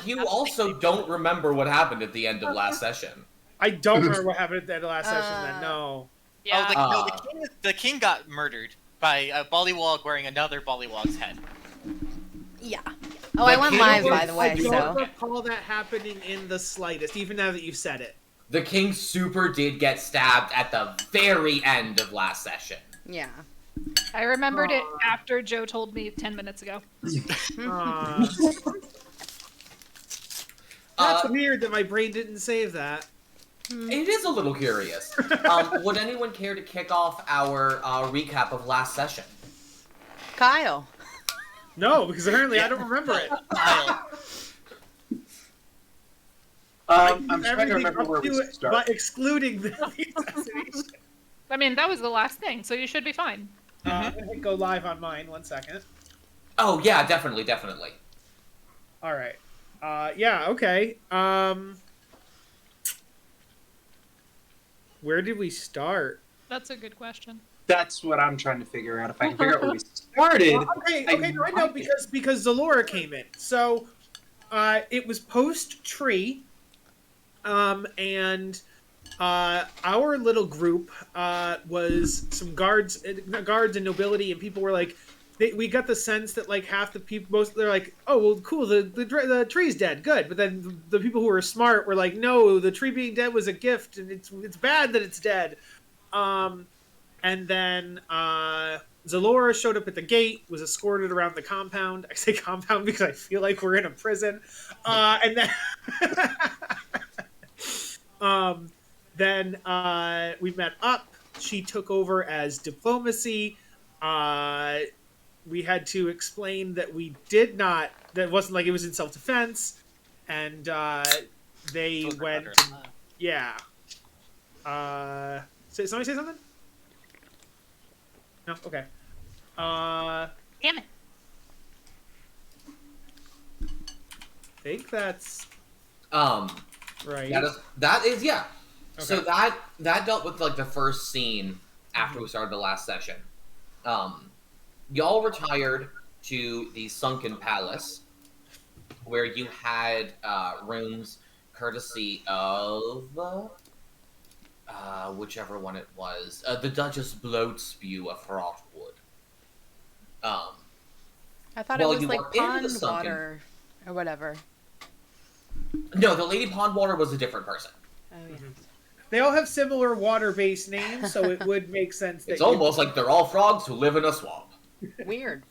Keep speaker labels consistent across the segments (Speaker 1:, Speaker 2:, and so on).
Speaker 1: you also don't remember what happened at the end of last session.
Speaker 2: I don't remember what happened at the end of last session then, no.
Speaker 3: Yeah.
Speaker 4: The king got murdered by a Bullywog wearing another Bullywog's head.
Speaker 5: Yeah. Oh, I went live, by the way,
Speaker 2: I
Speaker 5: so...
Speaker 2: don't recall that happening in the slightest, even now that you've said it.
Speaker 1: The king super did get stabbed at the very end of last session.
Speaker 5: Yeah.
Speaker 3: I remembered it after Joe told me 10 minutes ago.
Speaker 2: That's weird that my brain didn't save that.
Speaker 1: It is a little curious. Would anyone care to kick off our recap of last session?
Speaker 5: Kyle.
Speaker 2: No, because apparently I don't remember it.
Speaker 6: I'm trying to remember where we started.
Speaker 2: But excluding the assassination.
Speaker 3: I mean, that was the last thing, so you should be fine.
Speaker 2: I'm going to go live on mine. 1 second.
Speaker 1: Oh, yeah, definitely.
Speaker 2: All right. Yeah, okay. Where did we start?
Speaker 3: That's a good question.
Speaker 6: That's what I'm trying to figure out. If I can figure out where we started.
Speaker 2: Okay, right now because Zalora came in. So, it was post-tree, and our little group was some guards and nobility, and people were like, we got the sense that like half the people, they're like, oh well, cool, the tree's dead, good. But then the people who were smart were like, no, the tree being dead was a gift, and it's bad that it's dead. And then Zalora showed up at the gate, was escorted around the compound. I say compound because I feel like we're in a prison. And then we met up. She took over as diplomacy. We had to explain that we did not, that wasn't like it was in self-defense. And they went, yeah. Somebody say something? No? Okay.
Speaker 3: Damn it.
Speaker 2: I think that's right.
Speaker 1: That is yeah.
Speaker 2: Okay.
Speaker 1: So that dealt with like the first scene after we started the last session. Y'all retired to the Sunken Palace, where you had rooms courtesy of whichever one it was, the Duchess Bloatspew of Frothwood.
Speaker 5: I thought it was like pond water or whatever.
Speaker 1: No, the Lady Pondwater was a different person.
Speaker 5: Oh yeah.
Speaker 2: They all have similar water-based names, so it would make sense.
Speaker 1: It's almost like they're all frogs who live in a swamp.
Speaker 5: Weird.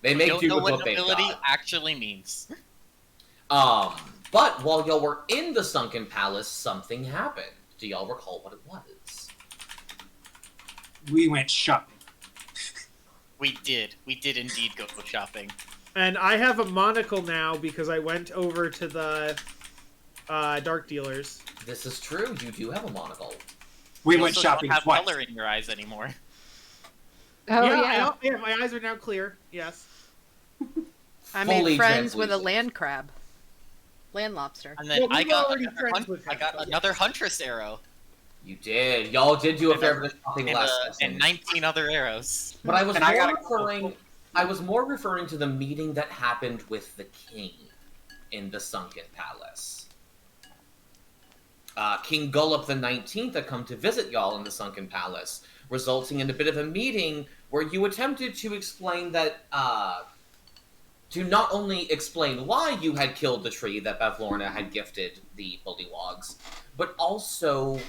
Speaker 1: They make do with
Speaker 4: what
Speaker 1: what they've
Speaker 4: nobility
Speaker 1: got.
Speaker 4: actually means.
Speaker 1: But while y'all were in the Sunken Palace, something happened. Do y'all recall what it was?
Speaker 6: We went shopping.
Speaker 4: We did indeed go shopping.
Speaker 2: And I have a monocle now because I went over to the dark dealers.
Speaker 1: This is true. You do have a monocle.
Speaker 6: We
Speaker 4: You
Speaker 6: went
Speaker 4: also
Speaker 6: shopping
Speaker 4: don't have
Speaker 6: twice.
Speaker 4: color in your eyes anymore.
Speaker 3: Oh,
Speaker 2: yeah, my eyes are now clear. Yes.
Speaker 5: I
Speaker 1: Fully
Speaker 5: made friends with a
Speaker 1: translucent.
Speaker 5: land crab. Land lobster.
Speaker 4: And then
Speaker 2: Well, we
Speaker 4: I
Speaker 2: were
Speaker 4: got
Speaker 2: already friends with him, but
Speaker 4: another huntress arrow.
Speaker 1: You did. Y'all did do a fair bit of shopping
Speaker 4: And,
Speaker 1: last
Speaker 4: and
Speaker 1: session.
Speaker 4: 19 other arrows.
Speaker 1: But I was
Speaker 6: And I
Speaker 1: more
Speaker 6: got a-
Speaker 1: referring. I was more referring to the meeting that happened with the king in the Sunken Palace. King Gullop the 19th had come to visit y'all in the Sunken Palace, resulting in a bit of a meeting where you attempted to explain that, to not only explain why you had killed the tree that Bavlorna had gifted the Bullywoggs, but also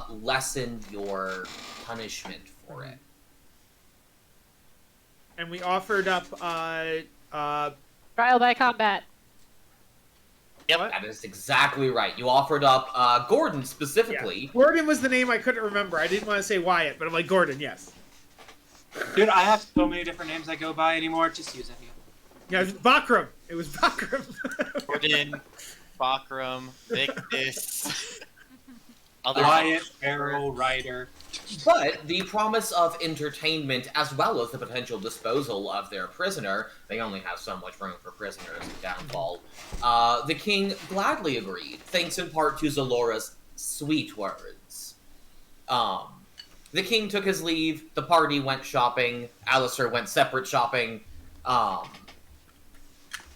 Speaker 1: lessen your punishment for it.
Speaker 2: And we offered up
Speaker 3: Trial by combat.
Speaker 4: Yep.
Speaker 1: That is exactly right. You offered up Gordon specifically.
Speaker 2: yeah. Gordon was the name I couldn't remember. I didn't want to say Wyatt, but I'm like, Gordon, yes.
Speaker 6: Dude, I have so many different names I go by anymore. Just use any of them.
Speaker 2: Yeah, it was Bakram. It was Bakram.
Speaker 4: Gordon, Bakram, Victus. Other
Speaker 6: Wyatt, Errol, Ryder.
Speaker 1: But the promise of entertainment, as well as the potential disposal of their prisoner, they only have so much room for prisoners in Downfall, the king gladly agreed, thanks in part to Zalora's sweet words. The king took his leave, the party went shopping, Alistair went separate shopping,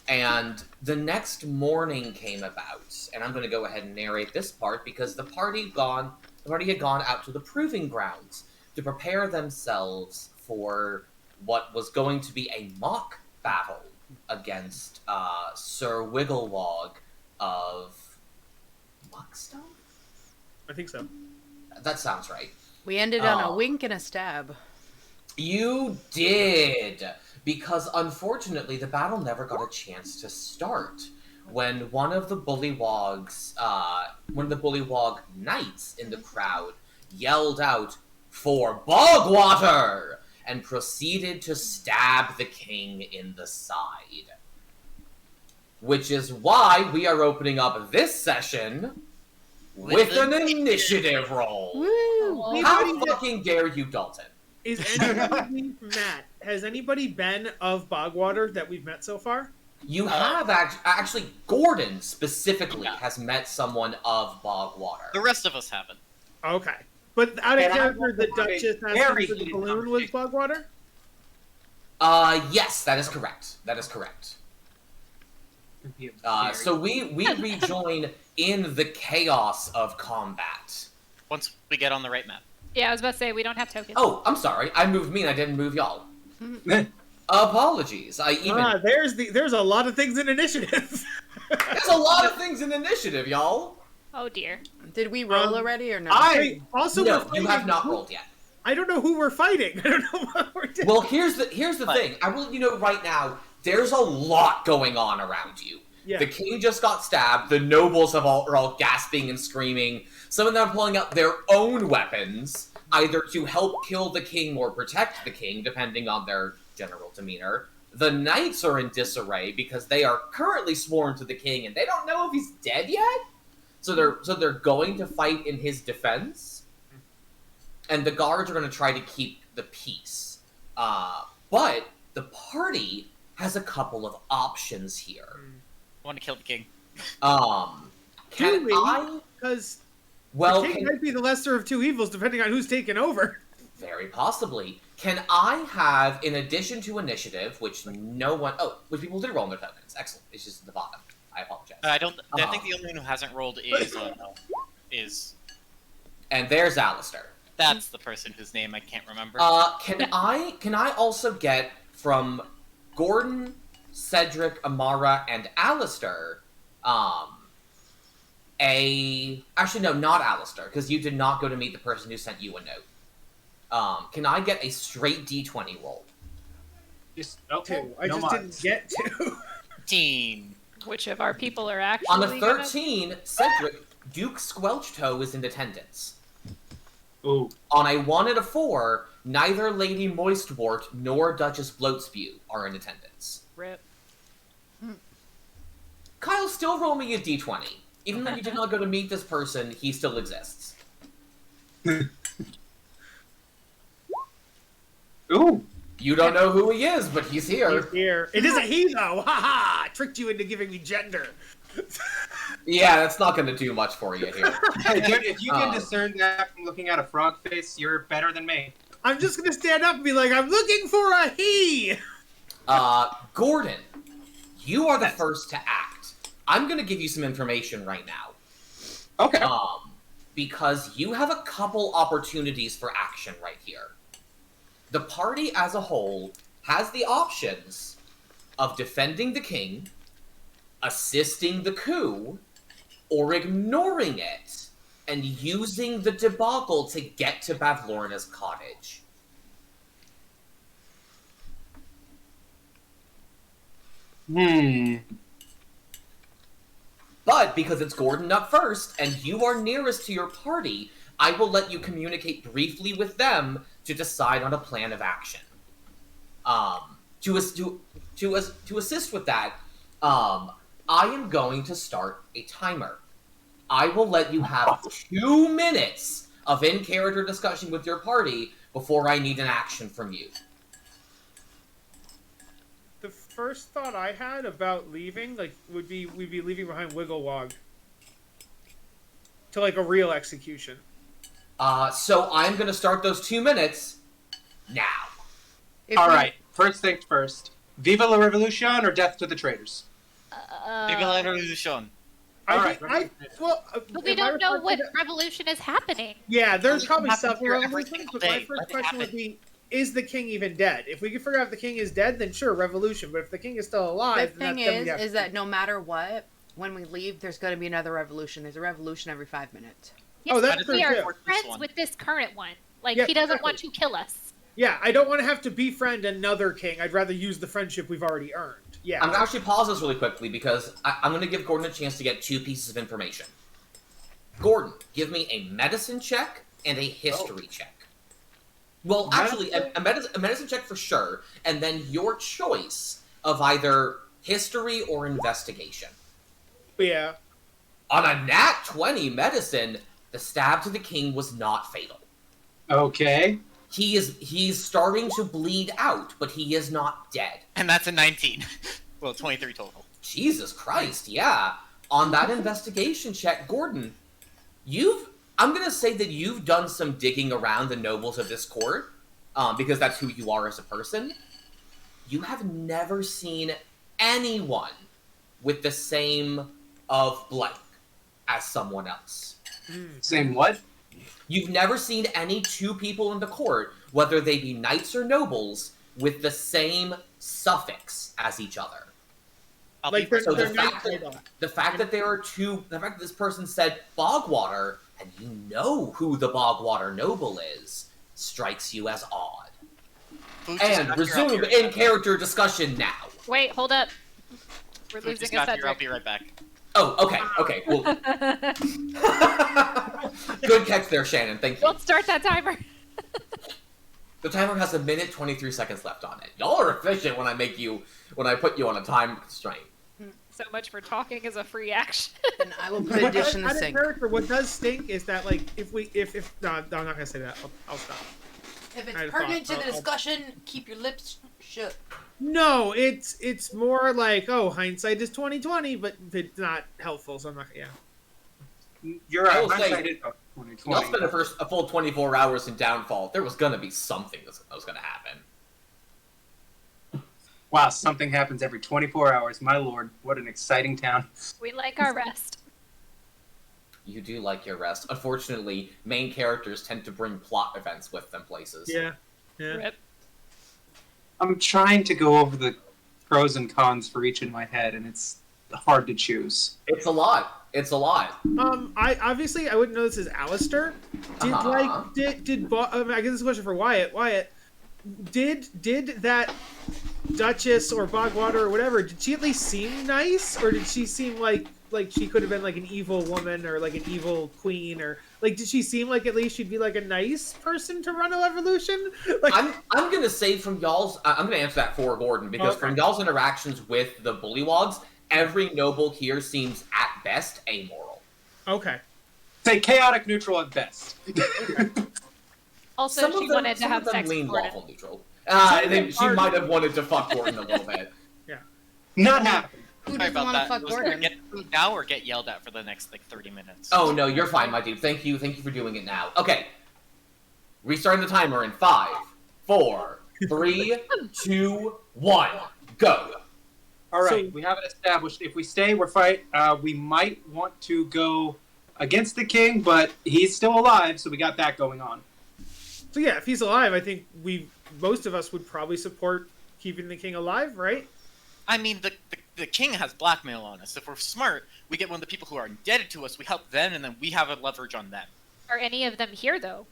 Speaker 1: and the next morning came about, and I'm going to go ahead and narrate this part because the party had gone out to the proving grounds to prepare themselves for what was going to be a mock battle against Sir Wigglewog of Muckstone?
Speaker 2: I think so.
Speaker 1: That sounds right.
Speaker 5: We ended on a wink and a stab.
Speaker 1: You did! Because unfortunately, the battle never got a chance to start. When one of the Bullywog knights in the crowd yelled out, "For Bogwater!" and proceeded to stab the king in the side. Which is why we are opening up this session with an initiative roll.
Speaker 5: Woo!
Speaker 1: How fucking dare you, Dalton?
Speaker 2: Is anybody, Matt, has anybody been of Bogwater that we've met so far?
Speaker 1: You have actually, Gordon specifically has met someone of Bogwater.
Speaker 4: The rest of us haven't.
Speaker 2: Okay. But out of
Speaker 6: And I
Speaker 2: character,
Speaker 6: want
Speaker 2: the
Speaker 6: to have a
Speaker 2: Duchess
Speaker 6: very
Speaker 2: asking for the
Speaker 6: heated
Speaker 2: balloon was
Speaker 6: conversation.
Speaker 2: Bogwater?
Speaker 1: Yes, that is correct. That is correct. So we rejoin in the chaos of combat.
Speaker 4: Once we get on the right map.
Speaker 3: Yeah, I was about to say, we don't have tokens.
Speaker 1: Oh, I'm sorry. I moved me and I didn't move y'all. Apologies.
Speaker 2: There's a lot of things in initiative.
Speaker 1: There's a lot of things in initiative, y'all.
Speaker 3: Oh, dear.
Speaker 5: Did we roll already or no?
Speaker 2: Wait, also, we're
Speaker 1: No,
Speaker 2: fighting
Speaker 1: you have not rolled yet.
Speaker 2: I don't know who we're fighting. I don't know what we're doing.
Speaker 1: Well, here's the thing. I will let you know right now, there's a lot going on around you.
Speaker 2: Yeah.
Speaker 1: The king just got stabbed. The nobles are all gasping and screaming. Some of them are pulling out their own weapons, either to help kill the king or protect the king, depending on their general demeanor. The knights are in disarray because they are currently sworn to the king, and they don't know if he's dead yet. So they're going to fight in his defense, and the guards are going to try to keep the peace. But the party has a couple of options here.
Speaker 4: I want to kill the king.
Speaker 1: Can I?
Speaker 2: Because
Speaker 1: Well,
Speaker 2: the king might be the lesser of two evils, depending on who's taken over.
Speaker 1: very possibly. Can I have, in addition to initiative, which which people did roll in their tokens. Excellent. It's just at the bottom. I apologize.
Speaker 4: I think the only one who hasn't rolled is.
Speaker 1: And there's Alistair.
Speaker 4: That's the person whose name I can't remember.
Speaker 1: Can I also get from Gordon, Cedric, Amara, and Alistair, actually no, not Alistair, because you did not go to meet the person who sent you a note. Can I get a straight D20 roll?
Speaker 6: Just
Speaker 2: Two. I
Speaker 6: no
Speaker 2: just
Speaker 6: mods.
Speaker 2: didn't get two.
Speaker 4: 13.
Speaker 3: Which of our people are actually
Speaker 1: On the
Speaker 3: gonna-
Speaker 1: 13, Cedric, Duke Squelchtoe is in attendance.
Speaker 6: Ooh.
Speaker 1: On a 1 and a 4, neither Lady Moistwort nor Duchess Bloatspew are in attendance.
Speaker 3: Rip.
Speaker 1: Kyle, still roll me a D20. Even though you did not go to meet this person, he still exists.
Speaker 6: Ooh.
Speaker 1: You don't know who he is, but he's here.
Speaker 2: He's here. It isn't he, though. Ha ha! Tricked you into giving me gender.
Speaker 1: Yeah, that's not going to do much for you here.
Speaker 6: Hey, dude, if you can discern that from looking at a frog face, you're better than me.
Speaker 2: I'm just gonna stand up and be like, I'm looking for a he!
Speaker 1: Gordon, you are the first to act. I'm going to give you some information right now.
Speaker 6: Okay.
Speaker 1: Because you have a couple opportunities for action right here. The party as a whole has the options of defending the king, assisting the coup, or ignoring it and using the debacle to get to Bavlorna's cottage. But because it's Gordon up first, and you are nearest to your party, I will let you communicate briefly with them to decide on a plan of action. To assist with that, I am going to start a timer. I will let you have 2 minutes of in-character discussion with your party before I need an action from you.
Speaker 2: The first thought I had about leaving, would be we'd be leaving behind Wigglewog. To, a real execution.
Speaker 1: So I'm going to start those 2 minutes now.
Speaker 6: All right. First things first. Viva la Revolution or death to the traitors?
Speaker 4: Revolution.
Speaker 2: But
Speaker 3: we don't know what revolution is happening.
Speaker 2: Yeah, there's probably
Speaker 4: happen
Speaker 2: several
Speaker 4: here every
Speaker 2: revolutions,
Speaker 4: single
Speaker 2: but my
Speaker 4: day.
Speaker 2: first
Speaker 4: Let it
Speaker 2: question would
Speaker 4: happen.
Speaker 2: be, is the king even dead? If we can figure out if the king is dead, then sure, revolution. But if the king is still
Speaker 5: The
Speaker 2: alive,
Speaker 5: thing
Speaker 2: then
Speaker 5: is that no matter what, when we leave, there's going to be another revolution. There's a revolution every 5 minutes.
Speaker 3: Yes,
Speaker 2: that's
Speaker 3: we
Speaker 2: true,
Speaker 3: are
Speaker 2: too.
Speaker 3: friends with this current one. Like,
Speaker 2: Yeah,
Speaker 3: he doesn't
Speaker 2: exactly.
Speaker 3: want to kill us.
Speaker 2: Yeah, I don't want to have to befriend another king. I'd rather use the friendship we've already earned. Yeah.
Speaker 1: I'm gonna actually pause this really quickly because I'm gonna give Gordon a chance to get 2 pieces of information. Gordon, give me a medicine check and a history check. Well, actually, a medicine check for sure, and then your choice of either history or investigation.
Speaker 2: Yeah.
Speaker 1: On a nat 20 medicine, the stab to the king was not fatal.
Speaker 6: Okay.
Speaker 1: He's starting to bleed out, but he is not dead.
Speaker 4: And that's a 19. Well, 23 total.
Speaker 1: Jesus Christ, yeah. On that investigation check, Gordon, I'm gonna say that you've done some digging around the nobles of this court, because that's who you are as a person. You have never seen anyone with the same of blank as someone else.
Speaker 6: Same what?
Speaker 1: You've never seen any 2 people in the court, whether they be knights or nobles, with the same suffix as each other.
Speaker 2: Like,
Speaker 1: So
Speaker 2: they're
Speaker 1: the fact that there are 2, the fact that this person said Bogwater, and you know who the Bogwater noble is, strikes you as odd. And resume in-character discussion now.
Speaker 3: Wait, hold up. We're
Speaker 4: Food
Speaker 3: losing
Speaker 4: just
Speaker 3: a
Speaker 4: got here. I'll
Speaker 3: Cedric.
Speaker 4: be right back.
Speaker 1: Oh, okay, cool. Good catch there, Shannon, thank you.
Speaker 3: Don't start that timer.
Speaker 1: The timer has 1 minute, 23 seconds left on it. Y'all are efficient when I put you on a time constraint.
Speaker 3: So much for talking as a free action.
Speaker 5: And I will put a dish in the
Speaker 2: Out of
Speaker 5: sink.
Speaker 2: character, what does stink is that, like, if no, I'm not gonna say that. I'll stop.
Speaker 5: If
Speaker 2: I
Speaker 5: it's
Speaker 2: thought-
Speaker 5: pertinent to the
Speaker 2: I'll-
Speaker 5: discussion, keep your lips shut.
Speaker 2: No, it's more like, oh, hindsight is 20/20, but it's not helpful. So I'm not. Yeah.
Speaker 6: You're
Speaker 1: I
Speaker 6: right.
Speaker 1: will say,
Speaker 6: Hindsight is
Speaker 1: Y'all
Speaker 6: 2020.
Speaker 1: spent a full 24 hours in Downfall. There was gonna be something that was gonna happen.
Speaker 6: Wow, something happens every 24 hours. My lord, what an exciting town.
Speaker 3: We like our rest.
Speaker 1: You do like your rest. Unfortunately, main characters tend to bring plot events with them places.
Speaker 2: Yeah. Yeah.
Speaker 3: Rip.
Speaker 6: I'm trying to go over the pros and cons for each in my head, and it's hard to choose.
Speaker 1: It's a lot.
Speaker 2: I wouldn't know this as Alistair. Did
Speaker 1: Uh-huh.
Speaker 2: I guess this is a question for Wyatt. Wyatt, did that Duchess or Bogwater or whatever, did she at least seem nice, or did she seem like she could have been like an evil woman or like an evil queen, or like did she seem like at least she'd be like a nice person to run a revolution? Like,
Speaker 1: I'm gonna say from y'all's. I'm gonna answer that for Gordon because
Speaker 2: Okay.
Speaker 1: from y'all's interactions with the Bullywogs, every noble here seems at best amoral.
Speaker 2: okay.
Speaker 6: Say chaotic neutral at best.
Speaker 3: Also,
Speaker 1: Some
Speaker 3: she
Speaker 1: of them,
Speaker 3: wanted to
Speaker 1: some
Speaker 3: have
Speaker 1: of them
Speaker 3: sex
Speaker 1: lean
Speaker 3: with Gordon.
Speaker 1: lawful neutral.
Speaker 2: Some of them
Speaker 1: She
Speaker 2: are-
Speaker 1: might have wanted to fuck Gordon a little bit.
Speaker 6: Not happening.
Speaker 5: Who
Speaker 4: Sorry
Speaker 5: doesn't
Speaker 4: about
Speaker 5: want to
Speaker 4: that.
Speaker 5: fuck
Speaker 4: Was it
Speaker 5: Gordon?
Speaker 4: Get food now or get yelled at for the next 30 minutes?
Speaker 1: Oh no, you're fine, my dude. Thank you for doing it now. Okay, restarting the timer in 5, 4, 3, 2, 1, go.
Speaker 6: All right,
Speaker 2: So-
Speaker 6: we have it established. If we stay, we're fight. We might want to go against the king, but he's still alive, so we got that going on.
Speaker 2: So yeah, if he's alive, I think most of us would probably support keeping the king alive, right?
Speaker 4: I mean, the king has blackmail on us. If we're smart, we get one of the people who are indebted to us, we help them, and then we have a leverage on them.
Speaker 3: Are any of them here, though?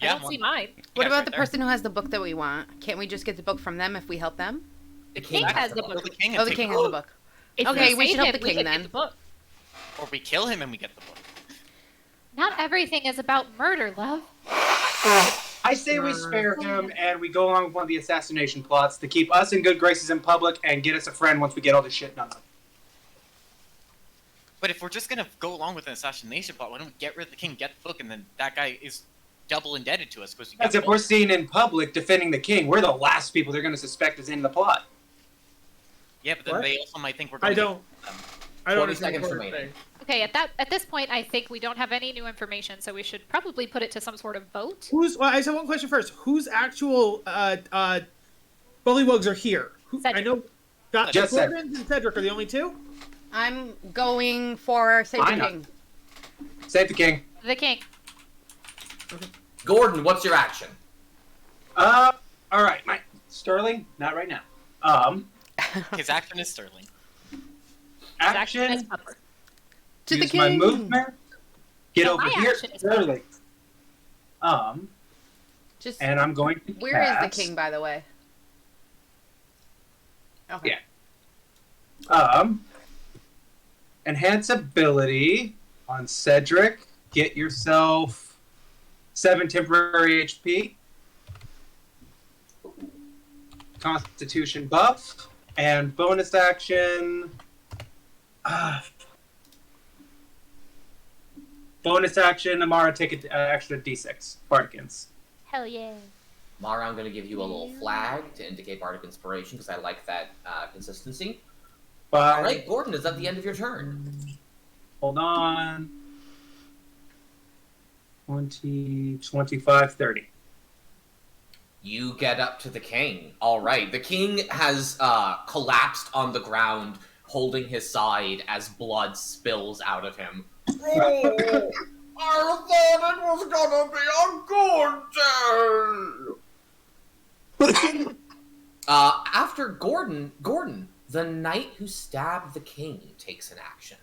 Speaker 3: I
Speaker 4: Yeah,
Speaker 3: don't see mine.
Speaker 5: What
Speaker 4: Yeah,
Speaker 5: about
Speaker 4: right
Speaker 5: the
Speaker 4: there.
Speaker 5: person who has the book that we want? Can't we just get the book from them if we help them?
Speaker 1: The
Speaker 3: king has the
Speaker 4: Kill
Speaker 3: book.
Speaker 4: the king and
Speaker 5: Oh, the
Speaker 4: take
Speaker 5: king
Speaker 4: the
Speaker 5: has the
Speaker 4: book.
Speaker 5: book.
Speaker 3: If
Speaker 5: Okay,
Speaker 3: we
Speaker 5: we
Speaker 3: save
Speaker 5: should help
Speaker 3: him,
Speaker 5: the
Speaker 3: we
Speaker 5: king
Speaker 3: can get
Speaker 5: then.
Speaker 3: the book.
Speaker 4: Or we kill him and we get the book.
Speaker 3: Not everything is about murder, love.
Speaker 6: I say we spare him and we go along with one of the assassination plots to keep us in good graces in public and get us a friend once we get all this shit done.
Speaker 4: But if we're just gonna go along with an assassination plot, why don't we get rid of the king, get the book, and then that guy is double indebted to us because we
Speaker 6: As
Speaker 4: get
Speaker 6: if we're seen in public defending the king, we're the last people they're going to suspect is in the plot.
Speaker 4: Yeah, but then
Speaker 2: What?
Speaker 4: they also might think we're going
Speaker 2: I don't.
Speaker 4: them.
Speaker 2: I don't
Speaker 1: 20
Speaker 2: understand
Speaker 1: seconds
Speaker 2: what we're
Speaker 1: remaining.
Speaker 2: saying.
Speaker 3: Okay, at this point, I think we don't have any new information, so we should probably put it to some sort of vote.
Speaker 2: Well, I just have one question first. Whose actual Bullywugs are here? I
Speaker 3: Cedric.
Speaker 2: know
Speaker 6: Just
Speaker 2: Gordon and Cedric are the only two?
Speaker 5: I'm going for Save the
Speaker 6: Why not?
Speaker 5: King.
Speaker 6: Save the king.
Speaker 3: The king.
Speaker 1: Gordon, what's your action?
Speaker 6: All right, my Sterling. Not right now.
Speaker 4: His action is Sterling.
Speaker 6: Action.
Speaker 3: Is Pepper.
Speaker 5: To the
Speaker 6: Use my
Speaker 5: king.
Speaker 6: movement. Get
Speaker 3: No,
Speaker 6: over
Speaker 3: my
Speaker 6: here,
Speaker 3: action is
Speaker 6: Sterling.
Speaker 5: Just
Speaker 6: And I'm going to
Speaker 5: where is the
Speaker 6: cast,
Speaker 5: king, by the way? Okay.
Speaker 6: Yeah. Enhance ability on Cedric. Get yourself 7 temporary HP. Constitution buff. And bonus action. Bonus action, Amara, take an extra d6. Bartikins.
Speaker 3: Hell yeah.
Speaker 1: Mara, I'm going to give you a little flag to indicate Bardic Inspiration because I like that consistency.
Speaker 6: But
Speaker 1: All right, Gordon, is at the end of your turn.
Speaker 6: hold on. 20, 25, 30.
Speaker 1: You get up to the king. All right, the king has collapsed on the ground, holding his side as blood spills out of him. Oh, I thought it was gonna be a good day. After Gordon, the knight who stabbed the king takes an action.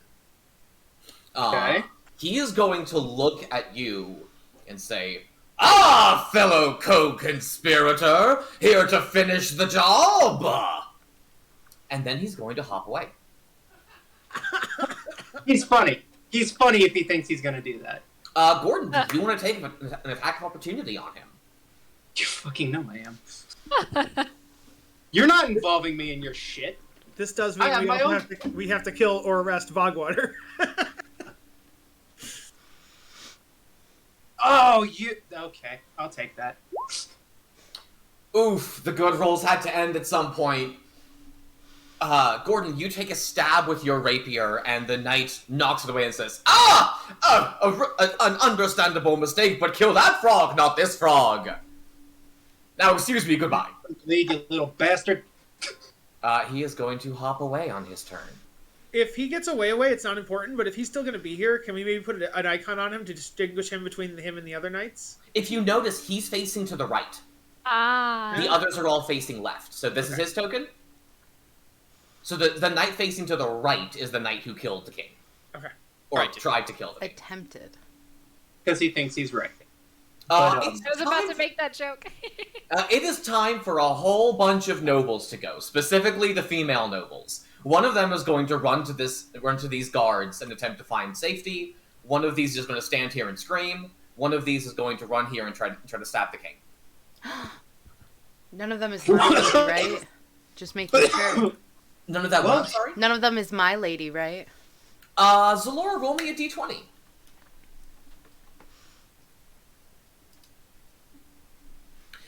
Speaker 6: Okay.
Speaker 1: He is going to look at you and say, "Ah, fellow co-conspirator, here to finish the job!" And then he's going to hop away.
Speaker 6: He's funny. He's funny if he thinks he's going to do that.
Speaker 1: Gordon, do you want to take an attack of opportunity on him?
Speaker 6: You fucking know I am. You're not involving me in your shit.
Speaker 2: This does
Speaker 6: I
Speaker 2: mean
Speaker 6: have my own-
Speaker 2: we have to kill or arrest Bogwater.
Speaker 6: Oh, you... Okay, I'll take that.
Speaker 1: Oof, the good rolls had to end at some point. Gordon, you take a stab with your rapier, and the knight knocks it away and says, an understandable mistake, but kill that frog, not this frog. Now, excuse me, goodbye.
Speaker 6: Lead, you little bastard.
Speaker 1: He is going to hop away on his turn.
Speaker 2: If he gets away, it's not important. But if he's still going to be here, can we maybe put an icon on him to distinguish him between him and the other knights?
Speaker 1: If you notice, he's facing to the right.
Speaker 3: Ah.
Speaker 1: The others are all facing left. So this is his token? So the knight facing to the right is the knight who killed the king.
Speaker 2: Okay.
Speaker 1: Or
Speaker 4: Right.
Speaker 1: tried to kill the king.
Speaker 5: Attempted.
Speaker 6: Because he thinks he's right.
Speaker 1: It's
Speaker 3: I was about
Speaker 1: time
Speaker 3: to make that joke.
Speaker 1: It is time for a whole bunch of nobles to go, specifically the female nobles. One of them is going to run to these guards and attempt to find safety. One of these is going to stand here and scream. One of these is going to run here and try to stab the king.
Speaker 5: None of them is my lady, right? Just making sure.
Speaker 1: None of that. What? I'm sorry.
Speaker 5: None of them is my lady, right?
Speaker 1: Zalora, roll me a d20.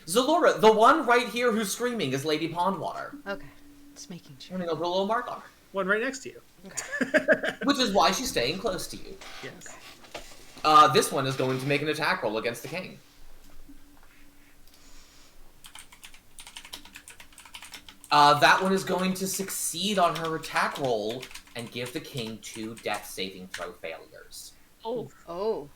Speaker 1: Zalora, the one right here who's screaming is Lady Pondwater.
Speaker 5: Okay. Just making
Speaker 1: I'm
Speaker 5: sure.
Speaker 1: gonna go put a little mark on her.
Speaker 2: One right next to you.
Speaker 1: Which is why she's staying close to you.
Speaker 2: Yes.
Speaker 1: This one is going to make an attack roll against the king. That one is going to succeed on her attack roll and give the king 2 death saving throw failures.
Speaker 3: Oh.
Speaker 5: Oh.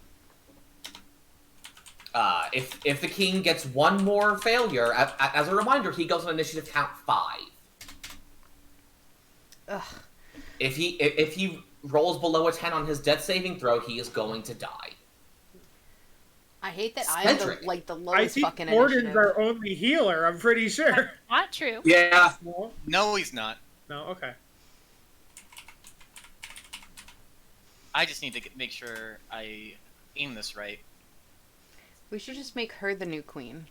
Speaker 1: If the king gets one more failure, as a reminder, he goes on initiative count 5.
Speaker 5: Ugh.
Speaker 1: If he rolls below a 10 on his death saving throw, he is going to die.
Speaker 5: I hate that I'm
Speaker 1: Cedric.
Speaker 5: the
Speaker 2: I
Speaker 5: lowest
Speaker 2: think
Speaker 5: fucking
Speaker 2: Gordon's
Speaker 5: initiative.
Speaker 2: our only healer. I'm pretty sure.
Speaker 3: Not true.
Speaker 6: Yeah.
Speaker 2: No.
Speaker 4: No, he's not.
Speaker 2: No. Okay.
Speaker 4: I just need to make sure I aim this right.
Speaker 5: We should just make her the new queen.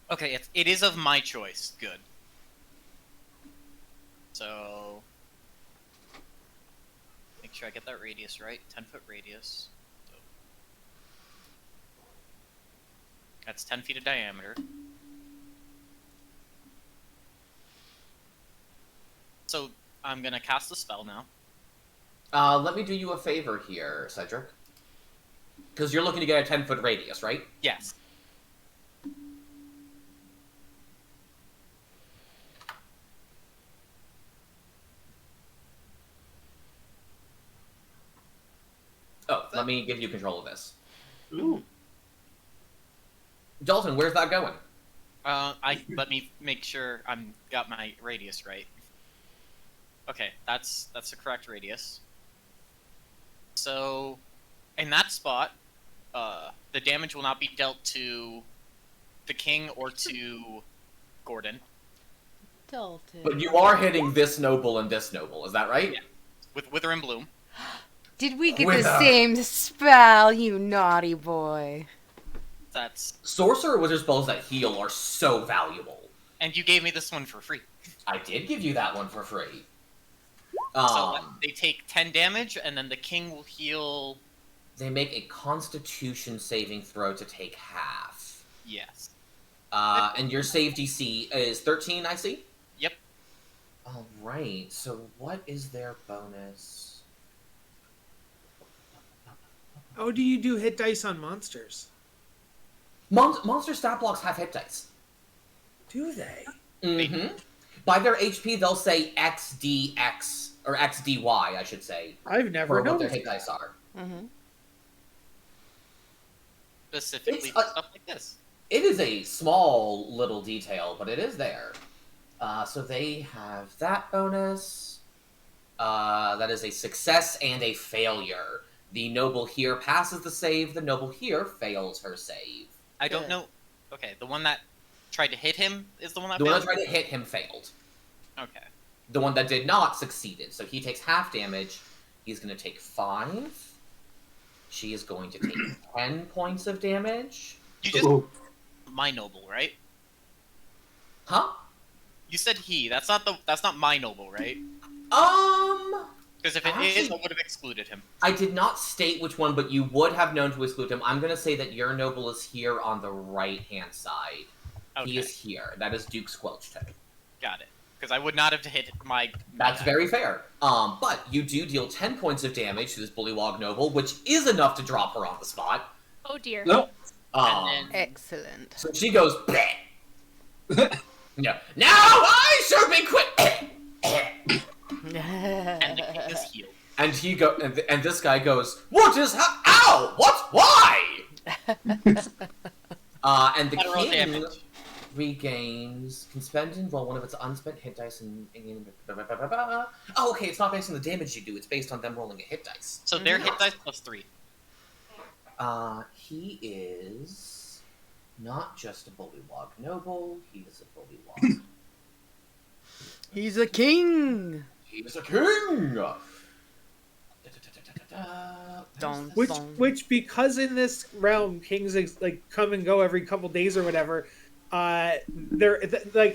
Speaker 4: Okay, it is of my choice. Good. So, make sure I get that radius right. 10-foot radius. So, that's 10 feet of diameter. So, I'm gonna cast the spell now.
Speaker 1: Let me do you a favor here, Cedric. Because you're looking to get a 10-foot radius, right?
Speaker 4: Yes.
Speaker 1: Let me give you control of this.
Speaker 6: Ooh.
Speaker 1: Dalton, where's that going?
Speaker 4: Let me make sure I'm got my radius right. Okay, that's the correct radius. So, in that spot, the damage will not be dealt to the king or to Gordon.
Speaker 5: Dalton.
Speaker 1: But you are hitting this noble and this noble, is that right?
Speaker 4: Yeah. With Wither and Bloom.
Speaker 5: Did we get
Speaker 1: With
Speaker 5: the
Speaker 1: a-
Speaker 5: same spell, you naughty boy?
Speaker 4: That's
Speaker 1: Sorcerer wizard spells that heal are so valuable.
Speaker 4: and you gave me this one for free.
Speaker 1: I did give you that one for free.
Speaker 4: So they take 10 damage, and then the king will heal.
Speaker 1: They make a Constitution saving throw to take half.
Speaker 4: Yes.
Speaker 1: And your save DC is 13, I see?
Speaker 4: Yep.
Speaker 1: Alright, so what is their bonus?
Speaker 2: Oh, do you do hit dice on monsters?
Speaker 1: Monster stat blocks have hit dice.
Speaker 2: Do they?
Speaker 1: Mm-hmm. By their HP, they'll say XDX, or XDY, I should say,
Speaker 2: I've never
Speaker 1: for what their
Speaker 2: noticed.
Speaker 1: hit dice are.
Speaker 5: Mm-hmm.
Speaker 4: Specifically
Speaker 1: It's
Speaker 4: for
Speaker 1: a-
Speaker 4: stuff like this.
Speaker 1: It is a small little detail, but it is there. So they have that bonus. That is a success and a failure. The noble here passes the save, the noble here fails her save.
Speaker 4: I don't know. Okay, the one that tried to hit him is the one that
Speaker 1: The one that
Speaker 4: failed?
Speaker 1: tried to hit him failed.
Speaker 4: Okay.
Speaker 1: The one that did not succeeded. So he takes half damage. He's going to take 5. She is going to take 10 points of damage.
Speaker 4: You just
Speaker 6: Ooh.
Speaker 4: my noble, right?
Speaker 1: Huh?
Speaker 4: You said he. That's not my noble, right?
Speaker 1: Actually-
Speaker 4: Because if it is, I would have excluded him.
Speaker 1: I did not state which one, but you would have known to exclude him. I'm going to say that your noble is here on the right-hand side.
Speaker 4: Okay,
Speaker 1: He is here. That is Duke Squelchtoad.
Speaker 4: got it. Because I would not have hit my.
Speaker 1: That's very fair. But you do deal 10 points of damage to this Bullywog noble, which is enough to drop her on the spot.
Speaker 3: Oh dear.
Speaker 6: Nope.
Speaker 4: And then-
Speaker 5: Excellent.
Speaker 1: So she goes, bleh. Yeah. Now I shall be quit.
Speaker 4: And the king is healed.
Speaker 1: And he go, and this guy goes, what is ow, what, why? And the
Speaker 4: Lateral
Speaker 1: king
Speaker 4: damage.
Speaker 1: regains, can spend and roll one of its unspent hit dice and oh, okay, it's not based on the damage you do, it's based on them rolling a hit dice.
Speaker 4: So their hit dice plus 3.
Speaker 1: He is not just a Bullywog noble, he is a Bullywog.
Speaker 5: He's a king.
Speaker 1: He is a king!
Speaker 5: Dun,
Speaker 2: Which,
Speaker 5: dun.
Speaker 2: because in this realm, kings like come and go every couple days or whatever. Like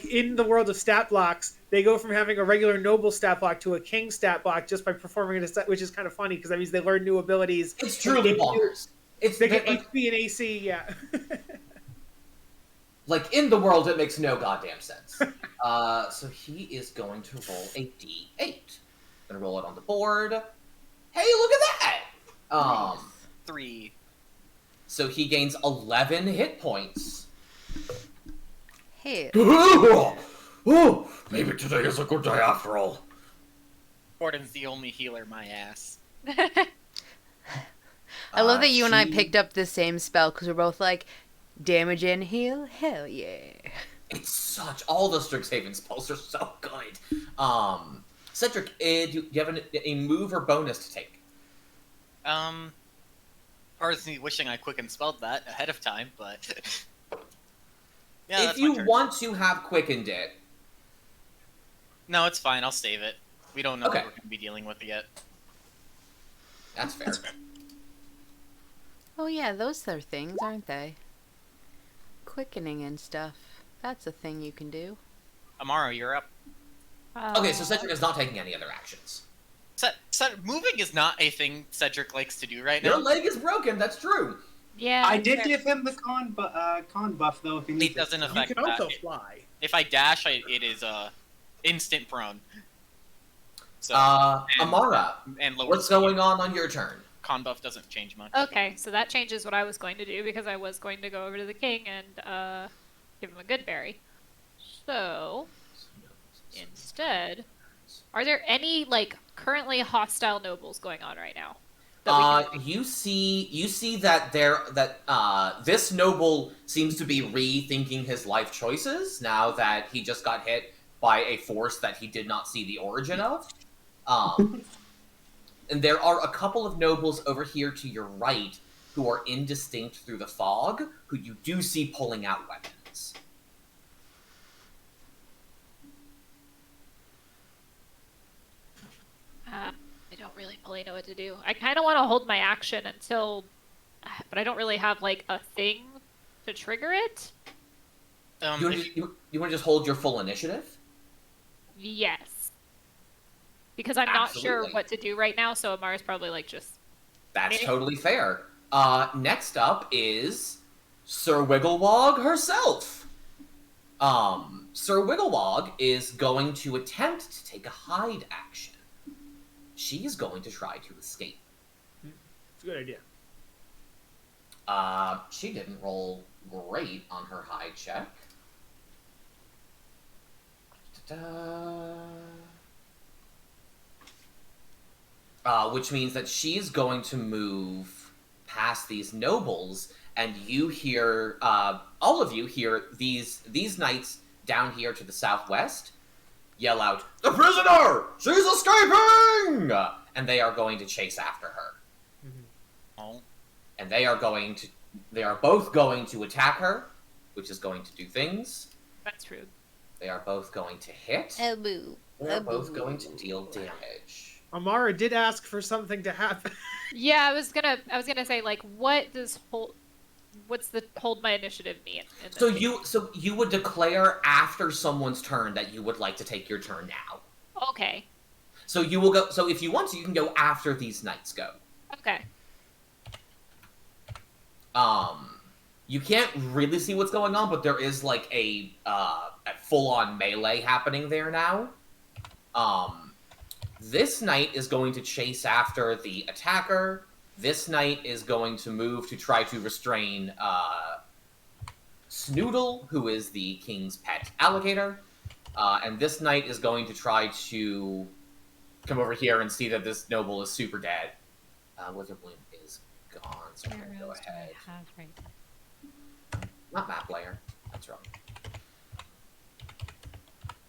Speaker 2: in the world of stat blocks, they go from having a regular noble stat block to a king stat block just by performing it, which is kind of funny because that means they learn new abilities.
Speaker 1: It's truly bonkers. It's
Speaker 2: They get HP and AC, yeah.
Speaker 1: like in the world, it makes no goddamn sense. So he is going to roll a d8. Gonna roll it on the board. Hey, look at that!
Speaker 4: 3.
Speaker 1: So he gains 11 hit points.
Speaker 5: Hit.
Speaker 1: Oh, maybe today is a good day after all.
Speaker 4: Gordon's the only healer, my ass.
Speaker 5: I love that you and I
Speaker 1: he-
Speaker 5: picked up the same spell because we're both like, damage and heal. Hell yeah.
Speaker 1: It's such all the Strixhaven spells are so good. Cedric, do you have a move or bonus to take?
Speaker 4: Part of me wishing I quick and spelled that ahead of time, but yeah,
Speaker 1: If
Speaker 4: that's my
Speaker 1: you
Speaker 4: turn.
Speaker 1: want to have quickened it,
Speaker 4: No, it's fine. I'll save it. We don't know
Speaker 1: Okay.
Speaker 4: what we're going to be dealing with yet.
Speaker 1: that's fair.
Speaker 5: Oh yeah, those are things, aren't they? Quickening and stuff. That's a thing you can do.
Speaker 4: Amaro, you're up.
Speaker 1: Okay, so Cedric is not taking any other actions.
Speaker 4: Moving is not a thing Cedric likes to do right
Speaker 1: Your
Speaker 4: now.
Speaker 1: leg is broken, that's true.
Speaker 3: Yeah.
Speaker 6: I did
Speaker 3: fair.
Speaker 6: give him the con buff though. If he needs
Speaker 4: It doesn't
Speaker 2: You
Speaker 4: affect
Speaker 2: can also
Speaker 4: that.
Speaker 2: fly.
Speaker 4: If I dash, it is instant prone. So
Speaker 1: Amara,
Speaker 4: and lower
Speaker 1: what's
Speaker 4: speed.
Speaker 1: going on your turn?
Speaker 4: Con buff doesn't change much.
Speaker 3: Okay, so that changes what I was going to do because I was going to go over to the king and give him a good berry. So instead, are there any like currently hostile nobles going on right now?
Speaker 1: You see that this noble seems to be rethinking his life choices now that he just got hit by a force that he did not see the origin of. And there are a couple of nobles over here to your right who are indistinct through the fog, who you do see pulling out weapons.
Speaker 3: I don't really fully know what to do. I kind of want to hold my action until, but I don't really have like a thing to trigger it.
Speaker 1: You want to just hold your full initiative?
Speaker 3: Yes, because I'm not sure what to do right now. So Amara's probably like just.
Speaker 1: That's totally fair. Next up is Sir Wigglewog herself. Sir Wigglewog is going to attempt to take a hide action. She is going to try to escape.
Speaker 2: It's a good idea.
Speaker 1: She didn't roll great on her hide check. Which means that she's going to move past these nobles, and you hear, all of you hear these knights down here to the southwest yell out, "The prisoner! She's escaping!" And they are going to chase after her.
Speaker 4: Oh.
Speaker 1: And they are both going to attack her, which is going to do things.
Speaker 3: That's rude.
Speaker 1: They are both going to hit.
Speaker 7: Oh boo.
Speaker 1: They are both going to deal damage.
Speaker 2: Amara did ask for something to happen.
Speaker 3: Yeah, I was gonna say like, what's the hold my initiative mean?
Speaker 1: So you would declare after someone's turn that you would like to take your turn now.
Speaker 3: Okay.
Speaker 1: So you will go. So if you want to, you can go after these knights go.
Speaker 3: Okay.
Speaker 1: You can't really see what's going on, but there is like a full-on melee happening there now. This knight is going to chase after the attacker. This knight is going to move to try to restrain Snoodle, who is the king's pet alligator. And this knight is going to try to come over here and see that this noble is super dead. Witherbloom is gone, so I'm going to go ahead. Not map layer. That's wrong.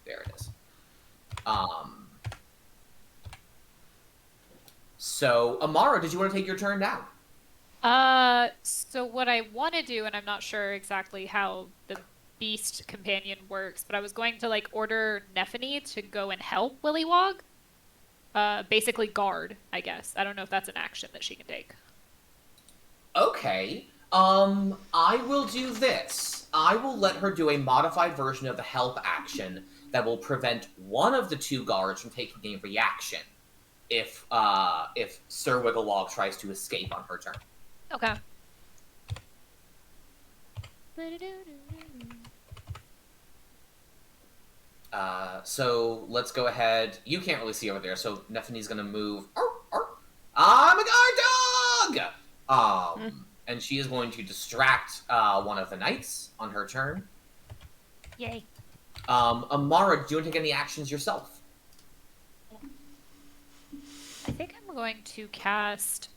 Speaker 1: There it is. So, Amara, did you want to take your turn now?
Speaker 3: So what I want to do, and I'm not sure exactly how the beast companion works, but I was going to like order Nephany to go and help Bullywog. Basically guard, I guess. I don't know if that's an action that she can take.
Speaker 1: Okay. I will do this. I will let her do a modified version of the help action that will prevent one of the two guards from taking a reaction if Sir Wigglewog tries to escape on her turn.
Speaker 3: Okay.
Speaker 1: So let's go ahead. You can't really see over there, so Nephany's gonna move. I'm a guard dog! And she is going to distract one of the knights on her turn.
Speaker 3: Yay.
Speaker 1: Amara, do you want to take any actions yourself?
Speaker 3: I think I'm going to cast...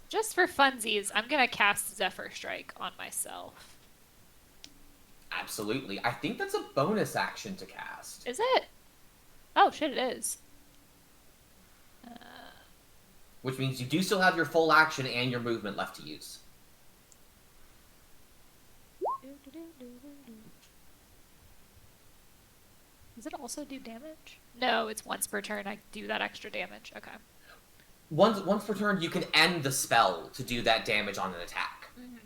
Speaker 3: Just for funsies, I'm going to cast Zephyr Strike on myself.
Speaker 1: Absolutely. I think that's a bonus action to cast.
Speaker 3: Is it? Oh, shit, it is.
Speaker 1: Which means you do still have your full action and your movement left to use.
Speaker 3: Does it also do damage? No, it's once per turn. I do that extra damage. Okay.
Speaker 1: Once per turn, you can end the spell to do that damage on an attack.
Speaker 3: Mm-hmm.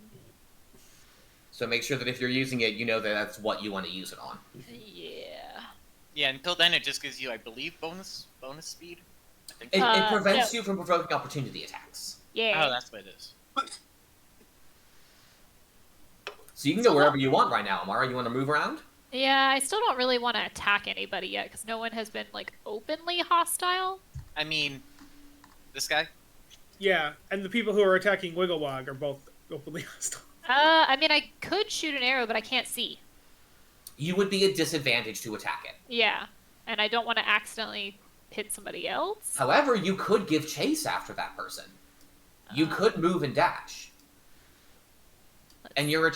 Speaker 1: So make sure that if you're using it, you know that that's what you want to use it on.
Speaker 3: Yeah.
Speaker 4: Yeah, until then it just gives you, I believe, bonus speed. I think.
Speaker 1: It prevents
Speaker 3: no.
Speaker 1: you from provoking opportunity attacks.
Speaker 3: Yeah.
Speaker 4: Oh, that's what it is.
Speaker 1: So you can go wherever you want right now, Amara. You want to move around?
Speaker 3: Yeah, I still don't really want to attack anybody yet, because no one has been, like, openly hostile.
Speaker 4: I mean, this guy?
Speaker 2: Yeah, and the people who are attacking Wigglewog are both openly hostile.
Speaker 3: I mean, I could shoot an arrow, but I can't see.
Speaker 1: You would be at disadvantage to attack it.
Speaker 3: Yeah, and I don't want to accidentally hit somebody else.
Speaker 1: However, you could give chase after that person. You could move and dash. And your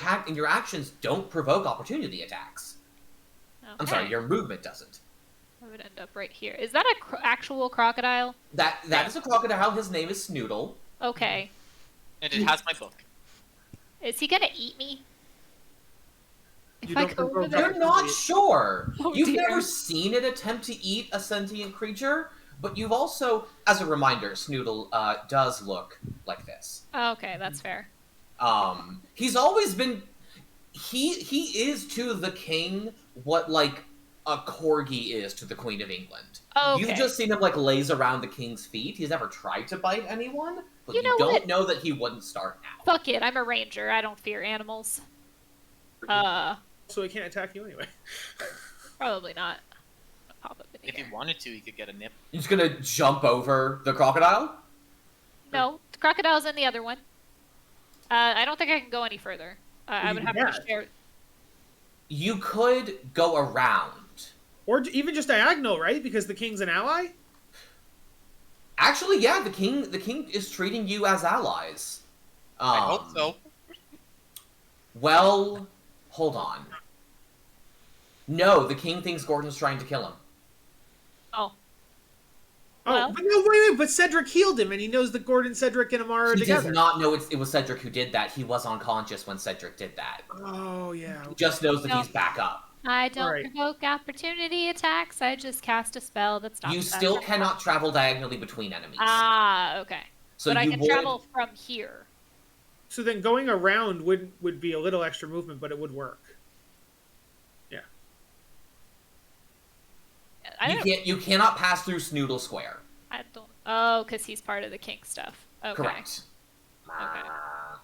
Speaker 1: actions don't provoke opportunity attacks.
Speaker 3: Okay.
Speaker 1: I'm sorry, your movement doesn't.
Speaker 3: I would end up right here. Is that a actual crocodile?
Speaker 1: That is a crocodile. His name is Snoodle.
Speaker 3: Okay.
Speaker 4: And it has my book.
Speaker 3: Is he gonna eat me?
Speaker 2: You
Speaker 3: If I
Speaker 2: don't
Speaker 3: go over
Speaker 2: provoke
Speaker 3: there?
Speaker 1: You're not sure.
Speaker 3: Oh,
Speaker 1: You've
Speaker 3: dear.
Speaker 1: never seen it attempt to eat a sentient creature, but you've also, as a reminder, Snoodle does look like this.
Speaker 3: Oh, okay, that's fair.
Speaker 1: He's always been. He is to the king what like a corgi is to the Queen of England.
Speaker 3: Okay.
Speaker 1: You've just seen him like laze around the king's feet. He's never tried to bite anyone, but
Speaker 3: You
Speaker 1: you
Speaker 3: know
Speaker 1: don't
Speaker 3: what?
Speaker 1: know that he wouldn't start now.
Speaker 3: Fuck it, I'm a ranger. I don't fear animals.
Speaker 2: So he can't attack you anyway.
Speaker 3: Probably not. I'll pop up in
Speaker 4: If he
Speaker 3: here.
Speaker 4: wanted to, he could get a nip.
Speaker 1: You're just gonna jump over the crocodile?
Speaker 3: No, the crocodile's in the other one. I don't think I can go any further. I would have to share.
Speaker 1: You could go around.
Speaker 2: Or even just diagonal, right? Because the king's an ally?
Speaker 1: Actually, yeah, the king is treating you as allies.
Speaker 4: I hope so.
Speaker 1: Well, hold on. No, the king thinks Gordon's trying to kill him.
Speaker 3: Oh.
Speaker 2: Oh,
Speaker 3: Well.
Speaker 2: but no, wait, but Cedric healed him, and he knows that Gordon, Cedric, and Amara are
Speaker 1: He
Speaker 2: together.
Speaker 1: does not know it was Cedric who did that. He was unconscious when Cedric did that.
Speaker 2: Oh, yeah.
Speaker 1: He just knows that
Speaker 3: No.
Speaker 1: he's back up.
Speaker 3: I don't
Speaker 2: Right.
Speaker 3: provoke opportunity attacks. I just cast a spell that stops
Speaker 1: You
Speaker 3: that
Speaker 1: still
Speaker 3: from
Speaker 1: cannot travel diagonally between enemies.
Speaker 3: Ah, okay.
Speaker 1: so
Speaker 3: But I
Speaker 1: you
Speaker 3: can
Speaker 1: would,
Speaker 3: travel from here.
Speaker 2: So then going around would be a little extra movement, but it would work.
Speaker 1: You cannot pass through Snoodle Square.
Speaker 3: I don't. Oh, because he's part of the king stuff. Okay.
Speaker 1: Correct.
Speaker 3: Okay.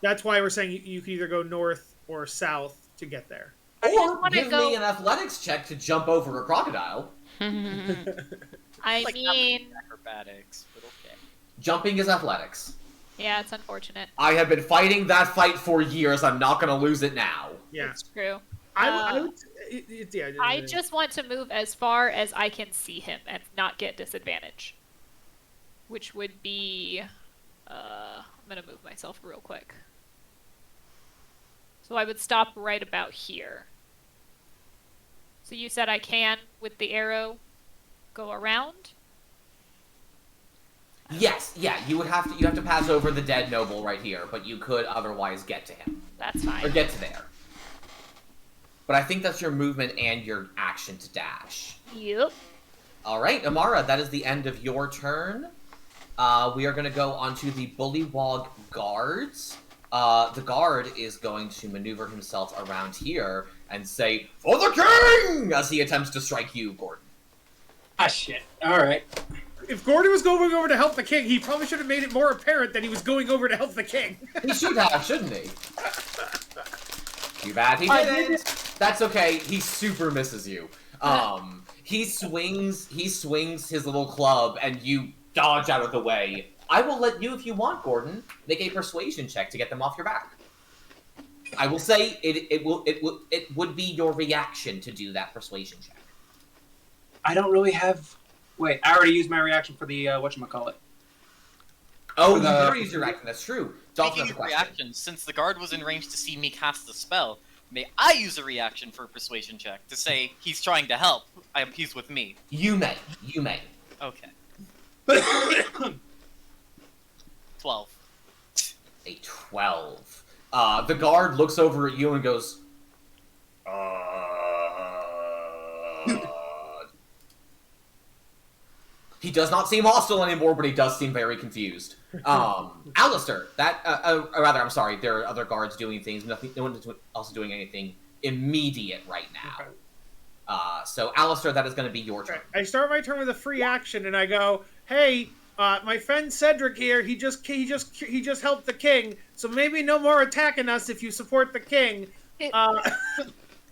Speaker 2: That's why we're saying you can either go north or south to get there.
Speaker 3: I just
Speaker 1: Or
Speaker 3: wanna
Speaker 1: give
Speaker 3: go-
Speaker 1: me an athletics check to jump over a crocodile.
Speaker 3: I
Speaker 4: Like,
Speaker 3: mean,
Speaker 4: acrobatics, but okay.
Speaker 1: Jumping is athletics.
Speaker 3: yeah, it's unfortunate.
Speaker 1: I have been fighting that fight for years. I'm not going to lose it now.
Speaker 2: Yeah.
Speaker 3: It's true.
Speaker 2: I would. Yeah.
Speaker 3: I just want to move as far as I can see him and not get disadvantage. Which would be... I'm going to move myself real quick. So I would stop right about here. So you said I can, with the arrow, go around?
Speaker 1: Yes, yeah, you have to pass over the dead noble right here, but you could otherwise get to him.
Speaker 3: That's
Speaker 1: Or
Speaker 3: fine.
Speaker 1: get to there. But I think that's your movement and your action to dash.
Speaker 3: Yep.
Speaker 1: Alright, Amara, that is the end of your turn. We are going to go on to the Bullywog Guards. The guard is going to maneuver himself around here and say, "For the king!" as he attempts to strike you, Gordon.
Speaker 6: Ah, shit. Alright.
Speaker 2: If Gordon was going over to help the king, he probably should have made it more apparent that he was going over to help the king.
Speaker 1: He should have, shouldn't he? Too bad he didn't. That's okay. He super misses you. He swings his little club, and you dodge out of the way. I will let you, if you want, Gordon, make a persuasion check to get them off your back. I will say it would be your reaction to do that persuasion check.
Speaker 6: I don't really have... Wait, I already used my reaction for the, whatchamacallit.
Speaker 1: Oh,
Speaker 6: For
Speaker 1: you
Speaker 6: the-
Speaker 1: did use your reaction. That's true. Dolphin
Speaker 4: Speaking
Speaker 1: has a
Speaker 4: of
Speaker 1: question.
Speaker 4: reactions, since the guard was in range to see me cast the spell, may I use a reaction for a persuasion check to say he's trying to help? He's with me.
Speaker 1: You may.
Speaker 4: Okay. 12.
Speaker 1: A 12. The guard looks over at you and goes, He does not seem hostile anymore, but he does seem very confused. Alistair, I'm sorry, there are other guards doing things. No one is also doing anything immediate right now. So, Alistair, that is going to be your turn.
Speaker 2: I start my turn with a free action, and I go, "Hey, my friend Cedric here. He just helped the king. So maybe no more attacking us if you support the king."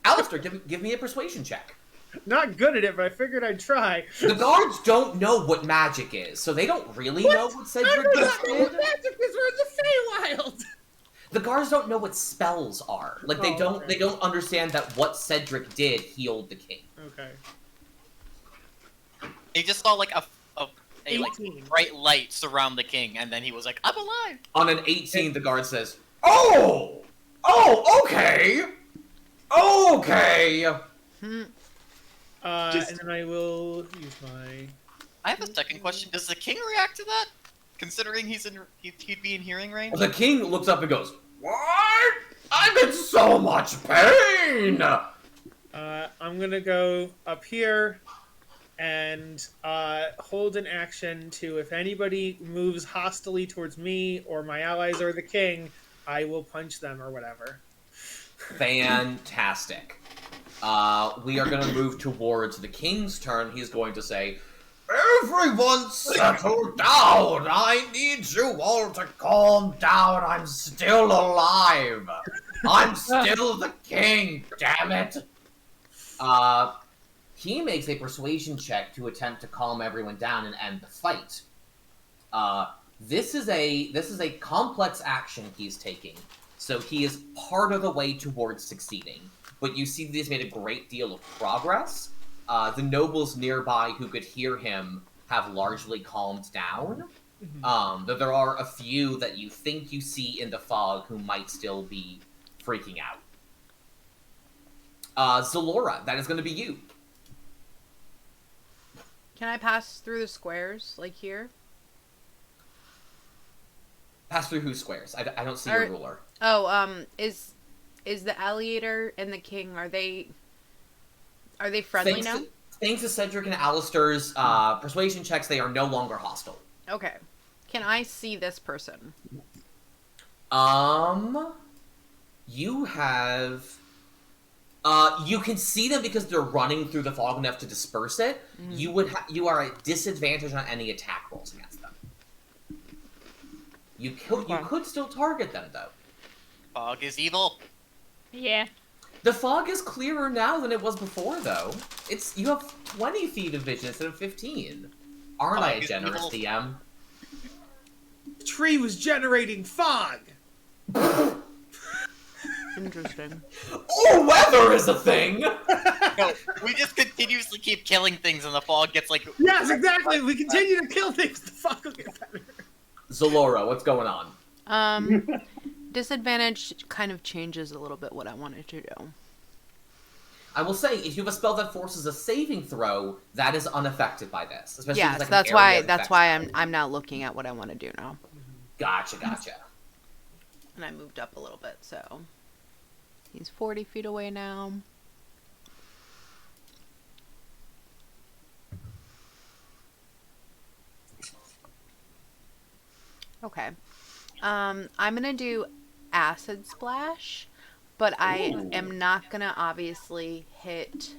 Speaker 1: Alistair, give me a persuasion check.
Speaker 2: Not good at it, but I figured I'd try.
Speaker 1: The guards don't know what magic is, so they don't really know what Cedric just did.
Speaker 2: Magic is we're in the Feywild.
Speaker 1: The guards don't know what spells are. Like they
Speaker 2: Oh, okay.
Speaker 1: don't understand that what Cedric did healed the king.
Speaker 2: Okay.
Speaker 4: He just saw like a like
Speaker 2: 18.
Speaker 4: bright light surround the king, and then he was like, "I'm alive."
Speaker 1: On an 18, the guard says, "Oh! Oh, okay! Okay!"
Speaker 2: And then I will use my...
Speaker 4: I have a second question. Does the king react to that? Considering he'd be in hearing range?
Speaker 1: The king looks up and goes, "What? I'm in so much pain!"
Speaker 2: I'm gonna go up here and hold an action to, if anybody moves hostilely towards me or my allies or the king, I will punch them or whatever.
Speaker 1: Fantastic. We are going to move towards the king's turn. He's going to say, "Everyone settle down. I need you all to calm down. I'm still alive. I'm still the king, damn it." He makes a persuasion check to attempt to calm everyone down and end the fight. This is a complex action he's taking, so he is part of the way towards succeeding. But you see that he's made a great deal of progress. The nobles nearby who could hear him have largely calmed down. Though there are a few that you think you see in the fog who might still be freaking out. Zalora, that is going to be you.
Speaker 5: Can I pass through the squares, like here?
Speaker 1: Pass through whose squares? I don't see your ruler.
Speaker 5: Oh, is the alligator and the king, are they friendly now?
Speaker 1: Thanks to Cedric and Alistair's persuasion checks, they are no longer hostile.
Speaker 5: Okay. Can I see this person?
Speaker 1: You have... you can see them because they're running through the fog enough to disperse it. You are at disadvantage on any attack rolls against them. You could still target them, though.
Speaker 4: Fog is evil.
Speaker 3: Yeah.
Speaker 1: The fog is clearer now than it was before, though. You have 20 feet of vision instead of 15. Aren't I a generous DM?
Speaker 2: The tree was generating fog!
Speaker 5: Interesting.
Speaker 1: Oh, weather is a thing!
Speaker 4: No, we just continuously keep killing things and the fog gets like...
Speaker 2: Yes, exactly! We continue to kill things, the fog will get better.
Speaker 1: Zalora, what's going on?
Speaker 5: Disadvantage kind of changes a little bit what I wanted to do.
Speaker 1: I will say, if you have a spell that forces a saving throw, that is unaffected by this. Especially if
Speaker 5: Yes,
Speaker 1: it's like
Speaker 5: that's why I'm not looking at what I want to do now.
Speaker 1: Gotcha.
Speaker 5: And I moved up a little bit, so he's 40 feet away now. Okay. I'm gonna do acid splash, but I am not gonna obviously hit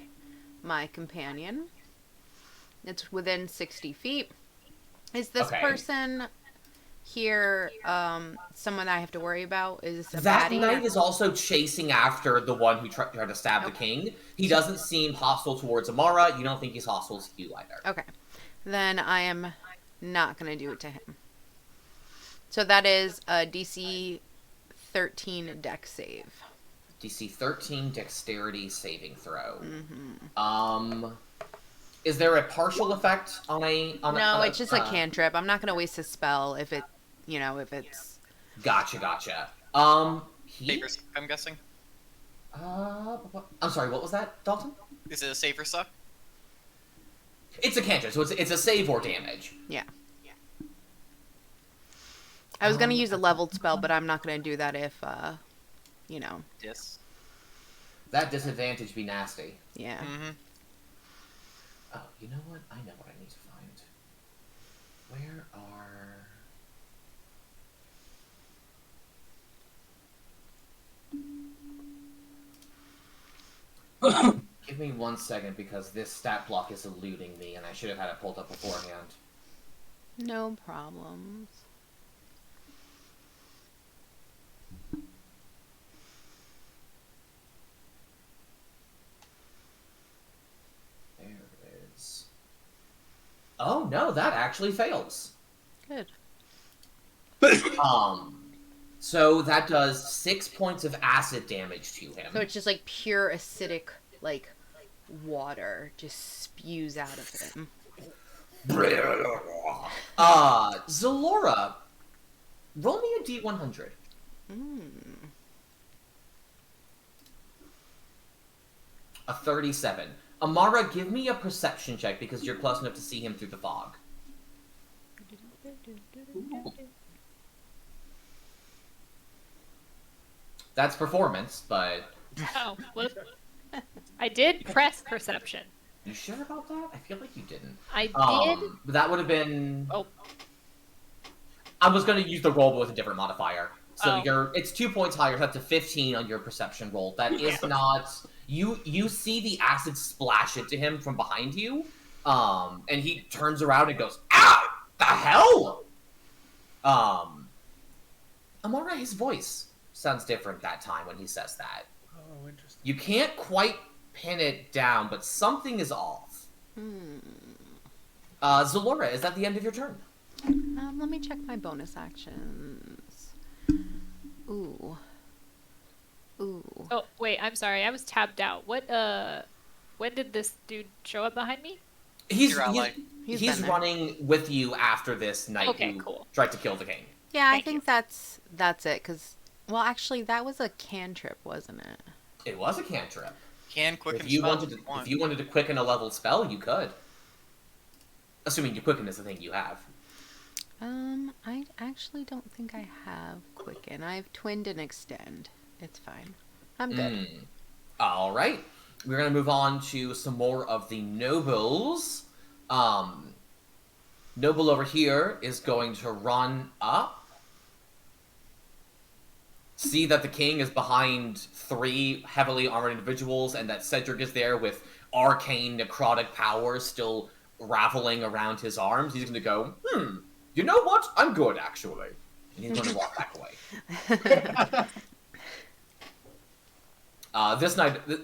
Speaker 5: my companion. It's within 60 feet. Is this person here someone I have to worry about? Is this a
Speaker 1: That
Speaker 5: baddie?
Speaker 1: knight is also chasing after the one who tried to stab the king. He doesn't seem hostile towards Amara. You don't think he's hostile to you either.
Speaker 5: Okay. Then I am not going to do it to him. So that is a DC 13 dex save.
Speaker 1: DC 13 dexterity saving throw.
Speaker 5: Mm-hmm.
Speaker 1: Is there a partial effect on a...
Speaker 5: No, it's just a cantrip. I'm not going to waste a spell if it, if it's...
Speaker 1: Gotcha.
Speaker 4: Saver suck, I'm guessing?
Speaker 1: I'm sorry, what was that, Dalton?
Speaker 4: Is it a saver suck?
Speaker 1: It's a cantrip, so it's a save or damage.
Speaker 5: Yeah. I was going to use a leveled spell, but I'm not going to do that if,
Speaker 4: Yes.
Speaker 1: That disadvantage be nasty.
Speaker 5: Yeah.
Speaker 4: Mm-hmm.
Speaker 1: Oh, you know what? I know what I need to find. Where are... Give me 1 second, because this stat block is eluding me, and I should have had it pulled up beforehand.
Speaker 5: No problems.
Speaker 1: There it is. Oh, no, that actually fails.
Speaker 5: Good.
Speaker 1: So that does 6 points of acid damage to him.
Speaker 5: So it's just like pure acidic, water just spews out of him.
Speaker 1: Zalora, roll me a D100. A 37. Amara, give me a perception check because you're close enough to see him through the fog. That's performance, but...
Speaker 3: Oh, whoop. I did press perception.
Speaker 1: You sure about that? I feel like you didn't.
Speaker 3: I did.
Speaker 1: That would have been...
Speaker 3: Oh.
Speaker 1: I was going to use the roll, but with a different modifier. So
Speaker 3: Oh.
Speaker 1: it's 2 points higher, so that's a 15 on your perception roll. That is not... You see the acid splash into him from behind you, and he turns around and goes, "Ow! The hell?" Amara, his voice sounds different that time when he says that.
Speaker 2: Oh, interesting.
Speaker 1: You can't quite pin it down, but something is off. Zalora, is that the end of your turn?
Speaker 5: Let me check my bonus actions. Ooh.
Speaker 3: Oh, wait, I'm sorry. I was tabbed out. When did this dude show up behind me?
Speaker 1: He's
Speaker 4: Your ally.
Speaker 5: He's
Speaker 1: he's
Speaker 5: been there.
Speaker 1: running with you after this night
Speaker 3: Okay,
Speaker 1: who
Speaker 3: cool.
Speaker 1: tried to kill the king.
Speaker 5: Yeah, I
Speaker 3: Thank
Speaker 5: think that's it. Cause, well, actually, that was a cantrip, wasn't it?
Speaker 1: It was a cantrip.
Speaker 4: Can quicken
Speaker 1: If you
Speaker 4: spell
Speaker 1: wanted
Speaker 4: if
Speaker 1: to,
Speaker 4: you want.
Speaker 1: if you wanted to quicken a level spell, you could. Assuming you quicken is the thing you have.
Speaker 5: I actually don't think I have quicken. I have twinned and extend. It's fine. I'm good.
Speaker 1: All right, we're gonna move on to some more of the nobles. Noble over here is going to run up. See that the king is behind 3 heavily armored individuals, and that Cedric is there with arcane necrotic powers still raveling around his arms. He's gonna go, you know what? I'm good, actually. And he's gonna walk back away.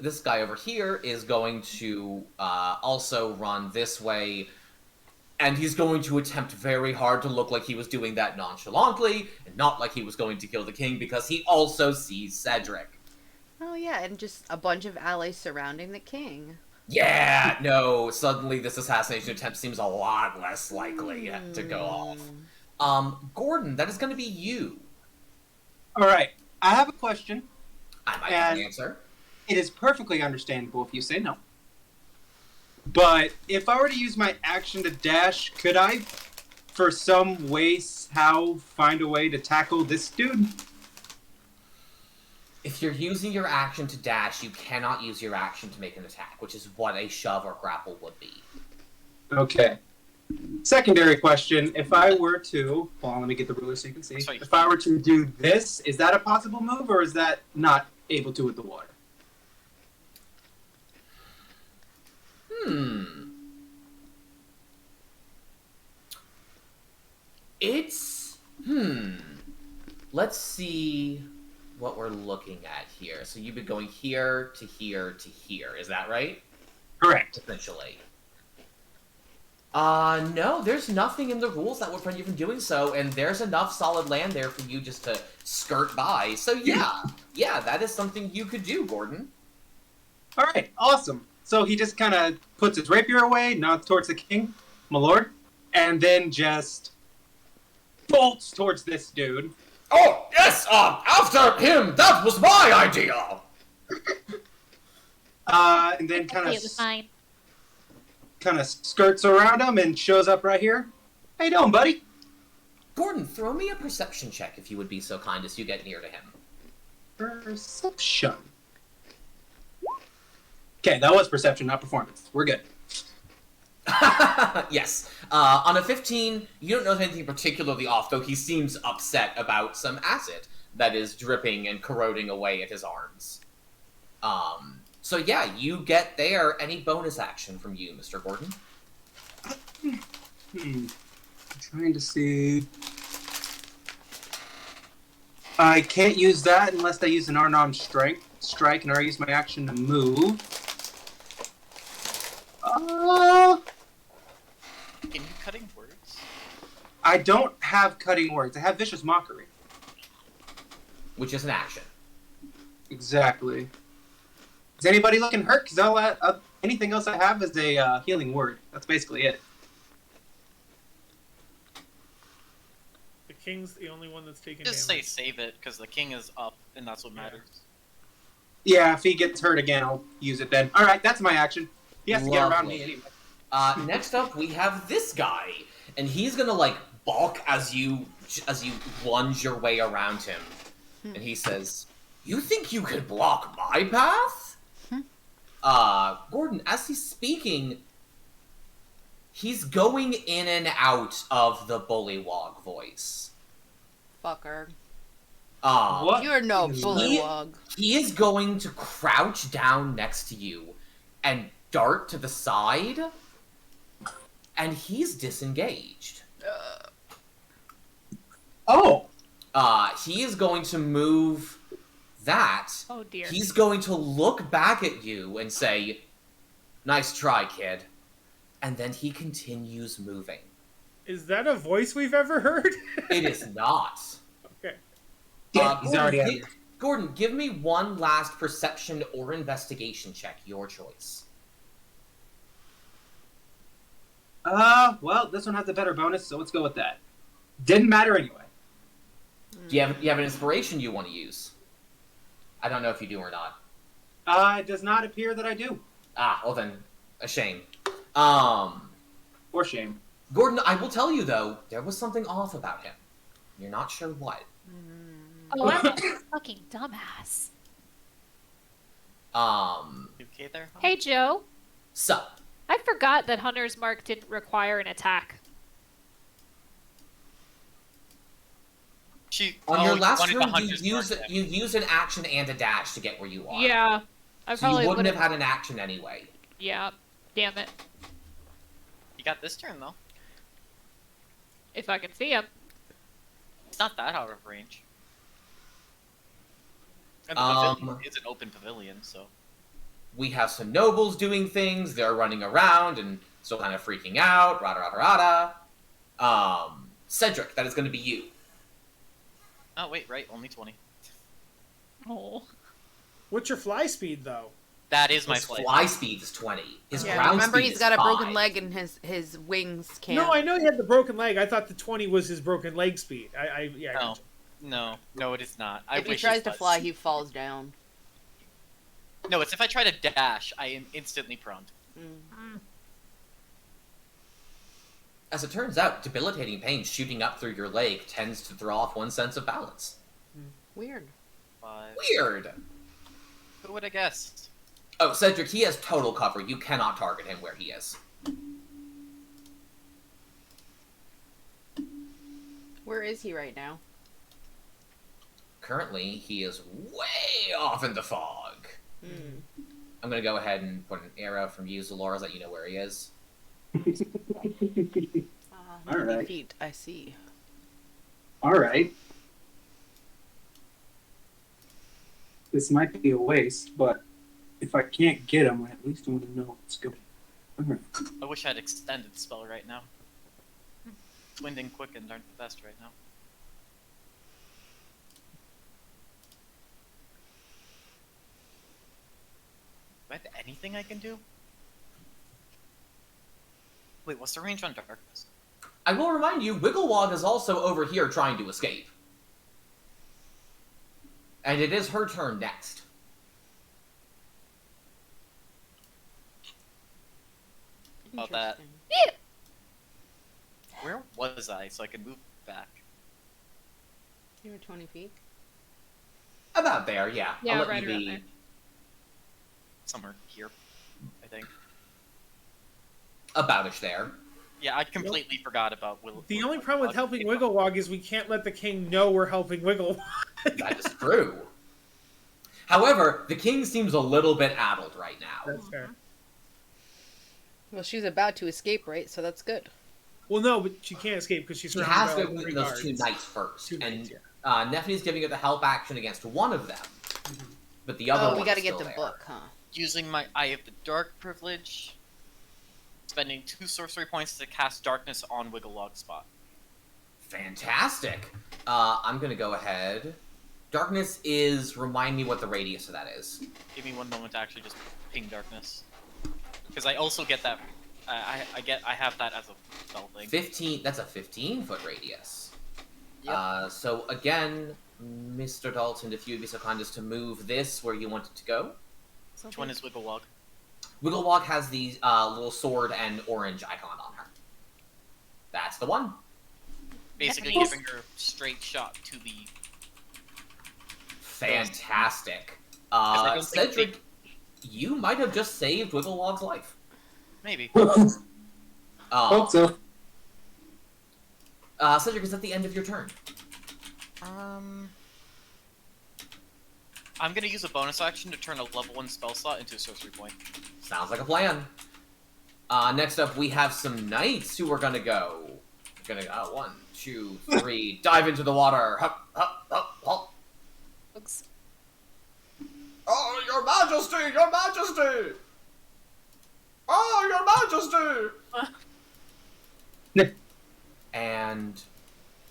Speaker 1: This guy over here is going to also run this way, and he's going to attempt very hard to look like he was doing that nonchalantly, and not like he was going to kill the king, because he also sees Cedric.
Speaker 5: Oh yeah, and just a bunch of allies surrounding the king.
Speaker 1: Yeah, no, suddenly this assassination attempt seems a lot less likely to go off. Gordon, that is going to be you.
Speaker 6: All right, I have a question.
Speaker 1: I might have an answer.
Speaker 6: It is perfectly understandable if you say no. But if I were to use my action to dash, could I, for some way, how find a way to tackle this dude?
Speaker 1: If you're using your action to dash, you cannot use your action to make an attack, which is what a shove or grapple would be.
Speaker 6: Okay. Secondary question, if I were to... Hold on, let me get the ruler so you can see.
Speaker 4: Sorry.
Speaker 6: If I were to do this, is that a possible move, or is that not able to with the water?
Speaker 1: Let's see what we're looking at here. So you've been going here to here to here. Is that right?
Speaker 6: Correct.
Speaker 1: Essentially. No, there's nothing in the rules that would prevent you from doing so, and there's enough solid land there for you just to skirt by. So yeah, that is something you could do, Gordon.
Speaker 6: All right, awesome. So he just kind of puts his rapier away, nods towards the king, my lord, and then just bolts towards this dude.
Speaker 1: Oh, yes, after him! That was my idea!
Speaker 6: And then kind
Speaker 3: It was fine.
Speaker 6: of skirts around him and shows up right here. How you doing, buddy?
Speaker 1: Gordon, throw me a perception check if you would be so kind as you get near to him.
Speaker 6: Perception. Okay, that was perception, not performance. We're good.
Speaker 1: Yes. On a 15, you don't notice anything particularly off, though he seems upset about some acid that is dripping and corroding away at his arms. So yeah, you get there. Any bonus action from you, Mr. Gordon?
Speaker 6: I'm trying to see. I can't use that unless I use an unarmed strike, and I use my action to move.
Speaker 4: Can you cutting words?
Speaker 6: I don't have cutting words. I have vicious mockery.
Speaker 1: Which is an action.
Speaker 6: Exactly. Is anybody looking hurt? Because anything else I have is a healing word. That's basically it.
Speaker 2: King's the only one that's taking
Speaker 4: Just say
Speaker 2: damage.
Speaker 4: save it, because the king is up, and that's what matters.
Speaker 6: Yeah, if he gets hurt again, I'll use it then. All right, that's my action. He has to get around
Speaker 1: Lovely.
Speaker 6: me anyway.
Speaker 1: Next up, we have this guy, and he's gonna like balk as you lunge your way around him, and he says, "You think you could block my path?" Gordon, as he's speaking, he's going in and out of the Bullywog voice.
Speaker 5: Fucker.
Speaker 6: What?
Speaker 5: You're no
Speaker 6: He-
Speaker 5: bullywog.
Speaker 1: He is going to crouch down next to you and dart to the side, and he's disengaged.
Speaker 6: Oh,
Speaker 1: He is going to move that.
Speaker 3: Oh dear.
Speaker 1: He's going to look back at you and say, "Nice try, kid." And then he continues moving.
Speaker 2: Is that a voice we've ever heard?
Speaker 1: It is not.
Speaker 2: Okay.
Speaker 6: yeah, he's already out
Speaker 1: Gordon,
Speaker 6: here.
Speaker 1: Gordon, give me one last perception or investigation check, your choice.
Speaker 6: Well, this one has a better bonus, so let's go with that. Didn't matter anyway.
Speaker 1: Do you have an inspiration you want to use? I don't know if you do or not.
Speaker 6: It does not appear that I do.
Speaker 1: Well then, a shame.
Speaker 6: For shame.
Speaker 1: Gordon, I will tell you though, there was something off about him. You're not sure what.
Speaker 3: Oh, I'm a fucking dumbass.
Speaker 4: You okay there? Huh?
Speaker 3: Hey, Joe.
Speaker 1: So,
Speaker 3: I forgot that Hunter's Mark didn't require an attack.
Speaker 1: on your
Speaker 4: you
Speaker 1: last
Speaker 4: wanted
Speaker 1: turn,
Speaker 4: the
Speaker 1: you
Speaker 4: hunter's mark then.
Speaker 1: used an action and a dash to get where you are.
Speaker 3: Yeah. I
Speaker 1: So you
Speaker 3: probably
Speaker 1: wouldn't
Speaker 3: would
Speaker 1: have had an action anyway.
Speaker 3: Yeah. Damn it.
Speaker 4: You got this turn though.
Speaker 3: If I can see him.
Speaker 4: It's not that out of range. And the pavilion is an open pavilion, so.
Speaker 1: We have some nobles doing things. They're running around and still kind of freaking out. Rada rada rada. Cedric, that is going to be you.
Speaker 4: Oh wait, right, only 20.
Speaker 3: Oh.
Speaker 2: What's your fly speed, though?
Speaker 4: That is my
Speaker 1: His
Speaker 4: flight.
Speaker 1: fly speed is 20. His
Speaker 5: Yeah,
Speaker 1: ground
Speaker 5: remember
Speaker 1: speed
Speaker 5: he's
Speaker 1: is
Speaker 5: got a broken
Speaker 1: 5.
Speaker 5: leg and his wings can't.
Speaker 2: No, I know he had the broken leg. I thought the 20 was his broken leg speed. I
Speaker 4: No. No, it is not. I
Speaker 5: if he
Speaker 4: wish
Speaker 5: tries
Speaker 4: it
Speaker 5: to
Speaker 4: was.
Speaker 5: fly, he falls down.
Speaker 4: No, it's if I try to dash, I am instantly prone.
Speaker 1: As it turns out, debilitating pain shooting up through your leg tends to throw off one's sense of balance.
Speaker 5: Weird.
Speaker 4: 5.
Speaker 1: Weird.
Speaker 4: Who would have guessed?
Speaker 1: Oh, Cedric, he has total cover. You cannot target him where he is.
Speaker 5: Where is he right now?
Speaker 1: Currently, he is way off in the fog. I'm going to go ahead and put an arrow from you, Zalora, so that you know where he is.
Speaker 5: 90
Speaker 6: Alright.
Speaker 5: feet, I see.
Speaker 6: Alright. This might be a waste, but if I can't get him, I at least want to know what's going on. Alright.
Speaker 4: I wish I had extended the spell right now. Wind and Quicken aren't the best right now. Do I have anything I can do? Wait, what's the range on darkness?
Speaker 1: I will remind you, Wigglewog is also over here trying to escape. And it is her turn next.
Speaker 4: About that.
Speaker 5: Interesting.
Speaker 4: Where was I so I can move back?
Speaker 5: You were 20 feet.
Speaker 1: About there, yeah.
Speaker 3: Yeah,
Speaker 1: I'll let
Speaker 3: right
Speaker 1: you
Speaker 3: around
Speaker 1: be.
Speaker 3: there.
Speaker 4: Somewhere here, I think.
Speaker 1: Aboutish there.
Speaker 4: Yeah, I completely forgot about Will.
Speaker 2: The only problem with helping Wigglewog is we can't let the king know we're helping Wigglewog.
Speaker 1: That is true. However, the king seems a little bit addled right now.
Speaker 2: That's fair.
Speaker 5: Well, she's about to escape, right? So that's good.
Speaker 2: Well, no, but she can't escape because she's
Speaker 1: She
Speaker 2: surrounded
Speaker 1: has
Speaker 2: by
Speaker 1: to
Speaker 2: all
Speaker 1: win
Speaker 2: three
Speaker 1: those two
Speaker 2: guards.
Speaker 1: knights first.
Speaker 2: Two
Speaker 1: and
Speaker 2: knights, yeah.
Speaker 1: Neffany's giving it the help action against one of them. But the other
Speaker 5: Oh,
Speaker 1: one
Speaker 5: we gotta
Speaker 1: is
Speaker 5: get
Speaker 1: still
Speaker 5: the
Speaker 1: there.
Speaker 5: book, huh?
Speaker 4: Using my Eye of the Dark privilege, spending 2 sorcery points to cast Darkness on Wigglewog's spot.
Speaker 1: Fantastic. I'm going to go ahead. Darkness is... Remind me what the radius of that is.
Speaker 4: Give me one moment to actually just ping Darkness, because I also get that. I have that as a spell thing.
Speaker 1: 15... That's a 15-foot radius.
Speaker 4: Yep.
Speaker 1: So again, Mr. Dalton, if you'd be so kind as to move this where you want it to go.
Speaker 4: Which one is Wigglewog?
Speaker 1: Wigglewog has the little sword and orange icon on her. That's the one.
Speaker 4: Basically
Speaker 3: Yes.
Speaker 4: giving her straight shot to the...
Speaker 1: Fantastic.
Speaker 4: I don't think
Speaker 1: Cedric, you might have just saved Wigglewog's life.
Speaker 4: Maybe.
Speaker 6: Hope so.
Speaker 1: Cedric, is that the end of your turn?
Speaker 4: I'm gonna use a bonus action to turn a level 1 spell slot into a sorcery point.
Speaker 1: Sounds like a plan. Next up, we have some knights who are gonna go. We're gonna go 1, 2, 3, dive into the water. Hup, hup, hup, hup.
Speaker 3: Looks-
Speaker 1: Oh, your majesty! Your majesty! Oh, your majesty! And...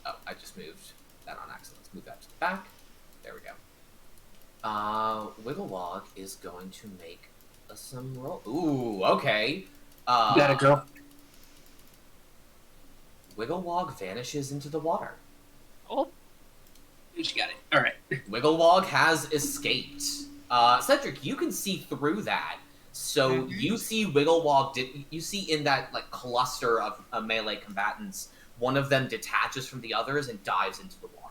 Speaker 1: Oh, I just moved that on accident. Let's move that to the back. There we go. Wigglewog is going to make some roll. Ooh, okay.
Speaker 6: Gotta go.
Speaker 1: Wigglewog vanishes into the water.
Speaker 3: Oh,
Speaker 6: She got it. All right.
Speaker 1: Wigglewog has escaped. Cedric, you can see through that. So you see Wigglewog, you see in that like cluster of melee combatants, one of them detaches from the others and dives into the water.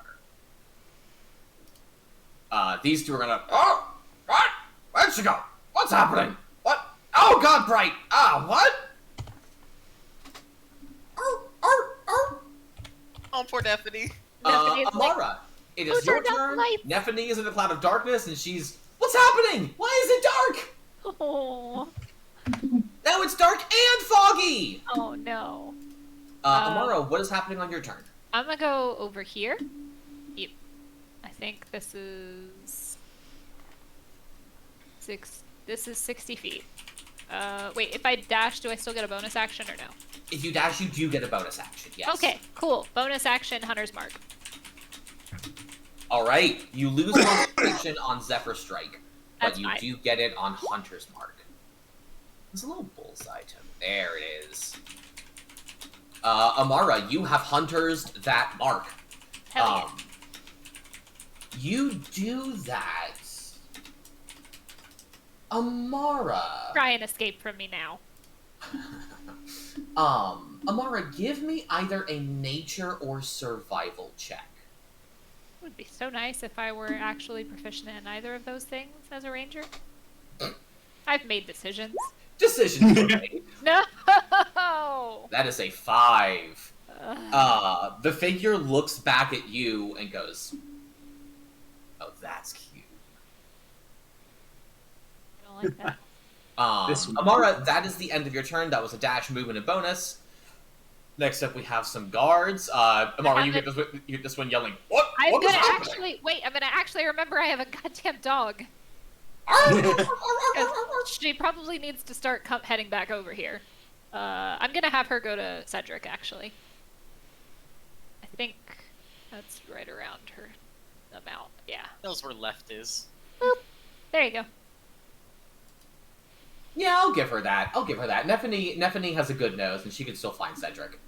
Speaker 1: These two are gonna, oh, what? Where'd she go? What's happening? What? Oh God, Bright! What?
Speaker 4: Oh, poor Daphne.
Speaker 3: Nephene's like,
Speaker 1: Amara, it
Speaker 3: "Who
Speaker 1: is your
Speaker 3: turned out the
Speaker 1: turn.
Speaker 3: lights?"
Speaker 1: Nephany is in a cloud of darkness and she's, what's happening? Why is it dark?
Speaker 3: oh,
Speaker 1: Now it's dark and foggy!
Speaker 3: oh no.
Speaker 1: Amara, what is happening on your turn?
Speaker 3: I'm gonna go over here. Yep. I think this is This is 60 feet. Wait, if I dash, do I still get a bonus action or no?
Speaker 1: If you dash, you do get a bonus action, yes.
Speaker 3: Okay, cool. Bonus action, Hunter's Mark.
Speaker 1: Alright, you lose concentration on Zephyr Strike, but
Speaker 3: That's
Speaker 1: you
Speaker 3: fine.
Speaker 1: do get it on Hunter's Mark. There's a little bullseye to it. There it is. Amara, you have Hunter's that mark.
Speaker 3: Hell yeah.
Speaker 1: You do that. Amara.
Speaker 3: Try and escape from me now.
Speaker 1: Amara, give me either a nature or survival check.
Speaker 3: It would be so nice if I were actually proficient in either of those things as a ranger. I've made decisions.
Speaker 1: Decisions were made.
Speaker 3: No!
Speaker 1: That is a 5.
Speaker 3: Ugh.
Speaker 1: The figure looks back at you and goes, "Oh, that's cute."
Speaker 3: I don't like that.
Speaker 6: This one.
Speaker 1: Amara, that is the end of your turn. That was a dash, movement, and bonus. Next up, we have some guards. Amara, you get this one yelling, "What?
Speaker 3: I'm
Speaker 1: What is
Speaker 3: gonna
Speaker 1: happening?"
Speaker 3: actually wait. I'm gonna actually remember I have a goddamn dog. 'Cause she probably needs to start heading back over here. I'm gonna have her go to Cedric. Actually, I think that's right around her amount. Yeah.
Speaker 4: Knows where left is.
Speaker 3: Boop. There you go.
Speaker 1: Yeah, I'll give her that. Nephany has a good nose, and she can still find Cedric.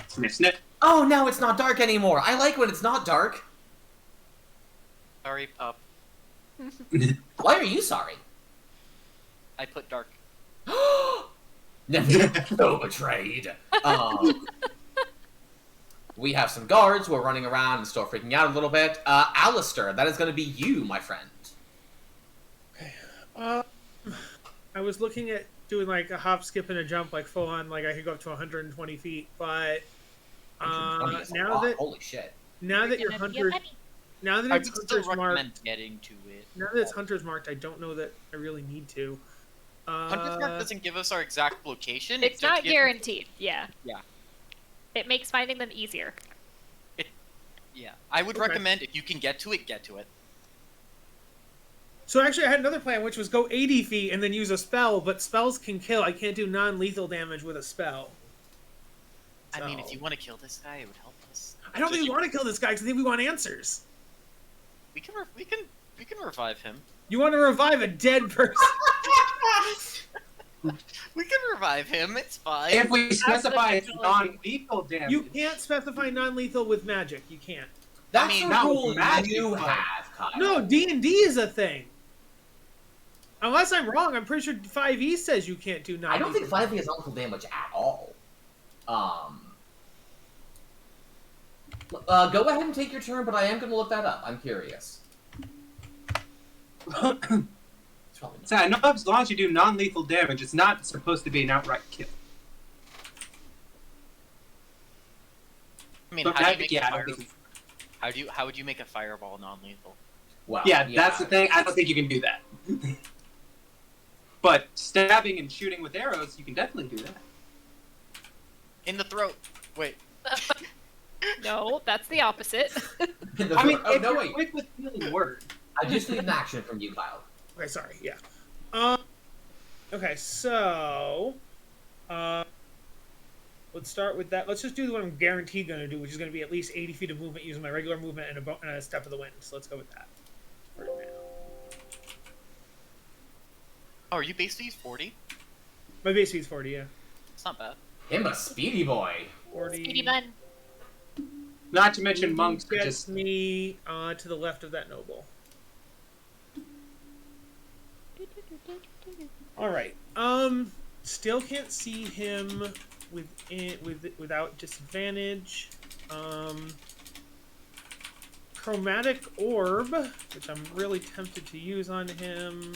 Speaker 6: Sniff, sniff.
Speaker 1: Oh, now it's not dark anymore. I like when it's not dark.
Speaker 4: Sorry, pup.
Speaker 1: Why are you sorry?
Speaker 4: I put dark.
Speaker 1: Nephany, so betrayed. We have some guards who are running around and still freaking out a little bit. Alistair, that is going to be you, my friend.
Speaker 2: I was looking at doing like a hop, skip, and a jump, like full on, like I could go up to 120 feet. But
Speaker 1: 120 is a
Speaker 2: now
Speaker 1: lot.
Speaker 2: that
Speaker 1: Holy shit.
Speaker 2: now that you're
Speaker 3: Gonna be a
Speaker 2: hunter,
Speaker 3: bunny.
Speaker 2: now that
Speaker 4: I
Speaker 2: it's
Speaker 4: would still
Speaker 2: hunter's
Speaker 4: recommend
Speaker 2: marked,
Speaker 4: getting to it.
Speaker 2: now that it's hunter's marked, I don't know that I really need to.
Speaker 4: Hunter's Mark doesn't give us our exact location.
Speaker 3: It's
Speaker 4: just
Speaker 3: not
Speaker 4: gives-
Speaker 3: guaranteed. Yeah.
Speaker 4: Yeah.
Speaker 3: It makes finding them easier.
Speaker 4: Yeah, I would
Speaker 2: Okay.
Speaker 4: recommend if you can get to it, get to it.
Speaker 2: So actually, I had another plan, which was go 80 feet and then use a spell. But spells can kill. I can't do non-lethal damage with a spell.
Speaker 4: I mean, if
Speaker 2: So-
Speaker 4: you want to kill this guy, it would help us.
Speaker 2: I don't
Speaker 4: So
Speaker 2: think we
Speaker 4: you-
Speaker 2: want to kill this guy because I think we want answers.
Speaker 4: We can revive him.
Speaker 2: You want to revive a dead person?
Speaker 4: We can revive him. It's fine.
Speaker 6: If we specify it's
Speaker 3: potential.
Speaker 6: non-lethal damage.
Speaker 2: You can't specify non-lethal with magic. You can't.
Speaker 1: That's
Speaker 4: mean,
Speaker 1: a
Speaker 6: not with
Speaker 1: rule
Speaker 6: magic,
Speaker 1: you
Speaker 6: but-
Speaker 1: have, Kyle.
Speaker 2: No, D&D is a thing. Unless I'm wrong, I'm pretty sure 5e says you can't do non-lethal.
Speaker 1: I don't think 5e has non-lethal damage at all. Go ahead and take your turn, but I am going to look that up. I'm curious. It's probably not.
Speaker 6: So I know as long as you do non-lethal damage, it's not supposed to be an outright kill.
Speaker 4: I mean,
Speaker 6: But
Speaker 4: how do you
Speaker 6: magic,
Speaker 4: make
Speaker 6: yeah,
Speaker 4: a
Speaker 6: I don't
Speaker 4: fire?
Speaker 6: think-
Speaker 4: How would you make a fireball non-lethal?
Speaker 1: Well,
Speaker 6: yeah, that's the thing. I don't think you can do that. But stabbing and shooting with arrows, you can definitely do that.
Speaker 4: In the throat. Wait.
Speaker 3: No, that's the opposite.
Speaker 6: I mean,
Speaker 1: oh,
Speaker 6: if
Speaker 1: no,
Speaker 6: you're
Speaker 1: wait.
Speaker 6: quick with healing word.
Speaker 1: I just need an action from you, Kyle.
Speaker 2: Okay, sorry. Yeah. Okay, so let's start with that. Let's just do what I'm guaranteed going to do, which is going to be at least 80 feet of movement using my regular movement and a step of the wind. So let's go with that. For now.
Speaker 4: Oh, are you base speed 40?
Speaker 2: My base speed's 40. Yeah.
Speaker 4: It's not bad.
Speaker 1: Him a speedy boy.
Speaker 2: 40.
Speaker 3: Speedy bun.
Speaker 6: Not to mention monks are
Speaker 2: gets
Speaker 6: just...
Speaker 2: me to the left of that noble. All right. Still can't see him without disadvantage. Chromatic orb, which I'm really tempted to use on him.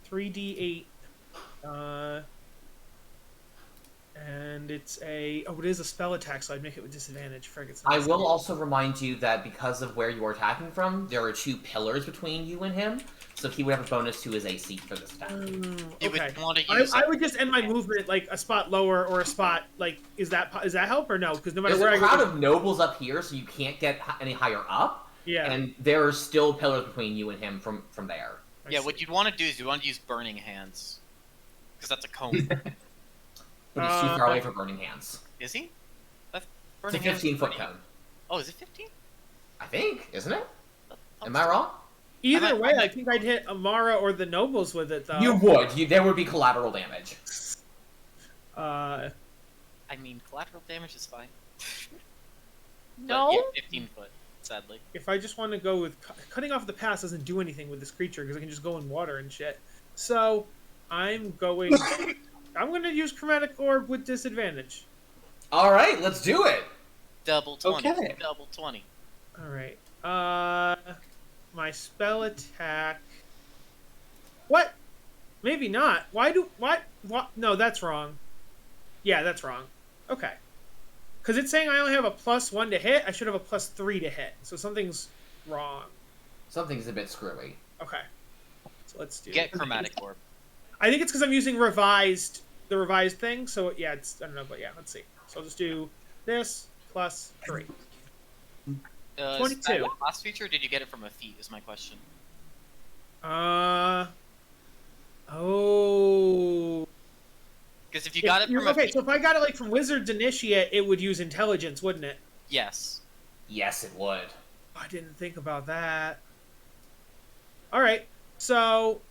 Speaker 2: 3d8. And it is a spell attack, so I'd make it with disadvantage.
Speaker 1: I will also remind you that because of where you're attacking from, there are 2 pillars between you and him, so he would have a bonus to his AC for this attack.
Speaker 4: You
Speaker 2: Okay.
Speaker 4: would want to use
Speaker 2: I would just end my movement like a spot lower or a spot like is that help or no? Because no matter
Speaker 1: There's
Speaker 2: where
Speaker 1: a
Speaker 2: I
Speaker 1: crowd
Speaker 2: go,
Speaker 1: of nobles up here, so you can't get any higher up,
Speaker 2: yeah.
Speaker 1: and there are still pillars between you and him from there.
Speaker 4: Yeah, what you'd want to do is you want to use Burning Hands. Because that's a cone.
Speaker 1: But he's too far away for Burning Hands.
Speaker 4: Is he?
Speaker 1: It's a
Speaker 4: Burning Hands is
Speaker 1: 15-foot
Speaker 4: pretty-
Speaker 1: cone.
Speaker 4: Oh, is it 15?
Speaker 1: I think, isn't it?
Speaker 4: That
Speaker 1: Am
Speaker 4: sounds-
Speaker 1: I wrong?
Speaker 2: Either
Speaker 4: I'm at-
Speaker 2: way, I think I'd hit Amara or the nobles with it though.
Speaker 1: You would. There would be collateral damage.
Speaker 4: I mean, collateral damage is fine. But
Speaker 3: No.
Speaker 4: yeah, 15 foot, sadly.
Speaker 2: If I just want to go with cutting off the pass doesn't do anything with this creature because I can just go in water and shit. So I'm going. I'm going to use chromatic orb with disadvantage.
Speaker 1: All right, let's do it.
Speaker 4: Double 20.
Speaker 6: Okay.
Speaker 4: Double 20.
Speaker 2: All right. My spell attack. What? Maybe not. Why? What? No, that's wrong. Yeah, that's wrong. Okay. Because it's saying I only have a +1 to hit. I should have a +3 to hit. So something's wrong.
Speaker 1: Something's a bit screwy.
Speaker 2: Okay. So let's do.
Speaker 4: Get Chromatic Orb.
Speaker 2: I think it's because I'm using the revised thing. So yeah, I don't know, but yeah, let's see. So I'll just do this +3.
Speaker 4: Is that
Speaker 2: 22.
Speaker 4: a class feature, or did you get it from a feat, is my question.
Speaker 2: Oh.
Speaker 4: Because if you got it from a
Speaker 2: okay,
Speaker 4: feat,
Speaker 2: so if I got it like from Wizard's Initiate, it would use intelligence, wouldn't it?
Speaker 4: yes.
Speaker 1: Yes, it would.
Speaker 2: I didn't think about that. All right, so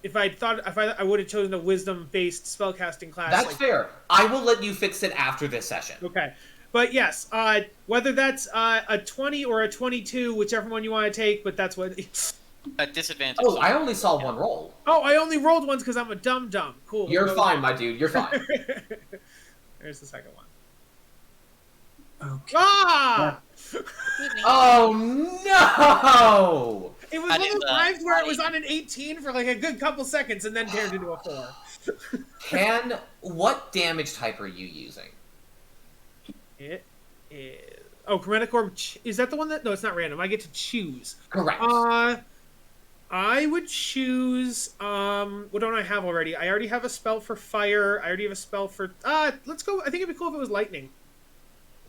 Speaker 2: if I would have chosen a wisdom-based spellcasting class.
Speaker 1: That's
Speaker 2: like,
Speaker 1: fair. I will let you fix it after this session.
Speaker 2: okay, but yes, whether that's a 20 or a 22, whichever one you want to take, but that's what.
Speaker 4: At disadvantage.
Speaker 1: Oh, I only saw one roll.
Speaker 2: Oh, I only rolled ones because I'm a dumb. Cool.
Speaker 1: You're fine, my dude. You're fine.
Speaker 2: There's the second one.
Speaker 6: Okay.
Speaker 2: Ah!
Speaker 3: Excuse me.
Speaker 1: Oh no!
Speaker 2: It was
Speaker 4: That
Speaker 2: one of
Speaker 4: is,
Speaker 2: those times where it was
Speaker 4: funny.
Speaker 2: on an 18 for like a good couple seconds and then turned into a 4.
Speaker 1: What damage type are you using?
Speaker 2: It is. Oh, Chromatic Orb. Is that the one that? No, it's not random. I get to choose.
Speaker 1: Correct.
Speaker 2: I would choose. What don't I have already? I already have a spell for fire. I already have a spell for. Let's go. I think it'd be cool if it was lightning.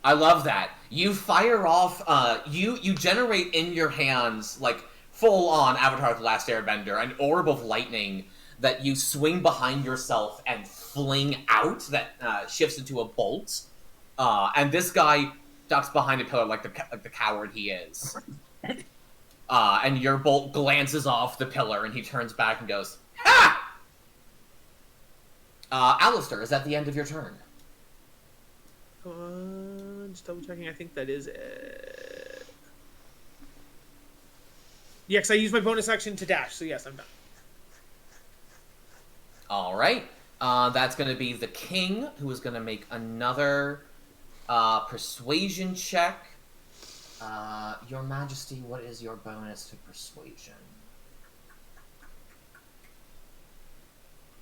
Speaker 1: I love that. You fire off, you generate in your hands, like, full-on Avatar The Last Airbender, an orb of lightning that you swing behind yourself and fling out that shifts into a bolt. And this guy ducks behind a pillar like the coward he is. And your bolt glances off the pillar and he turns back and goes, Alistair, is that the end of your turn?
Speaker 2: Just double checking. I think that is it. Yes, I used my bonus action to dash, so yes, I'm done.
Speaker 1: All right. That's going to be the king, who is going to make another persuasion check. Your Majesty, what is your bonus to persuasion?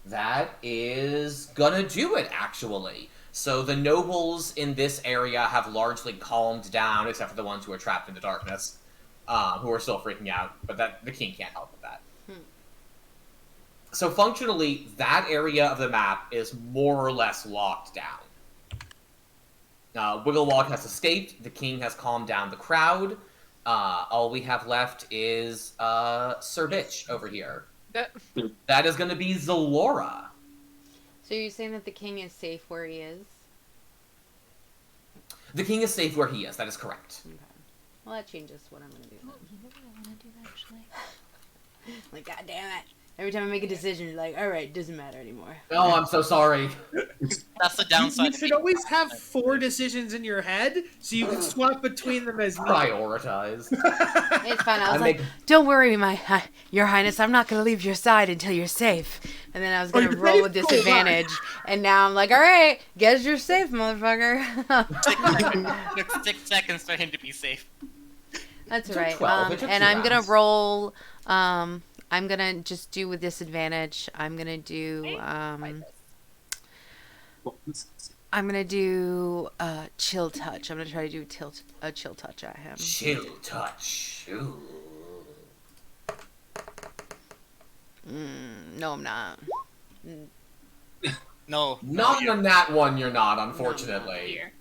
Speaker 1: That is gonna do it, actually. So the nobles in this area have largely calmed down, except for the ones who are trapped in the darkness, who are still freaking out. But the king can't help with that. So functionally, that area of the map is more or less locked down. Wigglewog has escaped. The king has calmed down the crowd. All we have left is Sir Bitch over here. That is going to be Zalora.
Speaker 5: So you're saying that the king is safe where he is?
Speaker 1: The king is safe where he is. That is correct.
Speaker 5: Okay. Well, that changes what I'm going to do.
Speaker 3: Oh, you know what I want to do, actually?
Speaker 5: Like, God damn it. Every time I make a decision, you're like, alright, doesn't matter anymore.
Speaker 1: Oh, I'm so sorry.
Speaker 4: That's the downside.
Speaker 2: You should always have 4 decisions in your head, so you can swap between them as needed.
Speaker 1: Prioritize.
Speaker 5: It's fine. I was like, don't worry, Your Highness, I'm not going to leave your side until you're safe. And then I was going to roll with disadvantage, and now I'm like, alright, guess you're safe, motherfucker.
Speaker 4: Took 6 seconds for him to be safe.
Speaker 5: That's
Speaker 1: It took
Speaker 5: right.
Speaker 1: 12. It took
Speaker 5: And
Speaker 1: 2
Speaker 5: I'm going
Speaker 1: rounds.
Speaker 5: to roll, I'm going to just do with disadvantage. I'm going to do, I'm going to do chill touch. I'm going to try to do a chill touch at him.
Speaker 1: Chill touch. Ooh.
Speaker 5: No, I'm not.
Speaker 4: No.
Speaker 1: Not on that one, you're not, unfortunately.
Speaker 3: Here.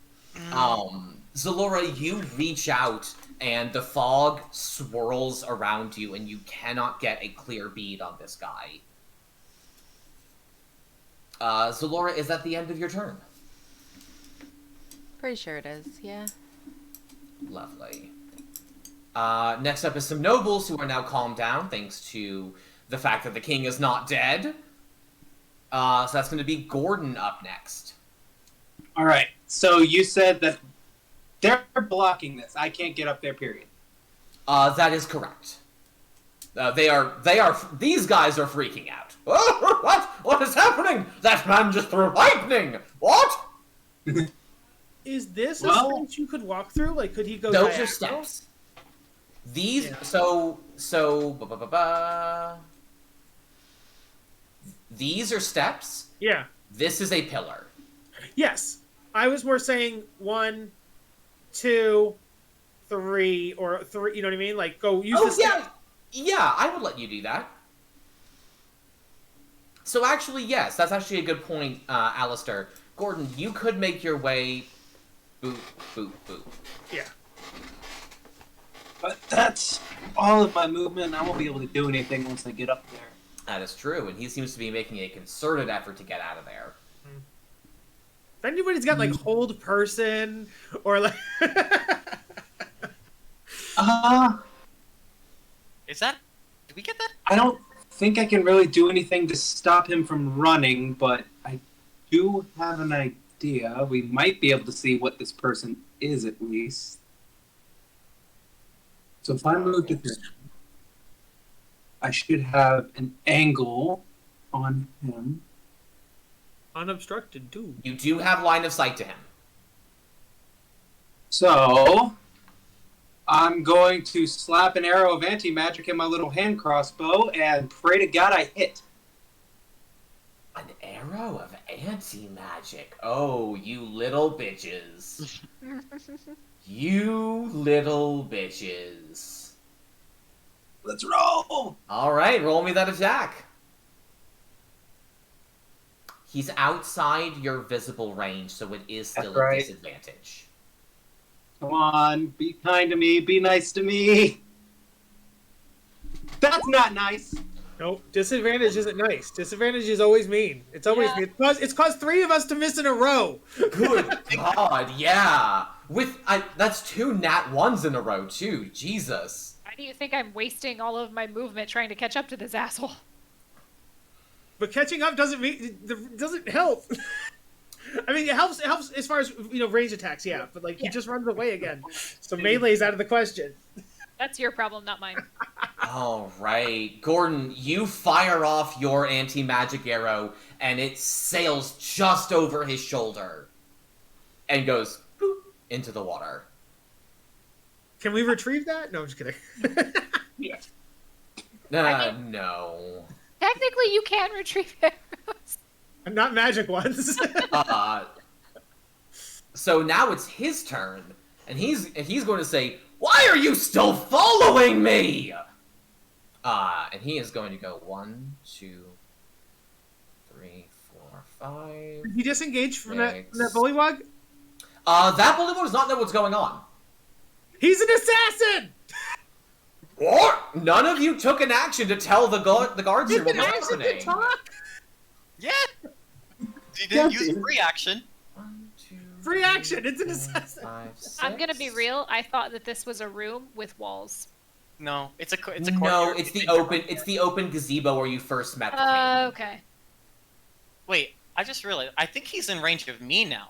Speaker 1: Zalora, you reach out, and the fog swirls around you, and you cannot get a clear bead on this guy. Zalora, is that the end of your turn?
Speaker 5: Pretty sure it is, yeah.
Speaker 1: Lovely. Next up is some nobles who are now calmed down, thanks to the fact that the king is not dead. So that's going to be Gordon up next.
Speaker 6: All right. So you said that they're blocking this. I can't get up there, period.
Speaker 1: That is correct. These guys are freaking out. Oh, what? What is happening? That man just threw lightning! What?
Speaker 2: Is this a
Speaker 6: Well-
Speaker 2: space you could walk through? Like, could he go
Speaker 1: Those
Speaker 2: diagonal?
Speaker 1: are steps. These,
Speaker 2: Yeah.
Speaker 1: These are steps.
Speaker 2: Yeah.
Speaker 1: This is a pillar.
Speaker 2: Yes. I was more saying 1, 2, 3, or 3, you know what I mean? Like, go use
Speaker 1: Oh,
Speaker 2: the steps.
Speaker 1: yeah, I would let you do that. So actually, yes, that's actually a good point, Alistair. Gordon, you could make your way boop, boop, boop.
Speaker 2: Yeah.
Speaker 6: But that's all of my movement. I won't be able to do anything once I get up there.
Speaker 1: That is true, and he seems to be making a concerted effort to get out of there.
Speaker 2: If anybody's got, like, hold person, or, like...
Speaker 4: Is that? Did we get that?
Speaker 6: I don't think I can really do anything to stop him from running, but I do have an idea. We might be able to see what this person is, at least. So if I move to there, I should have an angle on him.
Speaker 2: Unobstructed, too.
Speaker 1: You do have line of sight to him.
Speaker 6: So I'm going to slap an arrow of anti-magic in my little hand crossbow and pray to God I hit.
Speaker 1: An arrow of anti-magic. Oh, you little bitches. You little bitches.
Speaker 6: Let's roll!
Speaker 1: Alright, roll me that attack. He's outside your visible range, so it is still
Speaker 6: That's
Speaker 1: a
Speaker 6: right.
Speaker 1: disadvantage.
Speaker 6: Come on, be kind to me, be nice to me. That's not nice.
Speaker 2: Nope. Disadvantage isn't nice. Disadvantage is always mean. It's always
Speaker 3: Yeah.
Speaker 2: mean. It's caused 3 of us to miss in a row.
Speaker 1: Good God, yeah. That's 2 nat 1s in a row, too. Jesus.
Speaker 3: Why do you think I'm wasting all of my movement trying to catch up to this asshole?
Speaker 2: But catching up doesn't help. I mean, it helps as far as range attacks, yeah. But like he just runs away again, so melee's out of the question.
Speaker 3: That's your problem, not mine.
Speaker 1: All right, Gordon, you fire off your anti-magic arrow, and it sails just over his shoulder, and goes boop, into the water.
Speaker 2: Can we retrieve that? No, I'm just kidding.
Speaker 6: Yes.
Speaker 1: No.
Speaker 3: Technically, you can retrieve arrows.
Speaker 2: Not magic ones.
Speaker 1: So now it's his turn, and he's going to say, "Why are you still following me?" And he is going to go 1, 2, 3, 4, 5.
Speaker 2: Did he disengage from that
Speaker 1: Six.
Speaker 2: bullywog?
Speaker 1: That Bullywog does not know what's going on.
Speaker 2: He's an assassin.
Speaker 1: What? None of you took an action to tell the guards here what was happening.
Speaker 4: Yeah. You didn't use a free action.
Speaker 1: 1, 2,
Speaker 2: Free action. It's an assassin.
Speaker 1: 5, 6.
Speaker 3: I'm gonna be real. I thought that this was a room with walls.
Speaker 4: No, it's a courtyard.
Speaker 1: No, it's the open gazebo where you first met the king.
Speaker 3: Okay.
Speaker 4: Wait, I just realized. I think he's in range of me now.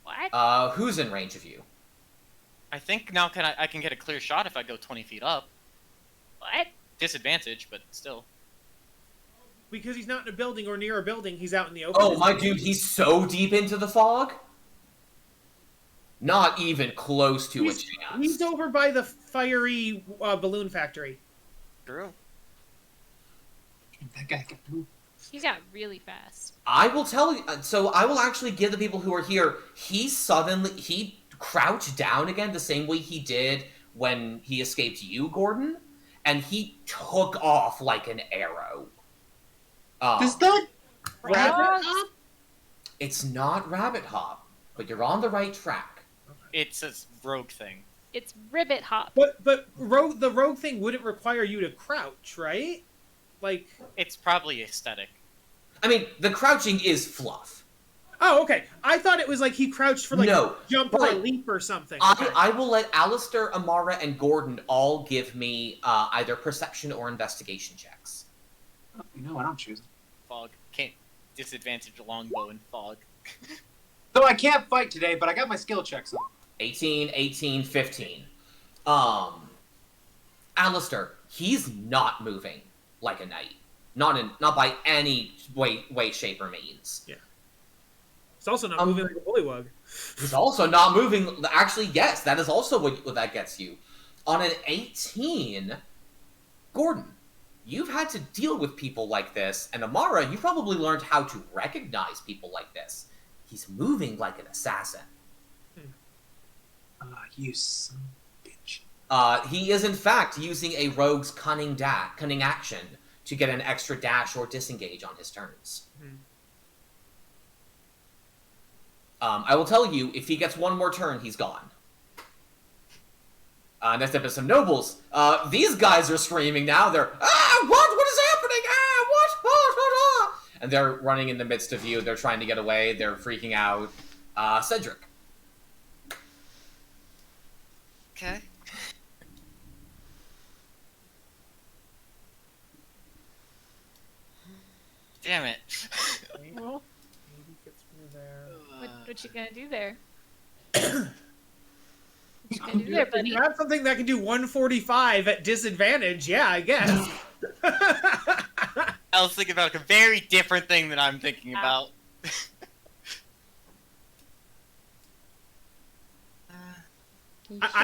Speaker 3: What?
Speaker 1: Who's in range of you?
Speaker 4: I think now I can get a clear shot if I go 20 feet up.
Speaker 3: What?
Speaker 4: Disadvantage, but still.
Speaker 2: Because he's not in a building or near a building, he's out in the open.
Speaker 1: Oh, my dude, he's so deep into the fog? Not even close to a chance.
Speaker 2: He's over by the fiery balloon factory.
Speaker 4: True.
Speaker 6: That guy can move.
Speaker 3: He got really fast.
Speaker 1: I will tell you, so I will actually give the people who are here, he crouched down again the same way he did when he escaped you, Gordon, and he took off like an arrow.
Speaker 6: Does that
Speaker 2: Rabbit hop?
Speaker 1: It's not rabbit hop, but you're on the right track.
Speaker 4: It's a rogue thing.
Speaker 3: It's ribbit hop.
Speaker 2: But the rogue thing wouldn't require you to crouch, right? Like.
Speaker 4: It's probably aesthetic.
Speaker 1: I mean, the crouching is fluff.
Speaker 2: Oh, okay. I thought it was like he crouched for like a jump or a leap or something. Okay.
Speaker 1: I will let Alistair, Amara, and Gordon all give me either perception or investigation checks.
Speaker 6: You know what I'm choosing.
Speaker 4: Fog. Can't disadvantage longbow in fog.
Speaker 6: So I can't fight today, but I got my skill checks on.
Speaker 1: 18, 18, 15. Alistair, he's not moving like a knight. Not by any way, shape, or means.
Speaker 2: Yeah. It's also not moving like a bullywug.
Speaker 1: He's also not moving. Actually, yes, that is also what that gets you. On an 18, Gordon, you've had to deal with people like this, and Amara, you probably learned how to recognize people like this. He's moving like an assassin.
Speaker 6: You son of a bitch.
Speaker 1: He is, in fact, using a rogue's cunning action to get an extra dash or disengage on his turns. I will tell you, if he gets one more turn, he's gone. Next up is some nobles. These guys are screaming now. They're, what is happening? What? And they're running in the midst of you. They're trying to get away. They're freaking out. Cedric.
Speaker 4: Okay. Damn it.
Speaker 2: Well, maybe gets me there.
Speaker 3: What you gonna do there? What you gonna do there,
Speaker 2: If
Speaker 3: buddy?
Speaker 2: you have something that can do 145 at disadvantage, yeah, I guess.
Speaker 4: I was thinking about a very different thing that I'm thinking about.
Speaker 2: I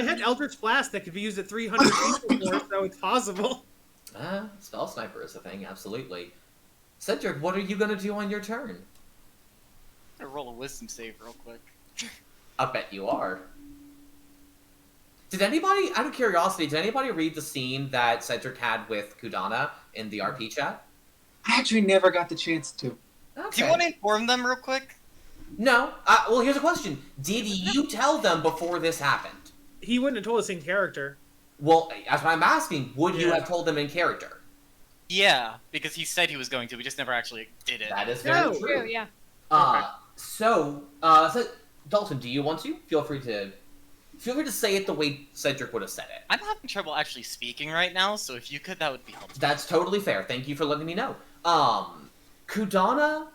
Speaker 2: had Eldritch Blast that could be used at 300 feet before, so it's possible.
Speaker 1: Spell Sniper is a thing, absolutely. Cedric, what are you going to do on your turn?
Speaker 4: I'm gonna roll a wisdom save real quick.
Speaker 1: I bet you are. Did anybody, out of curiosity, did anybody read the scene that Cedric had with Kudana in the RP chat?
Speaker 6: I actually never got the chance to.
Speaker 1: Okay.
Speaker 4: Do you want to inform them real quick?
Speaker 1: No. Well, here's a question. Did you tell them before this happened?
Speaker 2: He wouldn't have told us in character.
Speaker 1: Well, that's what I'm asking. Would you have told them in character?
Speaker 4: Yeah, because he said he was going to. We just never actually did it.
Speaker 1: That is very true.
Speaker 3: True, yeah.
Speaker 1: So, Dalton, do you want to? Feel free to Feel free to say it the way Cedric would have said it.
Speaker 4: I'm having trouble actually speaking right now, so if you could, that would be helpful.
Speaker 1: That's totally fair. Thank you for letting me know. Kudana,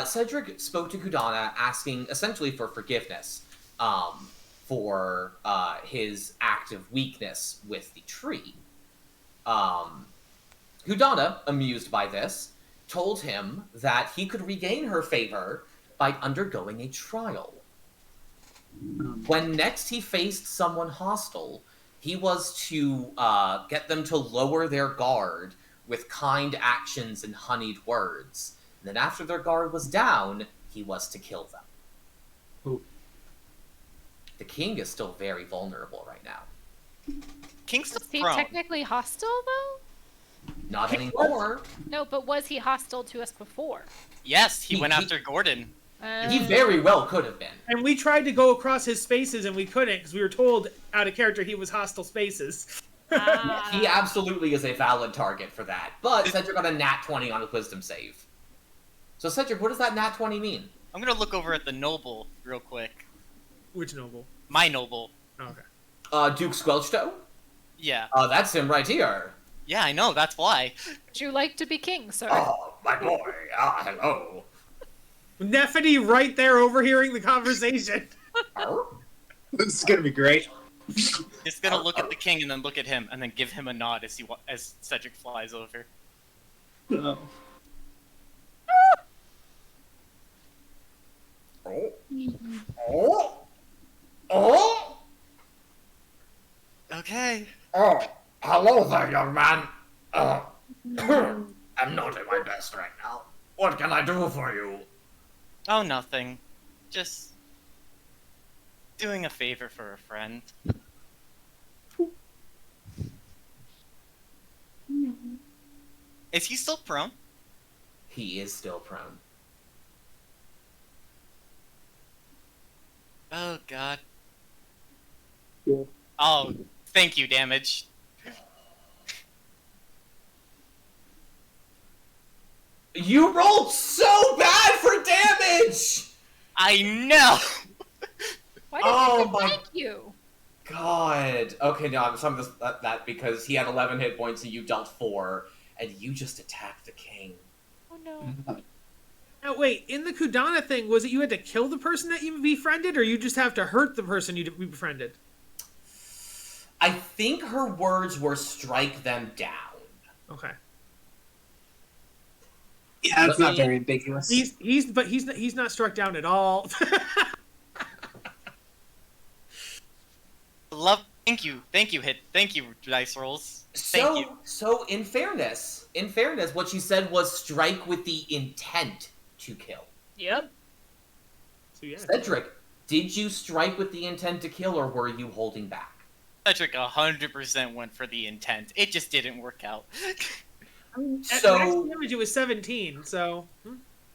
Speaker 1: Cedric spoke to Kudana asking essentially for forgiveness for his act of weakness with the tree. Kudana, amused by this, told him that he could regain her favor by undergoing a trial. When next he faced someone hostile, he was to get them to lower their guard with kind actions and honeyed words. And then after their guard was down, he was to kill them.
Speaker 6: Ooh.
Speaker 1: The king is still very vulnerable right now.
Speaker 4: King's the
Speaker 3: Is he
Speaker 4: throne.
Speaker 3: technically hostile, though?
Speaker 1: Not anymore.
Speaker 3: No, but was he hostile to us before?
Speaker 4: Yes, he
Speaker 1: He-
Speaker 4: went
Speaker 1: he-
Speaker 4: after Gordon.
Speaker 1: He very well could have been.
Speaker 2: And we tried to go across his spaces and we couldn't because we were told out of character he was hostile spaces.
Speaker 1: He absolutely is a valid target for that. But Cedric got a nat 20 on his wisdom save. So Cedric, what does that nat 20 mean?
Speaker 4: I'm gonna look over at the noble real quick.
Speaker 2: Which noble?
Speaker 4: My noble.
Speaker 2: Oh, okay.
Speaker 1: Duke Squelchto?
Speaker 4: Yeah.
Speaker 1: That's him right here.
Speaker 4: Yeah, I know, that's why.
Speaker 3: Would you like to be king, sir?
Speaker 1: Oh, my boy. Hello.
Speaker 2: Nephany right there overhearing the conversation.
Speaker 6: This is gonna be great.
Speaker 4: He's gonna look at the king and then look at him and then give him a nod as Cedric flies over.
Speaker 6: Oh.
Speaker 1: Oh!
Speaker 4: Okay.
Speaker 1: Oh, hello there, young man. I'm not at my best right now. What can I do for you?
Speaker 4: Oh, nothing. Just doing a favor for a friend. Is he still prone?
Speaker 1: He is still prone.
Speaker 4: Oh, God.
Speaker 6: Yeah.
Speaker 4: Oh, thank you, damage.
Speaker 1: You rolled so bad for damage!
Speaker 4: I know!
Speaker 3: Why did
Speaker 1: Oh
Speaker 3: he
Speaker 1: my-
Speaker 3: thank you?
Speaker 1: God. Okay, no, I'm talking that because he had 11 hit points and you dealt 4, and you just attacked the king.
Speaker 3: Oh no.
Speaker 2: Now wait, in the Kudana thing, was it you had to kill the person that you befriended, or you just have to hurt the person you befriended?
Speaker 1: I think her words were strike them down.
Speaker 2: Okay.
Speaker 6: Yeah, it's not very ambiguous.
Speaker 2: He's not struck down at all.
Speaker 4: Thank you, dice rolls. Thank
Speaker 1: So,
Speaker 4: you.
Speaker 1: so in fairness, what she said was strike with the intent to kill.
Speaker 3: Yep.
Speaker 2: So yeah.
Speaker 1: Cedric, did you strike with the intent to kill, or were you holding back?
Speaker 4: Cedric 100% went for the intent. It just didn't work out.
Speaker 2: At
Speaker 1: So-
Speaker 2: max damage, it was 17. So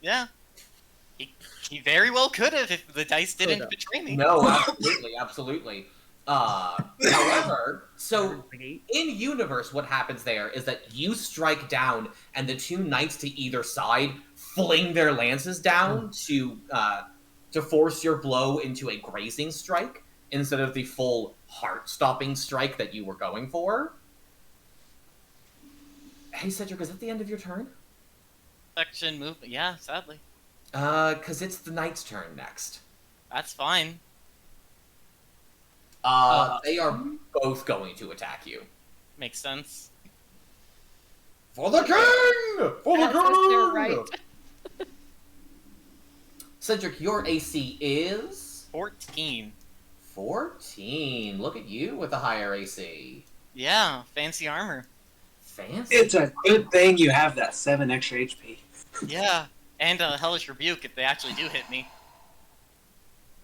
Speaker 4: Yeah. He very well could have if the dice didn't
Speaker 2: Could've.
Speaker 4: betray me.
Speaker 1: No, absolutely. However, so
Speaker 2: like 8.
Speaker 1: in universe, what happens there is that you strike down, and the two knights to either side fling their lances down to force your blow into a grazing strike instead of the full heart-stopping strike that you were going for. Hey, Cedric, is that the end of your turn?
Speaker 4: Section move. Yeah, sadly.
Speaker 1: Because it's the knight's turn next.
Speaker 4: That's fine.
Speaker 1: They are both going to attack you.
Speaker 4: Makes sense.
Speaker 1: For the king! For the
Speaker 3: Yes,
Speaker 1: king!
Speaker 3: you're right.
Speaker 1: Cedric, your AC is
Speaker 4: 14.
Speaker 1: 14. Look at you with a higher AC.
Speaker 4: Yeah, fancy armor.
Speaker 1: Fancy.
Speaker 6: It's a good thing you have that 7 extra HP.
Speaker 4: Yeah, and a hellish rebuke if they actually do hit me.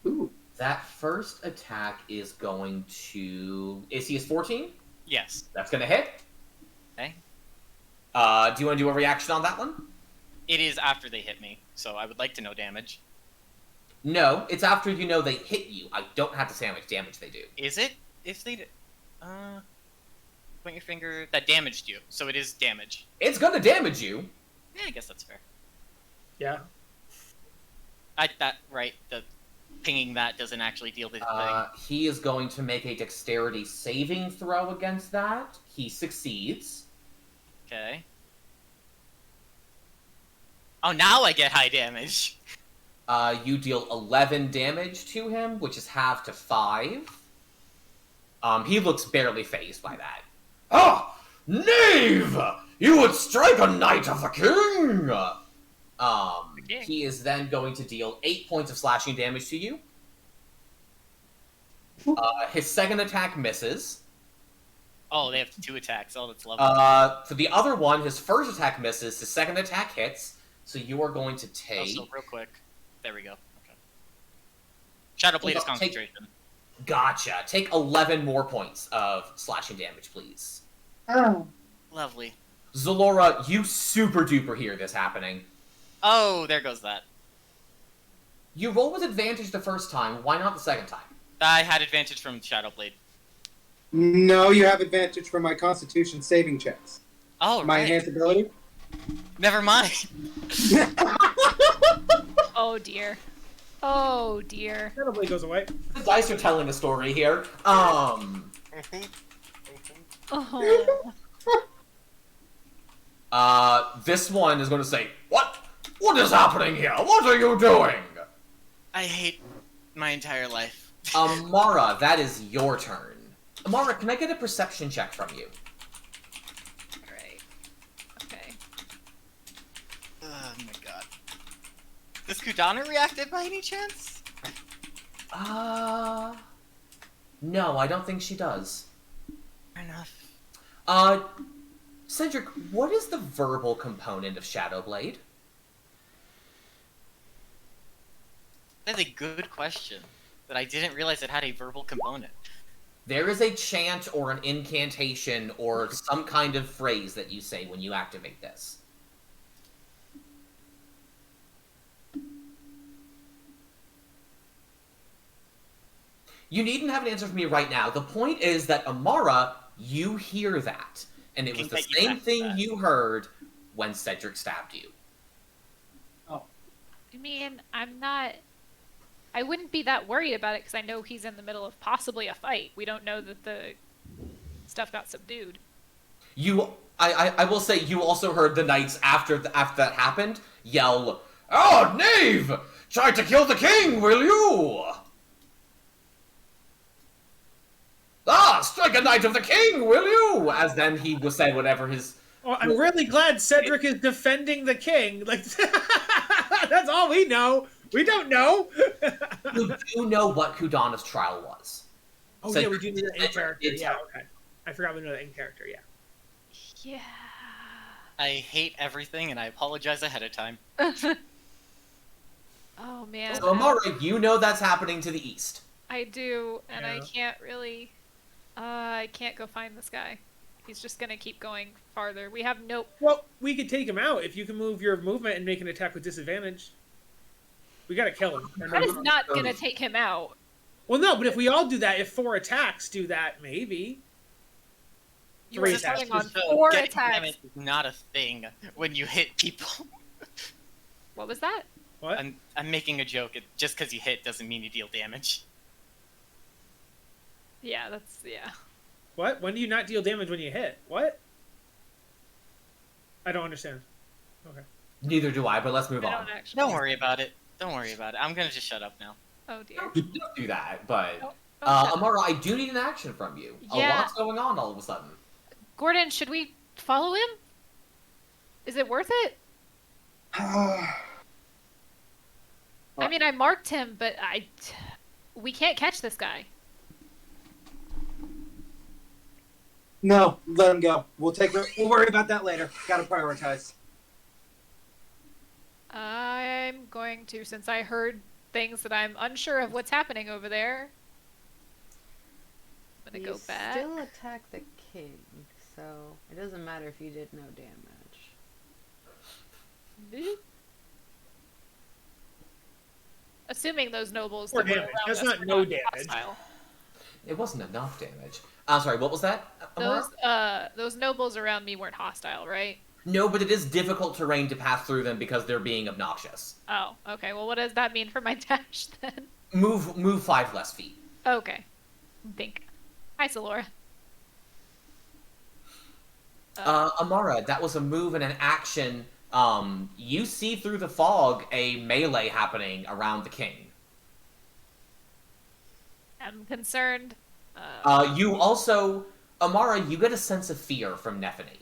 Speaker 6: Ooh.
Speaker 1: That first attack is going to... AC is 14?
Speaker 4: Yes.
Speaker 1: That's going to hit.
Speaker 4: Okay.
Speaker 1: Do you want to do a reaction on that one?
Speaker 4: It is after they hit me, so I would like to know damage.
Speaker 1: No, it's after you know they hit you. I don't have to say how much damage they do.
Speaker 4: Is it? If they... Point your finger... That damaged you, so it is damage.
Speaker 1: It's going to damage you.
Speaker 4: Yeah, I guess that's fair.
Speaker 2: Yeah.
Speaker 4: Right, the pinging that doesn't actually deal the thing.
Speaker 1: He is going to make a dexterity saving throw against that. He succeeds.
Speaker 4: Okay. Oh, now I get high damage.
Speaker 1: You deal 11 damage to him, which is halved to 5. He looks barely phased by that. Ah! Knave! You would strike a knight of the king! He is then going to deal 8 points of slashing damage to you. His second attack misses.
Speaker 4: Oh, they have 2 attacks. Oh, that's lovely.
Speaker 1: For the other one, his first attack misses, his second attack hits, so you are going to take...
Speaker 4: Also, real quick. There we go. Okay. Shadowblade is concentration.
Speaker 1: Gotcha. Take 11 more points of slashing damage, please.
Speaker 6: Oh.
Speaker 4: Lovely.
Speaker 1: Zalora, you super duper hear this happening.
Speaker 4: Oh, there goes that.
Speaker 1: You roll with advantage the first time, why not the second time?
Speaker 4: I had advantage from Shadowblade.
Speaker 6: No, you have advantage from my Constitution saving checks.
Speaker 4: Oh,
Speaker 6: My
Speaker 4: right.
Speaker 6: enhanced ability.
Speaker 4: Never mind.
Speaker 3: Oh dear. Oh dear.
Speaker 2: Shadowblade goes away.
Speaker 1: The dice are telling a story here.
Speaker 3: Oh.
Speaker 1: This one is going to say, What? What is happening here? What are you doing?
Speaker 4: I hate my entire life.
Speaker 1: Amara, that is your turn. Amara, can I get a perception check from you?
Speaker 3: Alright. Okay.
Speaker 4: Oh my god. Does Kudana reacted by any chance?
Speaker 1: No, I don't think she does.
Speaker 4: Fair enough.
Speaker 1: Cedric, what is the verbal component of Shadowblade?
Speaker 4: That's a good question. But I didn't realize it had a verbal component.
Speaker 1: There is a chant or an incantation or some kind of phrase that you say when you activate this. You needn't have an answer for me right now. The point is that, Amara, you hear that. And it was the same thing you heard when Cedric stabbed you.
Speaker 6: Oh.
Speaker 3: I mean, I wouldn't be that worried about it because I know he's in the middle of possibly a fight. We don't know that the stuff got subdued.
Speaker 1: I will say, you also heard the knights after that happened yell, "Oh, knave! Try to kill the king, will you? Ah, strike a knight of the king, will you?" As then he was saying whatever his...
Speaker 2: Well, I'm really glad Cedric is defending the king. Like, that's all we know. We don't know.
Speaker 1: You do know what Kudana's trial was.
Speaker 2: Oh,
Speaker 1: So
Speaker 2: yeah, we do know the
Speaker 1: Cedric
Speaker 2: in character.
Speaker 1: did
Speaker 2: Yeah,
Speaker 1: tell.
Speaker 2: okay. I forgot we know the in character, yeah.
Speaker 3: Yeah.
Speaker 4: I hate everything, and I apologize ahead of time.
Speaker 3: Oh man.
Speaker 1: So, Amara, you know that's happening to the east.
Speaker 3: I do, and I
Speaker 2: Yeah.
Speaker 3: can't really. I can't go find this guy. He's just gonna keep going farther. We have no.
Speaker 2: Well, we could take him out if you can move your movement and make an attack with disadvantage. We gotta kill him.
Speaker 3: That is not gonna take him out.
Speaker 2: Well, no, but if we all do that, if 4 attacks do that, maybe.
Speaker 3: You
Speaker 2: Three
Speaker 3: were
Speaker 2: attacks.
Speaker 3: starting on
Speaker 4: So
Speaker 3: 4
Speaker 4: getting
Speaker 3: attacks.
Speaker 4: damage is not a thing when you hit people.
Speaker 3: What was that?
Speaker 2: What?
Speaker 4: I'm making a joke. Just because you hit doesn't mean you deal damage.
Speaker 3: Yeah, yeah.
Speaker 2: What? When do you not deal damage when you hit? What? I don't understand. Okay.
Speaker 1: Neither do I, but let's move
Speaker 3: I
Speaker 1: on.
Speaker 3: don't actually.
Speaker 4: Don't worry about it. Don't worry about it. I'm gonna just shut up now.
Speaker 3: Oh dear.
Speaker 1: Don't do that, but...
Speaker 3: Oh, shit.
Speaker 1: Amara, I do need an action from you.
Speaker 3: Yeah.
Speaker 1: A lot's going on all of a sudden.
Speaker 3: Gordon, should we follow him? Is it worth it? I mean, I marked him, but we can't catch this guy.
Speaker 6: No, let him go. We'll worry about that later. Gotta prioritize.
Speaker 3: I'm going to, since I heard things that I'm unsure of what's happening over there. I'm gonna go back.
Speaker 5: Still attack the king, so it doesn't matter if you did no damage.
Speaker 3: Boop. Assuming those nobles
Speaker 2: Or
Speaker 3: that were
Speaker 2: damage.
Speaker 3: around
Speaker 2: That's
Speaker 3: us
Speaker 2: not
Speaker 3: were
Speaker 2: no damage.
Speaker 3: hostile.
Speaker 1: It wasn't enough damage. I'm sorry, what was that, Amara?
Speaker 3: Those nobles around me weren't hostile, right?
Speaker 1: No, but it is difficult terrain to pass through them because they're being obnoxious.
Speaker 3: Oh, okay. Well, what does that mean for my dash then?
Speaker 1: Move 5 less feet.
Speaker 3: Okay. Think. Hi, Salora.
Speaker 1: Amara, that was a move and an action. You see through the fog a melee happening around the king.
Speaker 3: I'm concerned.
Speaker 1: You also, Amara, you get a sense of fear from Nephany.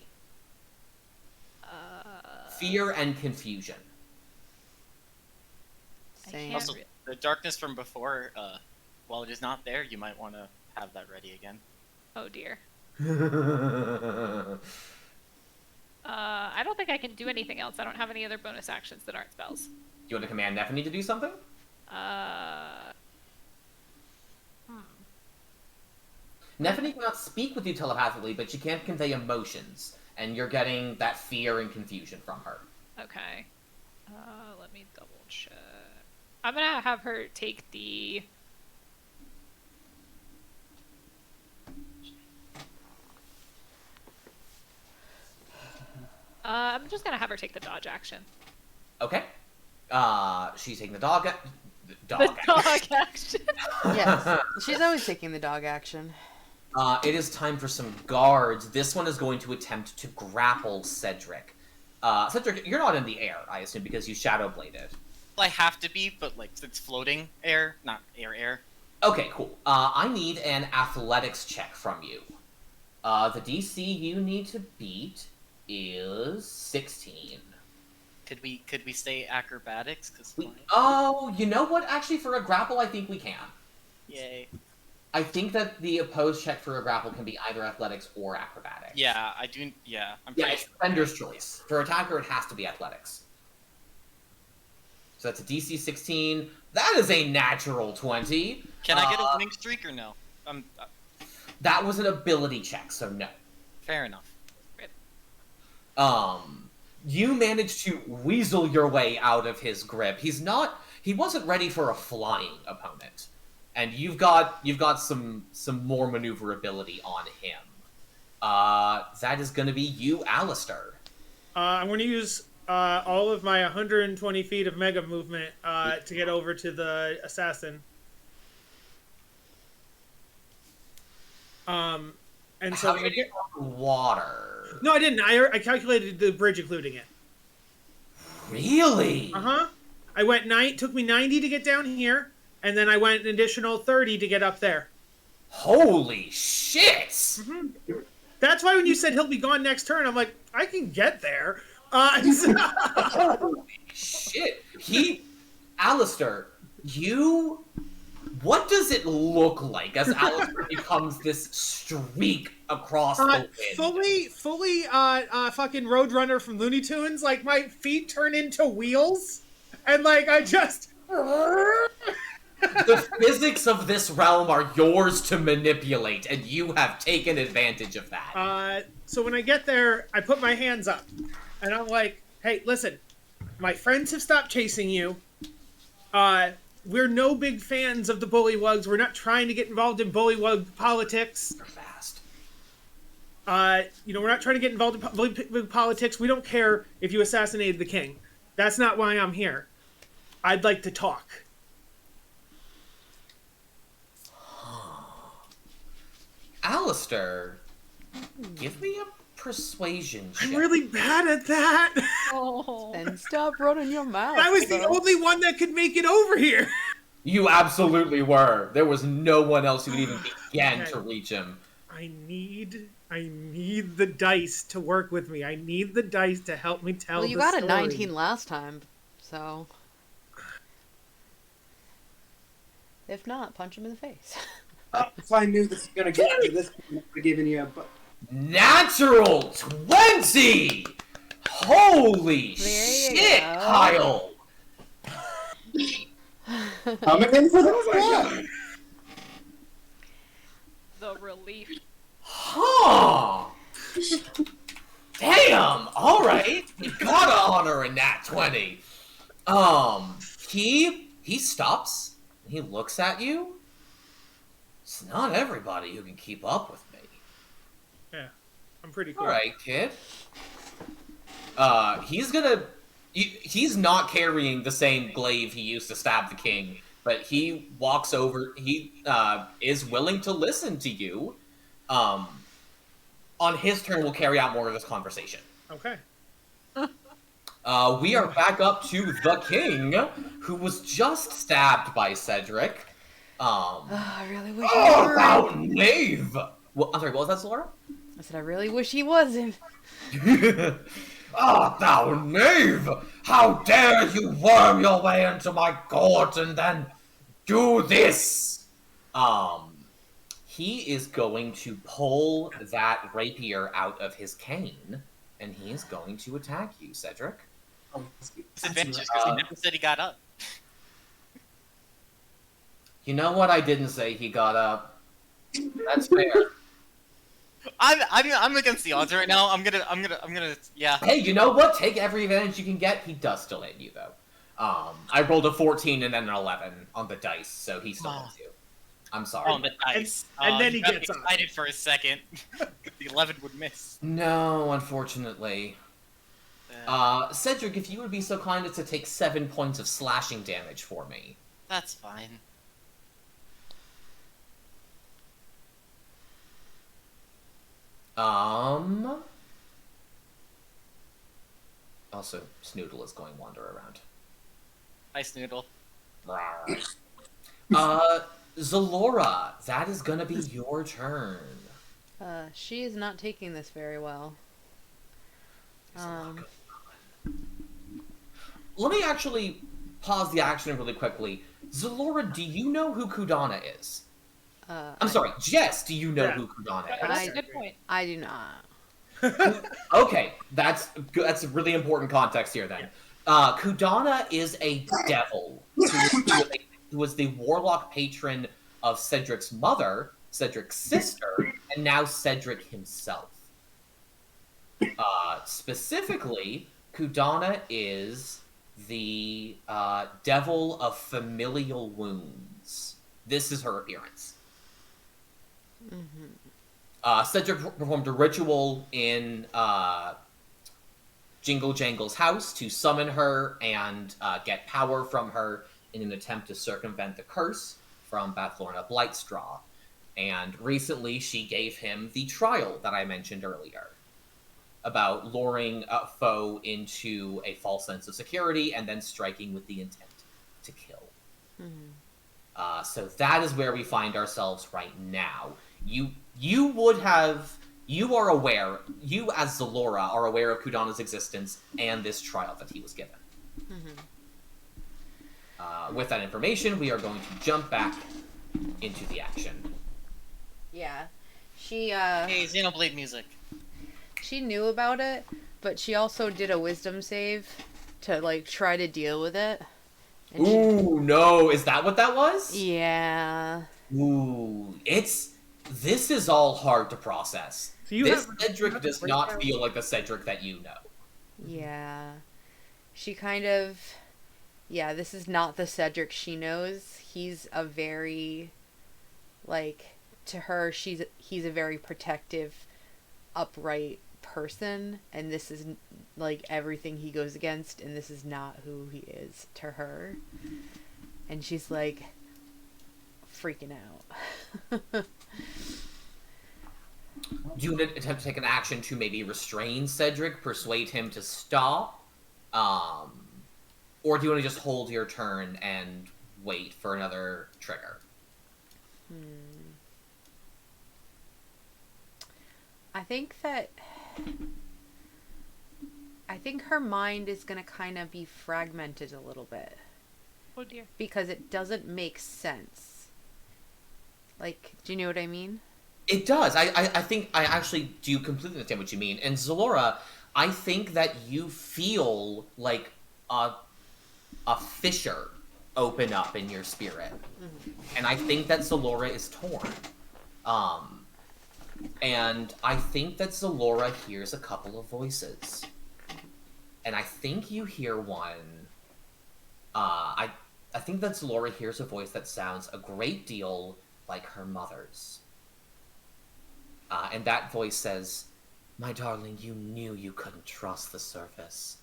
Speaker 1: Fear and confusion.
Speaker 5: Same.
Speaker 4: Also, the darkness from before, while it is not there, you might want to have that ready again.
Speaker 3: Oh dear. I don't think I can do anything else. I don't have any other bonus actions that aren't spells.
Speaker 1: Do you want to command Nephany to do something? Nephany cannot speak with you telepathically, but she can convey emotions, and you're getting that fear and confusion from her.
Speaker 3: Okay. Let me double check. I'm gonna have her take the... I'm just gonna have her take the dodge action.
Speaker 1: Okay. She's taking the dog.
Speaker 3: The dog action.
Speaker 5: Yes, she's always taking the dog action.
Speaker 1: It is time for some guards. This one is going to attempt to grapple Cedric. Cedric, you're not in the air, I assume, because you Shadowbladed.
Speaker 4: I have to be, but like it's floating air, not air.
Speaker 1: Okay, cool. I need an athletics check from you. The DC you need to beat is 16.
Speaker 4: Could we stay acrobatics? Cause
Speaker 1: Oh, you know what? Actually, for a grapple, I think we can.
Speaker 4: Yay.
Speaker 1: I think that the opposed check for a grapple can be either athletics or acrobatics.
Speaker 4: Yeah, I do. Yeah, I'm
Speaker 1: Yeah,
Speaker 4: pretty
Speaker 1: it's
Speaker 4: sure.
Speaker 1: defender's choice. For attacker, it has to be athletics. So that's a DC 16. That is a natural 20.
Speaker 4: Can I get a winning streak or no?
Speaker 1: That was an ability check, so no.
Speaker 4: Fair enough.
Speaker 1: You managed to weasel your way out of his grip. He wasn't ready for a flying opponent. And you've got some more maneuverability on him. That is going to be you, Alistair.
Speaker 2: I'm going to use all of my 120 feet of mega movement to get over to the assassin. And so
Speaker 1: How do you get water?
Speaker 2: No, I didn't. I calculated the bridge including it.
Speaker 1: Really?
Speaker 2: I went took me 90 to get down here, and then I went an additional 30 to get up there.
Speaker 1: Holy shit!
Speaker 2: That's why when you said he'll be gone next turn, I'm like, I can get there.
Speaker 1: Holy shit! Alistair, what does it look like as Alistair becomes this streak across the wind?
Speaker 2: Fully, fucking Roadrunner from Looney Tunes. Like, my feet turn into wheels, and like I just.
Speaker 1: The physics of this realm are yours to manipulate, and you have taken advantage of that.
Speaker 2: So when I get there, I put my hands up, and I'm like, "Hey, listen, my friends have stopped chasing you. We're no big fans of the Bullywugs. We're not trying to get involved in Bullywug politics.
Speaker 1: They're fast.
Speaker 2: We're not trying to get involved in Bullywug politics. We don't care if you assassinated the king. That's not why I'm here. I'd like to talk."
Speaker 1: Alistair, give me a persuasion check.
Speaker 2: I'm really bad at that.
Speaker 3: Oh.
Speaker 5: And stop running your mouth.
Speaker 2: I was the only one that could make it over here.
Speaker 1: You absolutely were. There was no one else who could even begin to reach him.
Speaker 2: I need the dice to work with me. I need the dice to help me tell
Speaker 5: Well, you
Speaker 2: the
Speaker 5: got
Speaker 2: story.
Speaker 5: a 19 last time, so... If not, punch him in the face.
Speaker 6: If I knew this was gonna get to this, I would have given you a.
Speaker 1: Natural 20! Holy
Speaker 5: There you
Speaker 1: shit,
Speaker 5: go.
Speaker 1: Kyle!
Speaker 6: Coming in for the
Speaker 3: The relief.
Speaker 1: Huh! Damn! Alright! You gotta honor a nat 20. He stops, he looks at you. It's not everybody who can keep up with me.
Speaker 2: Yeah, I'm pretty cool.
Speaker 1: Alright, kid. He's not carrying the same glaive he used to stab the king. but he walks over. He is willing to listen to you. On his turn, we'll carry out more of this conversation.
Speaker 2: Okay.
Speaker 1: We are back up to the king, who was just stabbed by Cedric.
Speaker 5: I really wish
Speaker 1: Oh,
Speaker 5: he were.
Speaker 1: thou knave! I'm sorry, what was that, Solora?
Speaker 5: I said I really wish he wasn't.
Speaker 1: Ah, thou knave! How dare you worm your way into my court and then do this? He is going to pull that rapier out of his cane, and he is going to attack you, Cedric.
Speaker 6: Oh,
Speaker 4: Disadvantage because he never said he got up.
Speaker 1: You know what? I didn't say he got up. That's fair.
Speaker 4: I'm against the odds right now. I'm gonna. Yeah.
Speaker 1: Hey, you know what? Take every advantage you can get. He does still hit you, though. I rolled a 14 and then an 11 on the dice, so he still hits you. I'm sorry.
Speaker 4: Oh, the dice.
Speaker 2: And then he
Speaker 4: got
Speaker 2: gets up.
Speaker 4: excited for a second. The 11 would miss.
Speaker 1: No, unfortunately. Cedric, if you would be so kind as to take 7 points of slashing damage for me.
Speaker 4: That's fine.
Speaker 1: Also, Snoodle is going wander around.
Speaker 4: Hi, Snoodle.
Speaker 1: Zalora, that is gonna be your turn.
Speaker 5: She is not taking this very well.
Speaker 1: Let me actually pause the action really quickly. Zalora, do you know who Kudana is? I'm sorry, Jess, do you know who Kudana is?
Speaker 3: That's a good point.
Speaker 5: I do not.
Speaker 1: Okay, that's a really important context here then. Kudana is a devil who was the warlock patron of Cedric's mother, Cedric's sister, and now Cedric himself. Specifically, Kudana is the devil of familial wounds. This is her appearance. Cedric performed a ritual in Jingle Jangle's house to summon her and get power from her in an attempt to circumvent the curse from Bathlorna Blightstraw. And recently she gave him the trial that I mentioned earlier about luring a foe into a false sense of security and then striking with the intent to kill. So that is where we find ourselves right now. You are aware, you as Zalora are aware of Kudana's existence and this trial that he was given. With that information, we are going to jump back into the action.
Speaker 5: Yeah. She,
Speaker 4: Hey, Xenoblade music.
Speaker 5: she knew about it, but she also did a wisdom save to, like, try to deal with it. And
Speaker 1: Ooh, no, is that what that was?
Speaker 5: Yeah.
Speaker 1: Ooh, this is all hard to process.
Speaker 2: So you
Speaker 1: This
Speaker 2: have-
Speaker 1: Cedric does not feel like the Cedric that you know.
Speaker 5: Yeah. She kind of... Yeah, this is not the Cedric she knows. He's a very... Like, to her, he's a very protective, upright person. And this is, like, everything he goes against. And this is not who he is to her. And she's, like, freaking out.
Speaker 1: Do you want to attempt to take an action to maybe restrain Cedric, persuade him to stop? Or do you want to just hold your turn and wait for another trigger?
Speaker 5: I think her mind is going to kind of be fragmented a little bit.
Speaker 3: Oh dear.
Speaker 5: Because it doesn't make sense. Like, do you know what I mean?
Speaker 1: It does. I think I actually do completely understand what you mean. And Zalora, I think that you feel like a fissure open up in your spirit. And I think that Zalora is torn. And I think that Zalora hears a couple of voices. And I think you hear one... I think that Zalora hears a voice that sounds a great deal like her mother's. And that voice says, "My darling, you knew you couldn't trust the surface.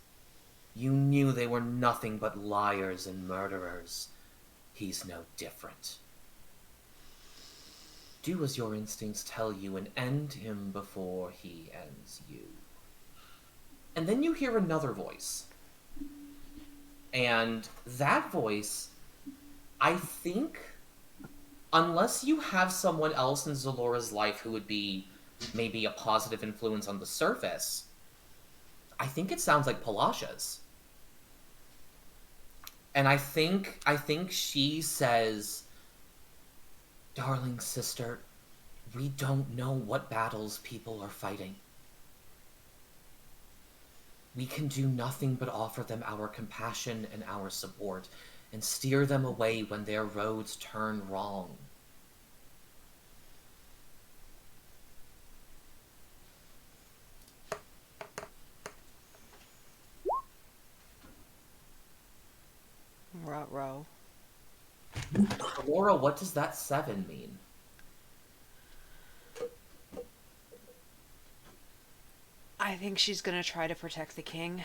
Speaker 1: You knew they were nothing but liars and murderers. he's no different. Do as your instincts tell you and end him before he ends you. And then you hear another voice. And that voice, I think, unless you have someone else in Zalora's life who would be maybe a positive influence on the surface, I think it sounds like Palasha's. And I think she says, "Darling sister, we don't know what battles people are fighting. We can do nothing but offer them our compassion and our support, and steer them away when their roads turn wrong."
Speaker 5: Ruh-roh.
Speaker 1: Laura, what does that 7 mean?
Speaker 5: I think she's gonna try to protect the king.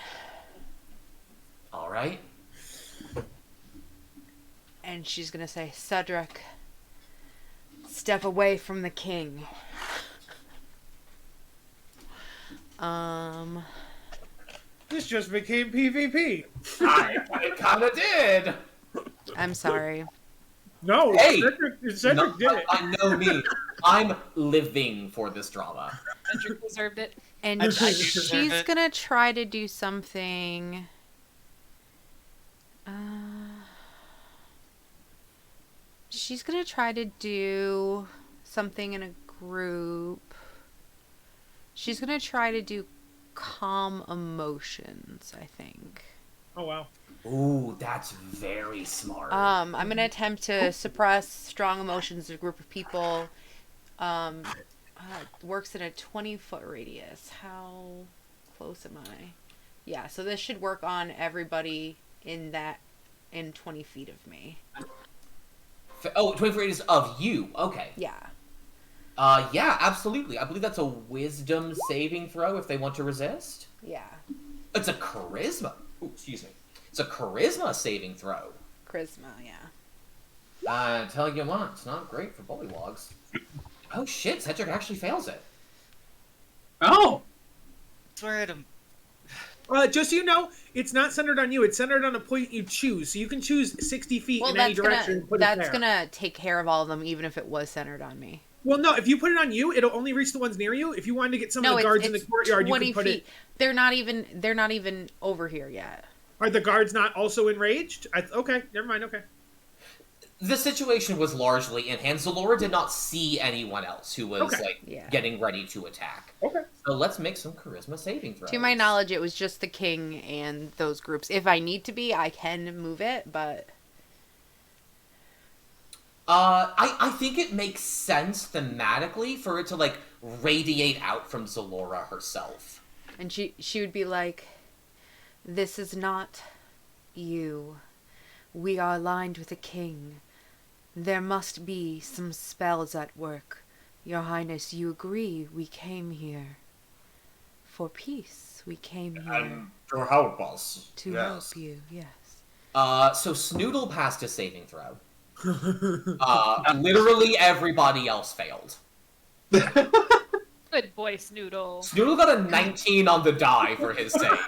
Speaker 1: All right.
Speaker 5: And she's gonna say, Cedric, step away from the king.
Speaker 2: This just became PvP.
Speaker 1: It kind of did.
Speaker 5: I'm sorry.
Speaker 2: No,
Speaker 1: Hey!
Speaker 2: Cedric did it.
Speaker 1: I know me. I'm living for this drama.
Speaker 3: Cedric deserved it.
Speaker 5: And
Speaker 4: I do
Speaker 5: she's
Speaker 4: deserve it.
Speaker 5: gonna try to do something. She's gonna try to do something in a group. She's gonna try to do calm emotions, I think.
Speaker 2: Oh, wow.
Speaker 1: Ooh, that's very smart.
Speaker 5: I'm gonna attempt to suppress strong emotions in a group of people. Works in a 20-foot radius. How close am I? Yeah, so this should work on everybody in 20 feet of me.
Speaker 1: Oh, 24 radius of you. Okay.
Speaker 5: Yeah.
Speaker 1: Yeah, absolutely. I believe that's a wisdom saving throw if they want to resist.
Speaker 5: Yeah.
Speaker 1: It's a charisma. Ooh, excuse me. It's a charisma saving throw.
Speaker 5: Charisma, yeah.
Speaker 1: Tell you what, it's not great for bullywogs. Oh shit, Cedric actually fails it.
Speaker 6: Oh!
Speaker 4: Swear at him.
Speaker 2: Just so you know, it's not centered on you. It's centered on a point you choose. So you can choose 60 feet
Speaker 5: Well,
Speaker 2: in any
Speaker 5: that's
Speaker 2: direction. and put it
Speaker 5: that's
Speaker 2: there.
Speaker 5: gonna take care of all of them, even if it was centered on me.
Speaker 2: Well, no, if you put it on you, it'll only reach the ones near you. If you wanted to get some
Speaker 5: No,
Speaker 2: of the guards in the
Speaker 5: it's
Speaker 2: courtyard, you
Speaker 5: 20
Speaker 2: can put
Speaker 5: feet.
Speaker 2: it.
Speaker 5: They're not even over here yet.
Speaker 2: Are the guards not also enraged? Okay, never mind. Okay.
Speaker 1: The situation was largely in hand. Zalora did not see anyone else who was
Speaker 2: Okay.
Speaker 5: Yeah.
Speaker 1: getting ready to attack.
Speaker 2: Okay.
Speaker 1: So let's make some charisma saving throws.
Speaker 5: To my knowledge, it was just the king and those groups. If I need to be, I can move it, but
Speaker 1: I think it makes sense thematically for it to like radiate out from Zalora herself.
Speaker 5: and she would be like, "This is not you. We are aligned with the king. There must be some spells at work. Your Highness, you agree we came here for peace. We came here
Speaker 1: to help us.
Speaker 5: to help you, yes."
Speaker 1: So Snoodle passed his saving throw. Literally everybody else failed.
Speaker 3: Good boy, Snoodle.
Speaker 1: Snoodle got a 19 on the die for his save.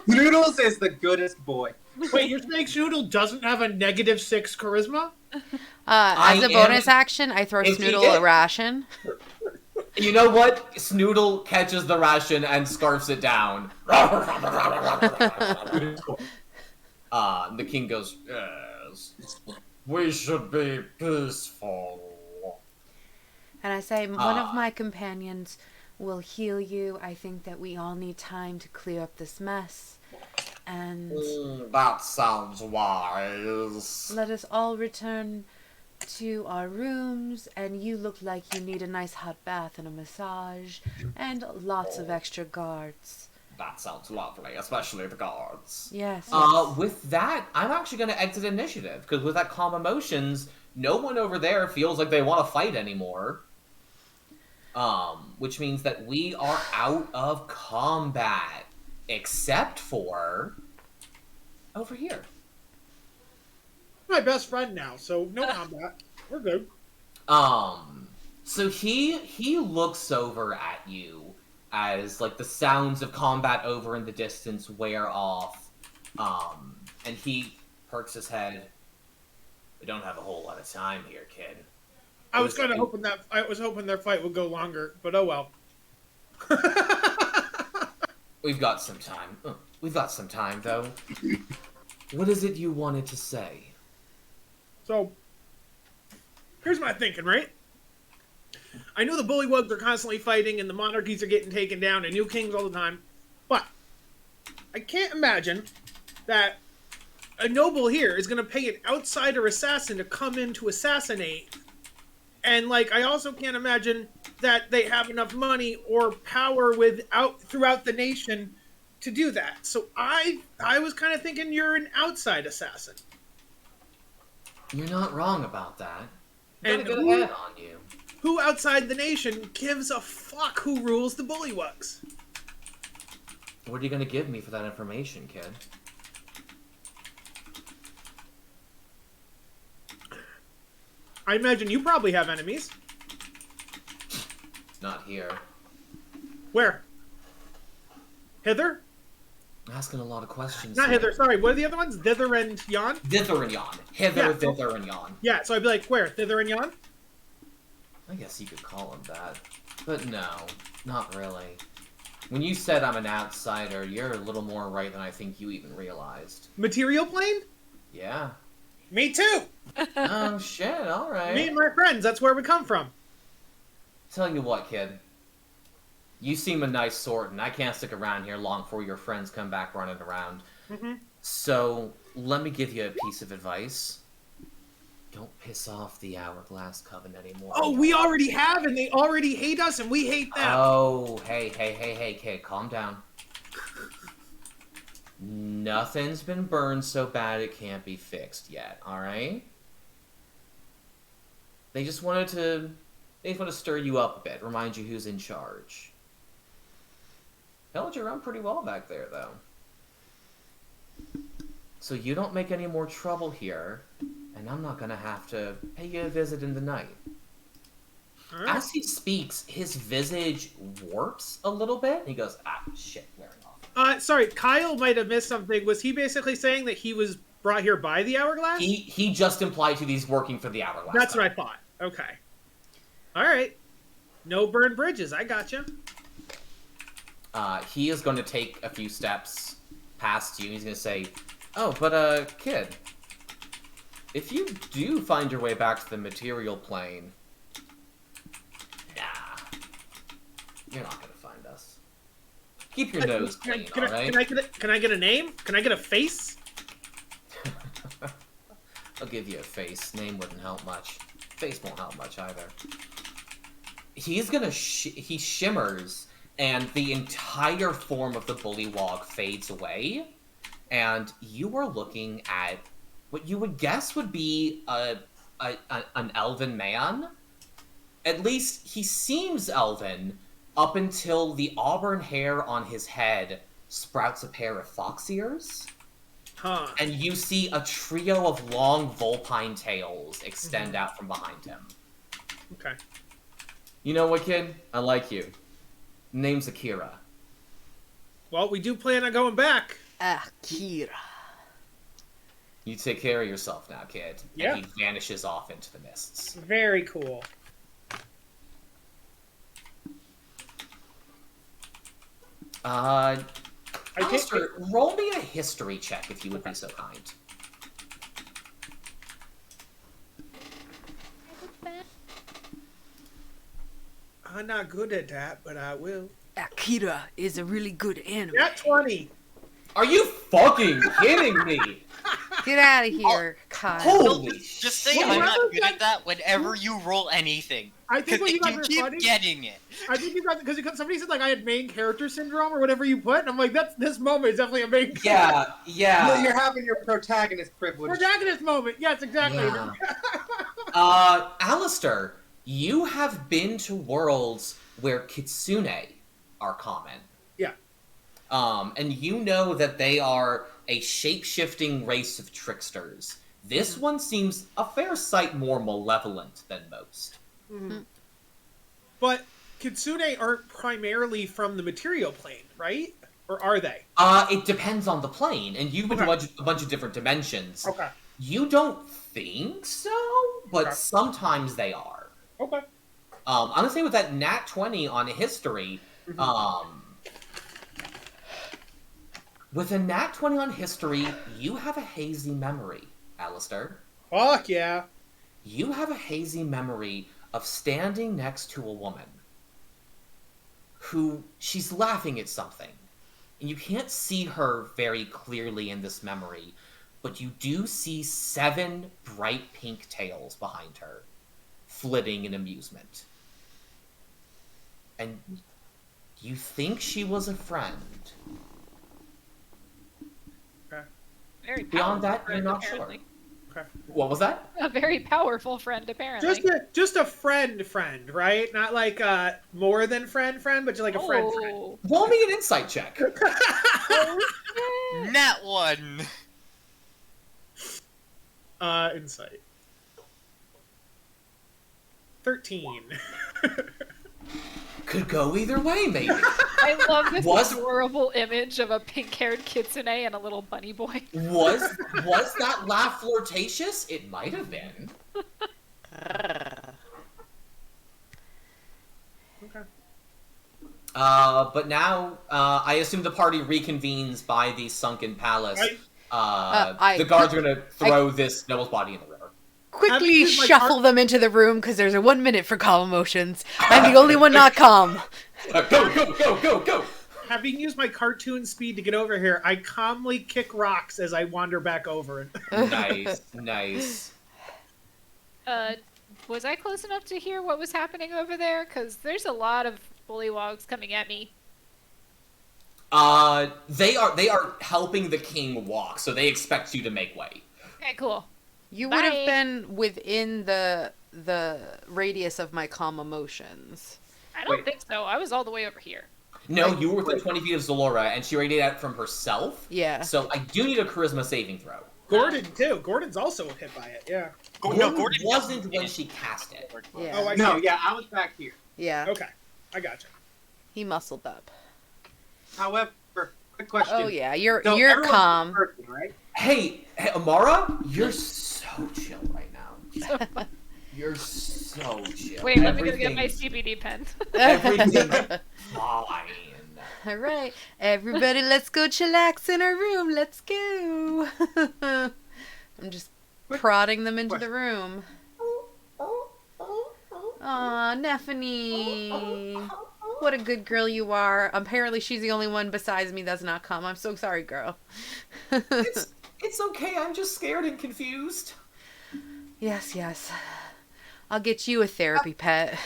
Speaker 6: Noodles is the goodest boy.
Speaker 2: Wait, you're saying Snoodle doesn't have a -6 charisma?
Speaker 5: As a bonus action, I throw
Speaker 1: If he
Speaker 5: Snoodle
Speaker 1: did-
Speaker 5: a ration.
Speaker 1: You know what? Snoodle catches the ration and scarfs it down. The king goes, "Yes, we should be peaceful."
Speaker 5: And I say, one of my companions will heal you. I think that we all need time to clear up this mess. And
Speaker 1: That sounds wise.
Speaker 5: let us all return to our rooms. And you look like you need a nice hot bath and a massage. And lots of extra guards.
Speaker 1: That sounds lovely, especially the guards.
Speaker 5: Yes.
Speaker 1: With that, I'm actually going to exit initiative, because with that calm emotions, no one over there feels like they want to fight anymore. Which means that we are out of combat, except for over here.
Speaker 2: my best friend now, so no combat. We're good.
Speaker 1: So he looks over at you as like the sounds of combat over in the distance wear off, and he perks his head. We don't have a whole lot of time here, kid.
Speaker 2: I was kind of hoping their fight would go longer, but oh well.
Speaker 1: We've got some time. We've got some time, though. What is it you wanted to say?
Speaker 2: So, here's my thinking, right? I know the Bullywugs are constantly fighting, and the monarchies are getting taken down, and new kings all the time, but I can't imagine that a noble here is going to pay an outsider assassin to come in to assassinate. And, like, I also can't imagine that they have enough money or power throughout the nation to do that. So I was kind of thinking you're an outside assassin.
Speaker 1: You're not wrong about that.
Speaker 2: And
Speaker 1: Got a good head on you.
Speaker 2: Who outside the nation gives a fuck who rules the Bullywugs?
Speaker 1: What are you going to give me for that information, kid?
Speaker 2: I imagine you probably have enemies.
Speaker 1: Not here.
Speaker 2: Where? Hither?
Speaker 1: Asking a lot of questions.
Speaker 2: Not
Speaker 1: here.
Speaker 2: hither, sorry. What are the other ones? Thither and yon?
Speaker 1: Thither and yon. Hither,
Speaker 2: Yeah.
Speaker 1: thither, and yon.
Speaker 2: Yeah, so I'd be like, where? Thither and yon?
Speaker 1: I guess you could call him that. But no, not really. When you said I'm an outsider, you're a little more right than I think you even realized.
Speaker 2: Material plane?
Speaker 1: Yeah.
Speaker 2: Me too!
Speaker 1: Oh, shit, alright.
Speaker 2: Me and my friends, that's where we come from.
Speaker 1: Tell you what, kid. You seem a nice sort, and I can't stick around here long before your friends come back running around.
Speaker 2: Mm-hmm.
Speaker 1: So, let me give you a piece of advice. Don't piss off the Hourglass Coven anymore.
Speaker 2: Oh, we already have, and they already hate us, and we hate them.
Speaker 1: Oh, hey, kid, calm down. Nothing's been burned so bad it can't be fixed yet, alright? They just want to stir you up a bit, remind you who's in charge. Held you around pretty well back there, though. So you don't make any more trouble here, and I'm not gonna have to pay you a visit in the night.
Speaker 2: All right.
Speaker 1: As he speaks, his visage warps a little bit, and he goes, shit, wearing off.
Speaker 2: Sorry, Kyle might have missed something. Was he basically saying that he was brought here by the Hourglass?
Speaker 1: He just implied to he's working for the Hourglass.
Speaker 2: That's what I thought. Okay. All right. No burned bridges. I gotcha.
Speaker 1: He is going to take a few steps past you. He's going to say, oh, but, kid, if you do find your way back to the material plane, you're not going to find us. Keep your nose clean, alright?
Speaker 2: Can I get a name? Can I get a face?
Speaker 1: I'll give you a face. Name wouldn't help much. Face won't help much either. He's gonna he shimmers, and the entire form of the Bullywog fades away, and you are looking at what you would guess would be an elven man. At least he seems elven, up until the auburn hair on his head sprouts a pair of fox ears.
Speaker 2: Huh.
Speaker 1: And you see a trio of long vulpine tails extend out from behind him.
Speaker 2: Okay.
Speaker 1: You know what, kid? I like you. Name's Akira.
Speaker 2: Well, we do plan on going back.
Speaker 5: Akira.
Speaker 1: You take care of yourself now, kid.
Speaker 2: Yeah.
Speaker 1: And he vanishes off into the mists.
Speaker 2: Very cool.
Speaker 1: Alistair, roll me a history check if you would be so kind.
Speaker 2: I'm not good at that, but I will.
Speaker 5: Akira is a really good animal.
Speaker 2: Got 20.
Speaker 1: Are you fucking kidding me?
Speaker 5: Get out of here, Kyle.
Speaker 1: Holy
Speaker 4: Just say
Speaker 1: shit.
Speaker 4: I'm not good at that whenever you roll anything.
Speaker 2: I think what you guys
Speaker 4: You
Speaker 2: are
Speaker 4: keep
Speaker 2: funny.
Speaker 4: getting it.
Speaker 2: I think you guys, because somebody said like I had main character syndrome or whatever you put, and I'm like, this moment is definitely a main.
Speaker 1: Yeah.
Speaker 6: No, you're having your protagonist privilege.
Speaker 2: Protagonist moment. Yes, exactly.
Speaker 1: Yeah. Alistair, you have been to worlds where kitsune are common.
Speaker 2: Yeah.
Speaker 1: And you know that they are a shape-shifting race of tricksters This one seems a fair sight more malevolent than most.
Speaker 2: But Kitsune aren't primarily from the material plane, right? Or are they?
Speaker 1: It depends on the plane, and you've been to a bunch of different dimensions.
Speaker 2: Okay.
Speaker 1: You don't think so, but
Speaker 2: Okay.
Speaker 1: sometimes they are.
Speaker 2: Okay.
Speaker 1: I'm gonna say with that nat 20 on history, with a nat 20 on history, you have a hazy memory, Alistair.
Speaker 2: Fuck yeah.
Speaker 1: You have a hazy memory of standing next to a woman who she's laughing at something. And you can't see her very clearly in this memory, but you do see 7 bright pink tails behind her, flitting in amusement. And you think she was a friend.
Speaker 3: Very
Speaker 1: Beyond that,
Speaker 3: powerful
Speaker 1: you're
Speaker 3: friend,
Speaker 1: not
Speaker 3: apparently.
Speaker 1: sure. What was that?
Speaker 3: A very powerful friend, apparently.
Speaker 2: Just a friend, right? Not like more than friend, but just like a friend.
Speaker 3: Oh.
Speaker 1: Roll me an insight check.
Speaker 4: Nat 1.
Speaker 2: Insight. 13.
Speaker 1: Could go either way, maybe.
Speaker 3: I love this
Speaker 1: Was-
Speaker 3: adorable image of a pink-haired kitsune and a little bunny boy.
Speaker 1: Was that laugh flirtatious? It might have been.
Speaker 2: Okay.
Speaker 1: But now, I assume the party reconvenes by the Sunken Palace.
Speaker 2: Right.
Speaker 1: The guards are gonna throw this noble's body in the river.
Speaker 5: Quickly
Speaker 2: used my
Speaker 5: shuffle them into the room because there's a 1 minute for calm emotions. I'm the only one not calm.
Speaker 1: Go!
Speaker 2: Having used my cartoon speed to get over here, I calmly kick rocks as I wander back over.
Speaker 1: Nice.
Speaker 3: Was I close enough to hear what was happening over there? Because there's a lot of bullywogs coming at me.
Speaker 1: They are helping the king walk, so they expect you to make way.
Speaker 3: Okay, cool.
Speaker 5: You would have
Speaker 3: Bye.
Speaker 5: been within the radius of my calm emotions.
Speaker 3: I don't
Speaker 6: Wait.
Speaker 3: think so. I was all the way over here.
Speaker 1: No, you were within 20 feet of Zalora, and she radiated out from herself.
Speaker 5: Yeah.
Speaker 1: So I do need a charisma saving throw.
Speaker 2: Gordon, too. Gordon's also hit by it, yeah.
Speaker 1: Gordon
Speaker 4: Gordon
Speaker 1: wasn't when she cast it.
Speaker 5: Yeah.
Speaker 2: Oh, I
Speaker 6: No,
Speaker 2: see.
Speaker 6: yeah, I was back here.
Speaker 5: Yeah.
Speaker 2: Okay, I gotcha.
Speaker 5: He muscled up.
Speaker 6: However, quick question.
Speaker 5: Oh yeah, you're
Speaker 6: So everyone's
Speaker 5: calm.
Speaker 6: a person, right?
Speaker 1: Hey, Amara, you're so chill right now. You're so chill.
Speaker 3: Wait, let me go get my CBD pen.
Speaker 1: Everything's fine.
Speaker 5: All right, everybody, let's go chillax in our room. Let's go. I'm just prodding them into the room. Aw, Neffany. What a good girl you are. Apparently she's the only one besides me that's not calm. I'm so sorry, girl.
Speaker 1: It's okay, I'm just scared and confused.
Speaker 5: Yes. I'll get you a therapy pet.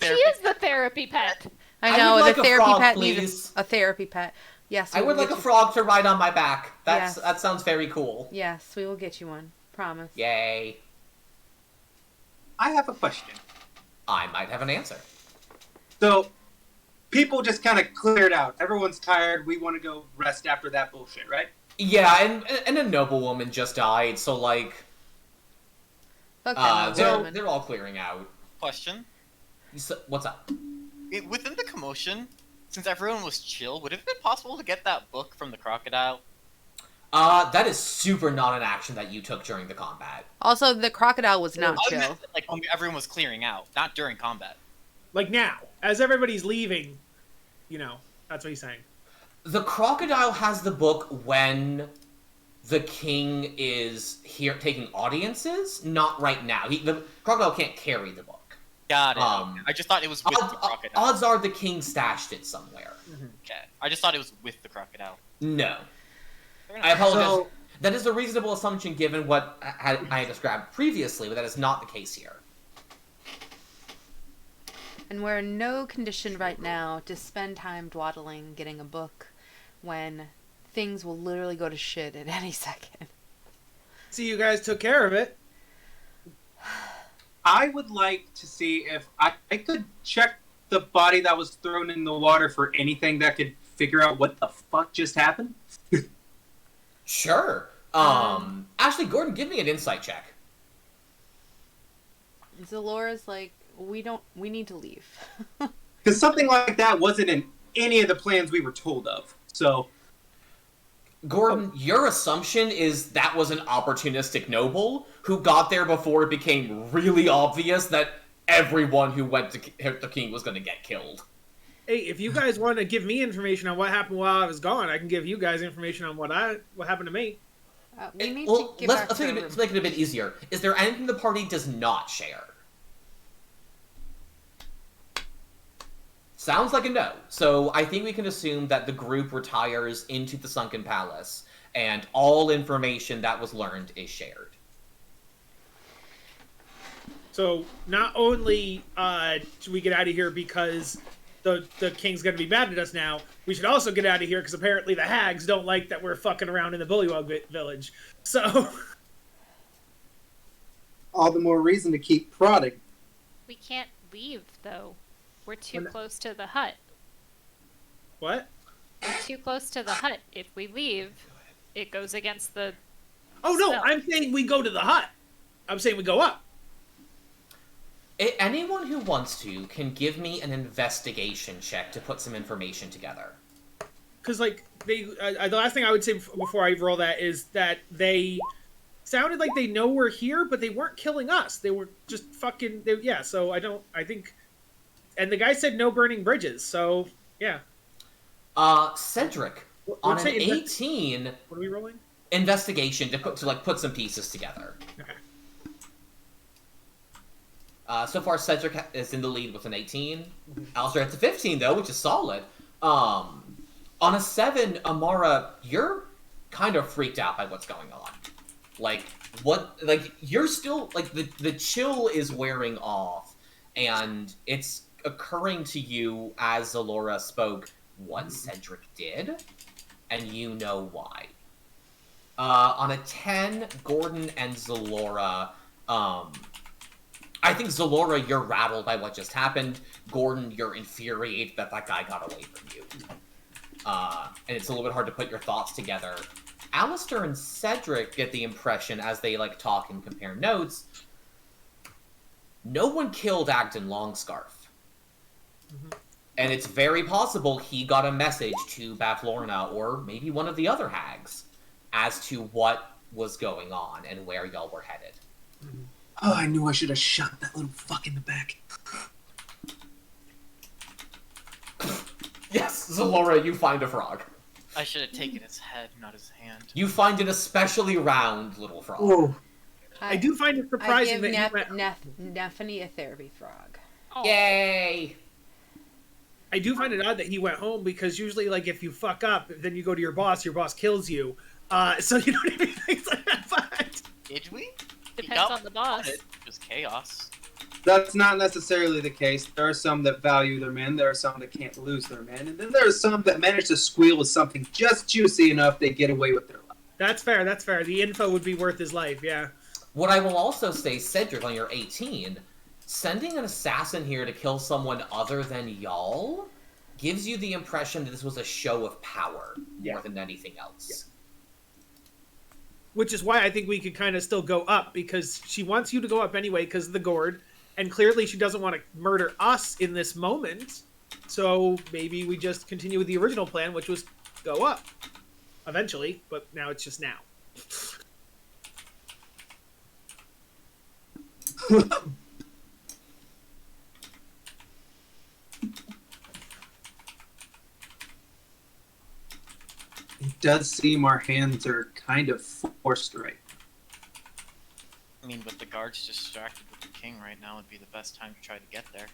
Speaker 3: She is the therapy pet.
Speaker 5: I
Speaker 1: I
Speaker 5: know,
Speaker 1: would like
Speaker 5: the
Speaker 1: a
Speaker 5: therapy
Speaker 1: frog,
Speaker 5: pet
Speaker 1: please.
Speaker 5: needs a therapy pet. Yes,
Speaker 1: I
Speaker 5: we
Speaker 1: would
Speaker 5: will
Speaker 1: like
Speaker 5: get
Speaker 1: a
Speaker 5: you-
Speaker 1: frog to ride on my back.
Speaker 5: Yes.
Speaker 1: That sounds very cool.
Speaker 5: Yes, we will get you one. Promise.
Speaker 1: Yay.
Speaker 6: I have a question.
Speaker 1: I might have an answer.
Speaker 6: So, people just kind of cleared out. Everyone's tired. We want to go rest after that bullshit, right?
Speaker 1: Yeah, and a noblewoman just died, so like
Speaker 5: Fuck that woman.
Speaker 1: they're all clearing out.
Speaker 4: Question.
Speaker 1: So, what's up?
Speaker 4: Within the commotion, since everyone was chill, would it have been possible to get that book from the crocodile?
Speaker 1: That is super not an action that you took during the combat.
Speaker 5: Also, the crocodile was not
Speaker 4: I
Speaker 5: chill.
Speaker 4: meant, like, when everyone was clearing out, not during combat.
Speaker 2: Like now, as everybody's leaving, that's what he's saying.
Speaker 1: The crocodile has the book when the king is here taking audiences, not right now. The crocodile can't carry the book.
Speaker 4: Got it. I just thought it was with the crocodile.
Speaker 1: Odds are the king stashed it somewhere.
Speaker 4: Okay. I just thought it was with the crocodile.
Speaker 1: No.
Speaker 4: Fair
Speaker 1: I
Speaker 4: enough.
Speaker 1: apologize.
Speaker 6: So-
Speaker 1: That is a reasonable assumption given what I described previously, but that is not the case here.
Speaker 5: And we're in no condition right now to spend time dawdling getting a book when things will literally go to shit at any second.
Speaker 2: See, you guys took care of it.
Speaker 6: I would like to see if I could check the body that was thrown in the water for anything that could figure out what the fuck just happened.
Speaker 1: Sure. Actually, Gordon, give me an insight check.
Speaker 5: Zalora's like, we need to leave.
Speaker 6: Because something like that wasn't in any of the plans we were told of. So,
Speaker 1: Gordon, your assumption is that was an opportunistic noble who got there before it became really obvious that everyone who went to hit the king was going to get killed.
Speaker 2: Hey, if you guys want to give me information on what happened while I was gone, I can give you guys information on what happened to me.
Speaker 5: We need
Speaker 1: Well,
Speaker 5: to get
Speaker 1: let's
Speaker 5: back to our
Speaker 1: make
Speaker 5: room.
Speaker 1: it a bit easier. Is there anything the party does not share? Sounds like a no. So I think we can assume that the group retires into the Sunken Palace, and all information that was learned is shared.
Speaker 2: So not only should we get out of here because the king's going to be mad at us now, we should also get out of here because apparently the hags don't like that we're fucking around in the Bullywog village. So
Speaker 6: all the more reason to keep prodding.
Speaker 3: We can't leave, though. We're too close to the hut.
Speaker 2: what?
Speaker 3: We're too close to the hut. If we leave, it goes against the...
Speaker 2: Oh no,
Speaker 3: spell.
Speaker 2: I'm saying we go to the hut. I'm saying we go up.
Speaker 1: Anyone who wants to can give me an investigation check to put some information together.
Speaker 2: Because like the last thing I would say before I roll that is that they sounded like they know we're here, but they weren't killing us. They were just fucking yeah. So I think, and the guy said no burning bridges. So yeah.
Speaker 1: Cedric,
Speaker 2: What's
Speaker 1: on an
Speaker 2: it,
Speaker 1: 18
Speaker 2: What are we rolling?
Speaker 1: investigation to put some pieces together.
Speaker 2: Okay.
Speaker 1: So far, Cedric is in the lead with an 18. Alistair at the 15, though, which is solid. On a 7, Amara, you're kind of freaked out by what's going on. You're still, the chill is wearing off, and it's occurring to you as Zalora spoke what Cedric did, and you know why. On a 10, Gordon and Zalora, I think Zalora, you're rattled by what just happened. Gordon, you're infuriated that guy got away from you. And it's a little bit hard to put your thoughts together. Alistair and Cedric get the impression, as they, talk and compare notes, no one killed Agden Longscarf. Mm-hmm. And it's very possible he got a message to Bathlorna, or maybe one of the other hags, as to what was going on and where y'all were headed.
Speaker 2: Mm-hmm.
Speaker 6: Oh, I knew I should have shot that little fuck in the back.
Speaker 1: Yes, Zalora, you find a frog.
Speaker 4: I should have taken his head, not his hand.
Speaker 1: You find an especially round little frog.
Speaker 6: Oh,
Speaker 2: I do find it surprising
Speaker 5: I give
Speaker 2: that
Speaker 5: Neffany a therapy frog.
Speaker 3: Oh.
Speaker 1: Yay!
Speaker 2: I do find it odd that he went home because usually, if you fuck up, then you go to your boss kills you. So you know what I mean? Things like that. But
Speaker 4: Did we?
Speaker 3: Depends on the boss.
Speaker 4: It was chaos.
Speaker 6: that's not necessarily the case. There are some that value their men. There are some that can't lose their men. And then there are some that manage to squeal with something just juicy enough they get away with their life.
Speaker 2: that's fair. That's fair. The info would be worth his life. Yeah.
Speaker 1: What I will also say, Cedric, on your 18, sending an assassin here to kill someone other than y'all gives you the impression that this was a show of power more than anything else.
Speaker 2: Yeah. Which is why I think we could kind of still go up, because she wants you to go up anyway because of the gourd, and clearly she doesn't want to murder us in this moment. So maybe we just continue with the original plan, which was go up eventually, but now it's just now.
Speaker 6: It does seem our hands are kind of forced right.
Speaker 4: I mean, with the guards distracted with the king right now, would be the best time to try to get there.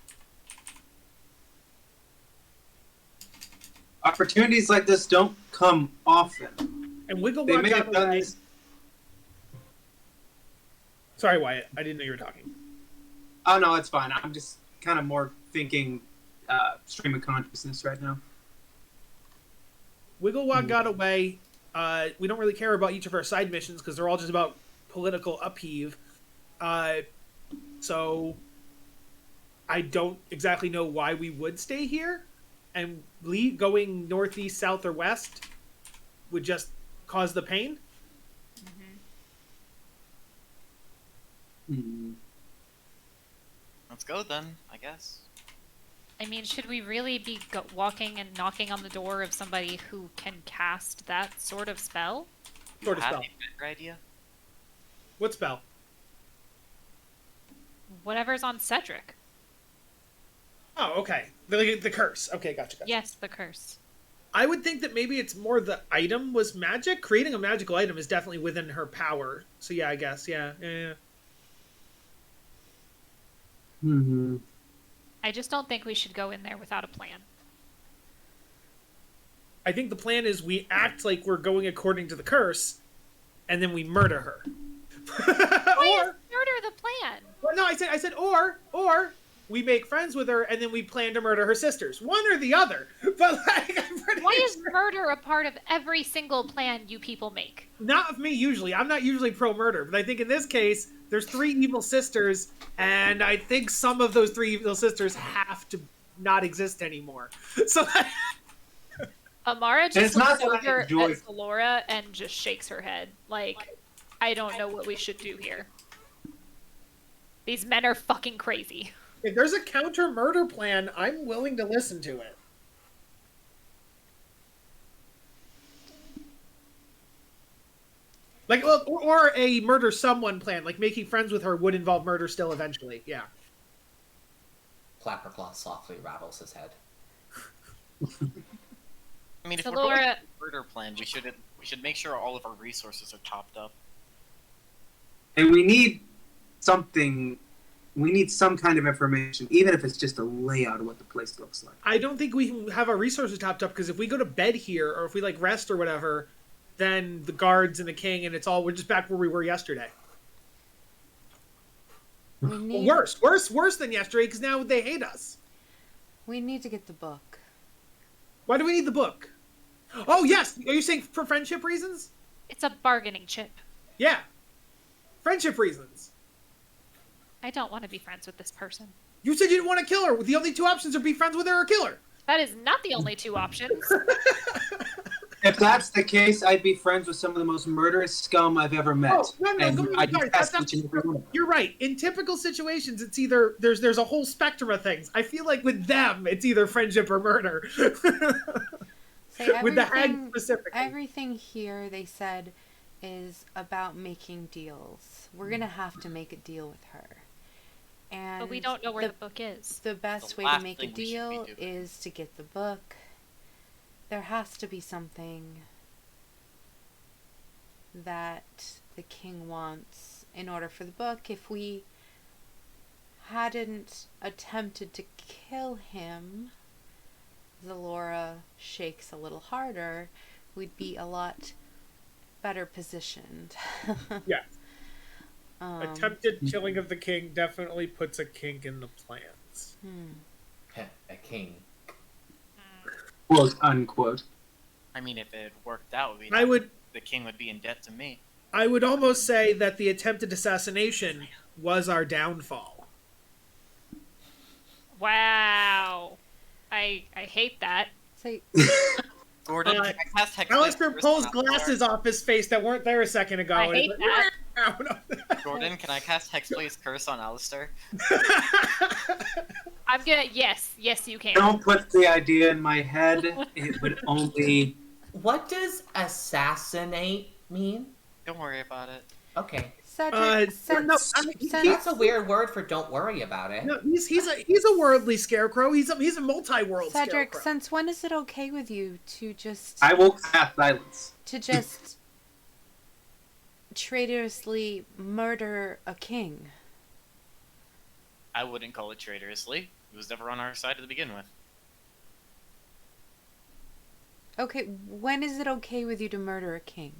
Speaker 6: Opportunities like this don't come often.
Speaker 2: And Wiggle
Speaker 6: They
Speaker 2: Wog
Speaker 6: may
Speaker 2: got
Speaker 6: have done
Speaker 2: away.
Speaker 6: this.
Speaker 2: Sorry, Wyatt. I didn't know you were talking.
Speaker 6: Oh no, it's fine. I'm just kind of more thinking stream of consciousness right now.
Speaker 2: Wigglewog got away. We don't really care about each of our side missions because they're all just about political upheave. So I don't exactly know why we would stay here. And going northeast, south, or west would just cause the pain.
Speaker 6: Hmm.
Speaker 4: Let's go then, I guess.
Speaker 3: I mean, should we really be walking and knocking on the door of somebody who can cast that sort of spell?
Speaker 2: Sort of
Speaker 4: Have
Speaker 2: spell.
Speaker 4: a better idea?
Speaker 2: What spell?
Speaker 3: Whatever's on Cedric.
Speaker 2: Oh, okay. The curse. Okay, gotcha.
Speaker 3: Yes, the curse.
Speaker 2: I would think that maybe it's more the item was magic. Creating a magical item is definitely within her power. So yeah, I guess. Yeah.
Speaker 6: Hmm.
Speaker 3: I just don't think we should go in there without a plan.
Speaker 2: I think the plan is we act like we're going according to the curse, and then we murder her.
Speaker 3: Why is murder the plan?
Speaker 2: Well, no, I said or we make friends with her and then we plan to murder her sisters. One or the other. But like, I'm pretty
Speaker 3: Why is
Speaker 2: sure.
Speaker 3: murder a part of every single plan you people make?
Speaker 2: Not of me usually. I'm not usually pro murder, but I think in this case there's 3 evil sisters, and I think some of those 3 evil sisters have to not exist anymore. So
Speaker 3: Amara
Speaker 6: it's
Speaker 3: just
Speaker 6: not
Speaker 3: looks
Speaker 6: that I
Speaker 3: over
Speaker 6: enjoy-
Speaker 3: at Laura and just shakes her head. Like, I don't know what we should do here. These men are fucking crazy.
Speaker 2: if there's a counter murder plan, I'm willing to listen to it. Like, well, or a murder someone plan, like making friends with her would involve murder still eventually. Yeah.
Speaker 1: Clapperclaw softly rattles his head.
Speaker 4: I mean, if
Speaker 3: So
Speaker 4: we're going
Speaker 3: Laura-
Speaker 4: to murder plan, we should make sure all of our resources are topped up.
Speaker 6: And we need something. We need some kind of information, even if it's just a layout of what the place looks like.
Speaker 2: I don't think we can have our resources topped up because if we go to bed here or if we like rest or whatever, then the guards and the king and we're just back where we were yesterday.
Speaker 5: We need,
Speaker 2: Worse than yesterday because now they hate us.
Speaker 5: we need to get the book.
Speaker 2: Why do we need the book? Oh yes, are you saying for friendship reasons?
Speaker 3: It's a bargaining chip.
Speaker 2: Yeah, friendship reasons.
Speaker 3: I don't want to be friends with this person.
Speaker 2: You said you didn't want to kill her. The only 2 options are be friends with her or kill her.
Speaker 3: That is not the only 2 options.
Speaker 6: If that's the case, I'd be friends with some of the most murderous scum I've ever met.
Speaker 2: Oh, no,
Speaker 6: And
Speaker 2: sorry,
Speaker 6: I'd
Speaker 2: that's
Speaker 6: detest
Speaker 2: not
Speaker 6: each and every one of them.
Speaker 2: You're right. In typical situations, it's either there's a whole spectrum of things. I feel like with them, it's either friendship or murder.
Speaker 5: Say
Speaker 2: with the hag
Speaker 5: everything-
Speaker 2: specifically.
Speaker 5: Everything here, they said, is about making deals. We're gonna have to make a deal with her. And
Speaker 3: But we don't know where the book is.
Speaker 5: the best
Speaker 4: The
Speaker 5: way to
Speaker 4: last
Speaker 5: make a
Speaker 4: thing we should be
Speaker 5: deal
Speaker 4: doing.
Speaker 5: is to get the book. There has to be something that the king wants in order for the book. If we hadn't attempted to kill him, Zalora shakes a little harder, we'd be a lot better positioned.
Speaker 2: Yeah. Attempted
Speaker 6: Um,
Speaker 2: killing of the king definitely puts a kink in the plans.
Speaker 1: Heh, a king.
Speaker 6: Quote unquote.
Speaker 4: I mean, if it worked out, the king would be in debt to me.
Speaker 2: I would almost say that the attempted assassination was our downfall.
Speaker 3: Wow. I hate that.
Speaker 5: Say,
Speaker 4: Gordon, can I cast Hex
Speaker 2: Alistair
Speaker 4: Blade
Speaker 2: pulls
Speaker 4: curse on
Speaker 2: glasses off his face that weren't there a second ago.
Speaker 3: I
Speaker 2: and
Speaker 3: hate
Speaker 2: is
Speaker 3: that.
Speaker 2: like,
Speaker 4: Gordon, can I cast Hexblade's curse on Alistair?
Speaker 3: I'm gonna. Yes, you can.
Speaker 6: Don't put the idea in my head. It would only.
Speaker 1: What does assassinate mean?
Speaker 4: Don't worry about it.
Speaker 1: Okay.
Speaker 5: Cedric,
Speaker 2: no,
Speaker 1: That's a weird word for don't worry about it.
Speaker 2: No, he's a worldly scarecrow. He's a multi-world
Speaker 5: Cedric,
Speaker 2: scarecrow.
Speaker 5: since when is it okay with you to just
Speaker 6: I will cast silence.
Speaker 5: traitorously murder a king?
Speaker 4: I wouldn't call it traitorously. It was never on our side to begin with.
Speaker 5: Okay, when is it okay with you to murder a king?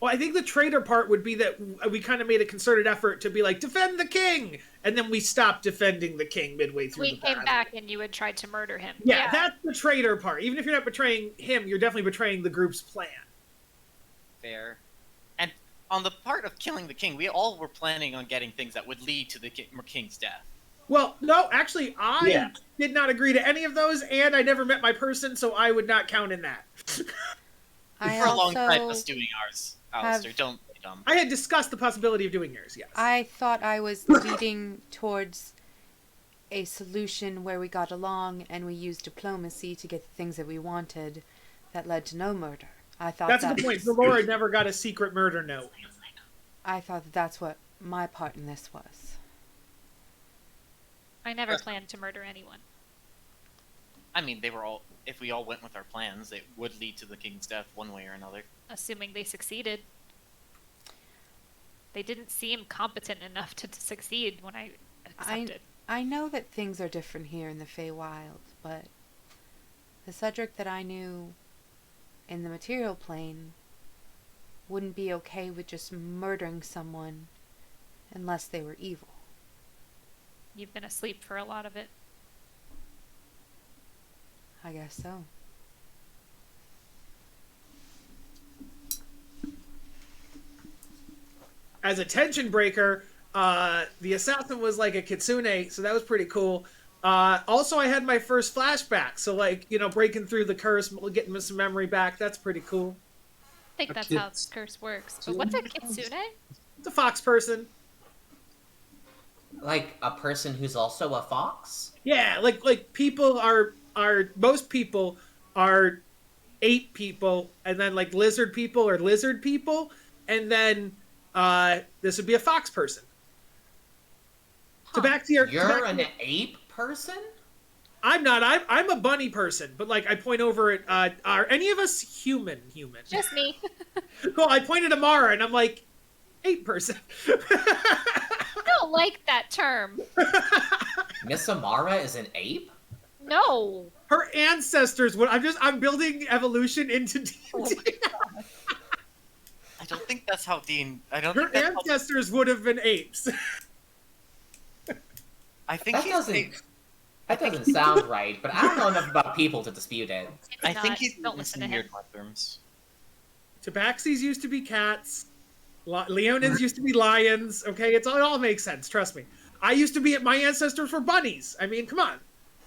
Speaker 2: Well, I think the traitor part would be that we kind of made a concerted effort to be like, defend the king! And then we stopped defending the king midway through
Speaker 3: We
Speaker 2: the
Speaker 3: came
Speaker 2: battle.
Speaker 3: back and you had tried to murder him.
Speaker 2: Yeah, that's the traitor part. Even if you're not betraying him, you're definitely betraying the group's plan.
Speaker 4: Fair. And on the part of killing the king, we all were planning on getting things that would lead to the king's death.
Speaker 2: Well, no, actually, I did not agree to any of those, and I never met my person, so I would not count in that.
Speaker 5: I
Speaker 4: For a long time,
Speaker 5: also
Speaker 4: us doing ours, Alistair. Don't dumb.
Speaker 2: I had discussed the possibility of doing yours, yes.
Speaker 5: I thought I was leading towards a solution where we got along and we used diplomacy to get the things that we wanted that led to no murder. I thought
Speaker 2: That's a good point. Laura never got a secret murder note.
Speaker 5: I thought that that's what my part in this was.
Speaker 3: I never planned to murder anyone.
Speaker 4: I mean, they were all. If we all went with our plans, it would lead to the king's death one way or another.
Speaker 3: Assuming they succeeded. They didn't seem competent enough to succeed when I accepted.
Speaker 5: I know that things are different here in the Feywild, but the Cedric that I knew in the material plane wouldn't be okay with just murdering someone unless they were evil.
Speaker 3: You've been asleep for a lot of it.
Speaker 5: I guess so.
Speaker 2: As a tension breaker, the assassin was like a kitsune, so that was pretty cool. Also, I had my first flashback, so like, you know, breaking through the curse, getting some memory back, that's pretty cool.
Speaker 3: I think that's how this curse works. But what's a kitsune?
Speaker 2: It's a fox person.
Speaker 1: Like a person who's also a fox?
Speaker 2: Yeah, like people are most people are ape people, and then like lizard people are lizard people, and then this would be a fox person. So back to your...
Speaker 1: You're an ape person?
Speaker 2: I'm not. I'm a bunny person, but like I point over at... are any of us human?
Speaker 3: Just me.
Speaker 2: Cool, I pointed at Mara, and I'm like, ape person.
Speaker 3: I don't like that term.
Speaker 1: Miss Amara is an ape?
Speaker 3: No.
Speaker 2: Her ancestors would... I'm building evolution into D&D.
Speaker 3: Oh my God.
Speaker 4: I don't think that's how Dean. I don't.
Speaker 2: Her
Speaker 4: think that's
Speaker 2: ancestors would have been apes.
Speaker 4: I think
Speaker 1: That doesn't sound right, but I don't know enough about people to dispute it.
Speaker 3: It's
Speaker 4: I
Speaker 3: not.
Speaker 4: think he's
Speaker 3: Don't listen to him.
Speaker 4: weird mushrooms.
Speaker 2: Tabaxis used to be cats. Leonins used to be lions. Okay, it all makes sense. Trust me. I used to be... My ancestors were bunnies. I mean, come on.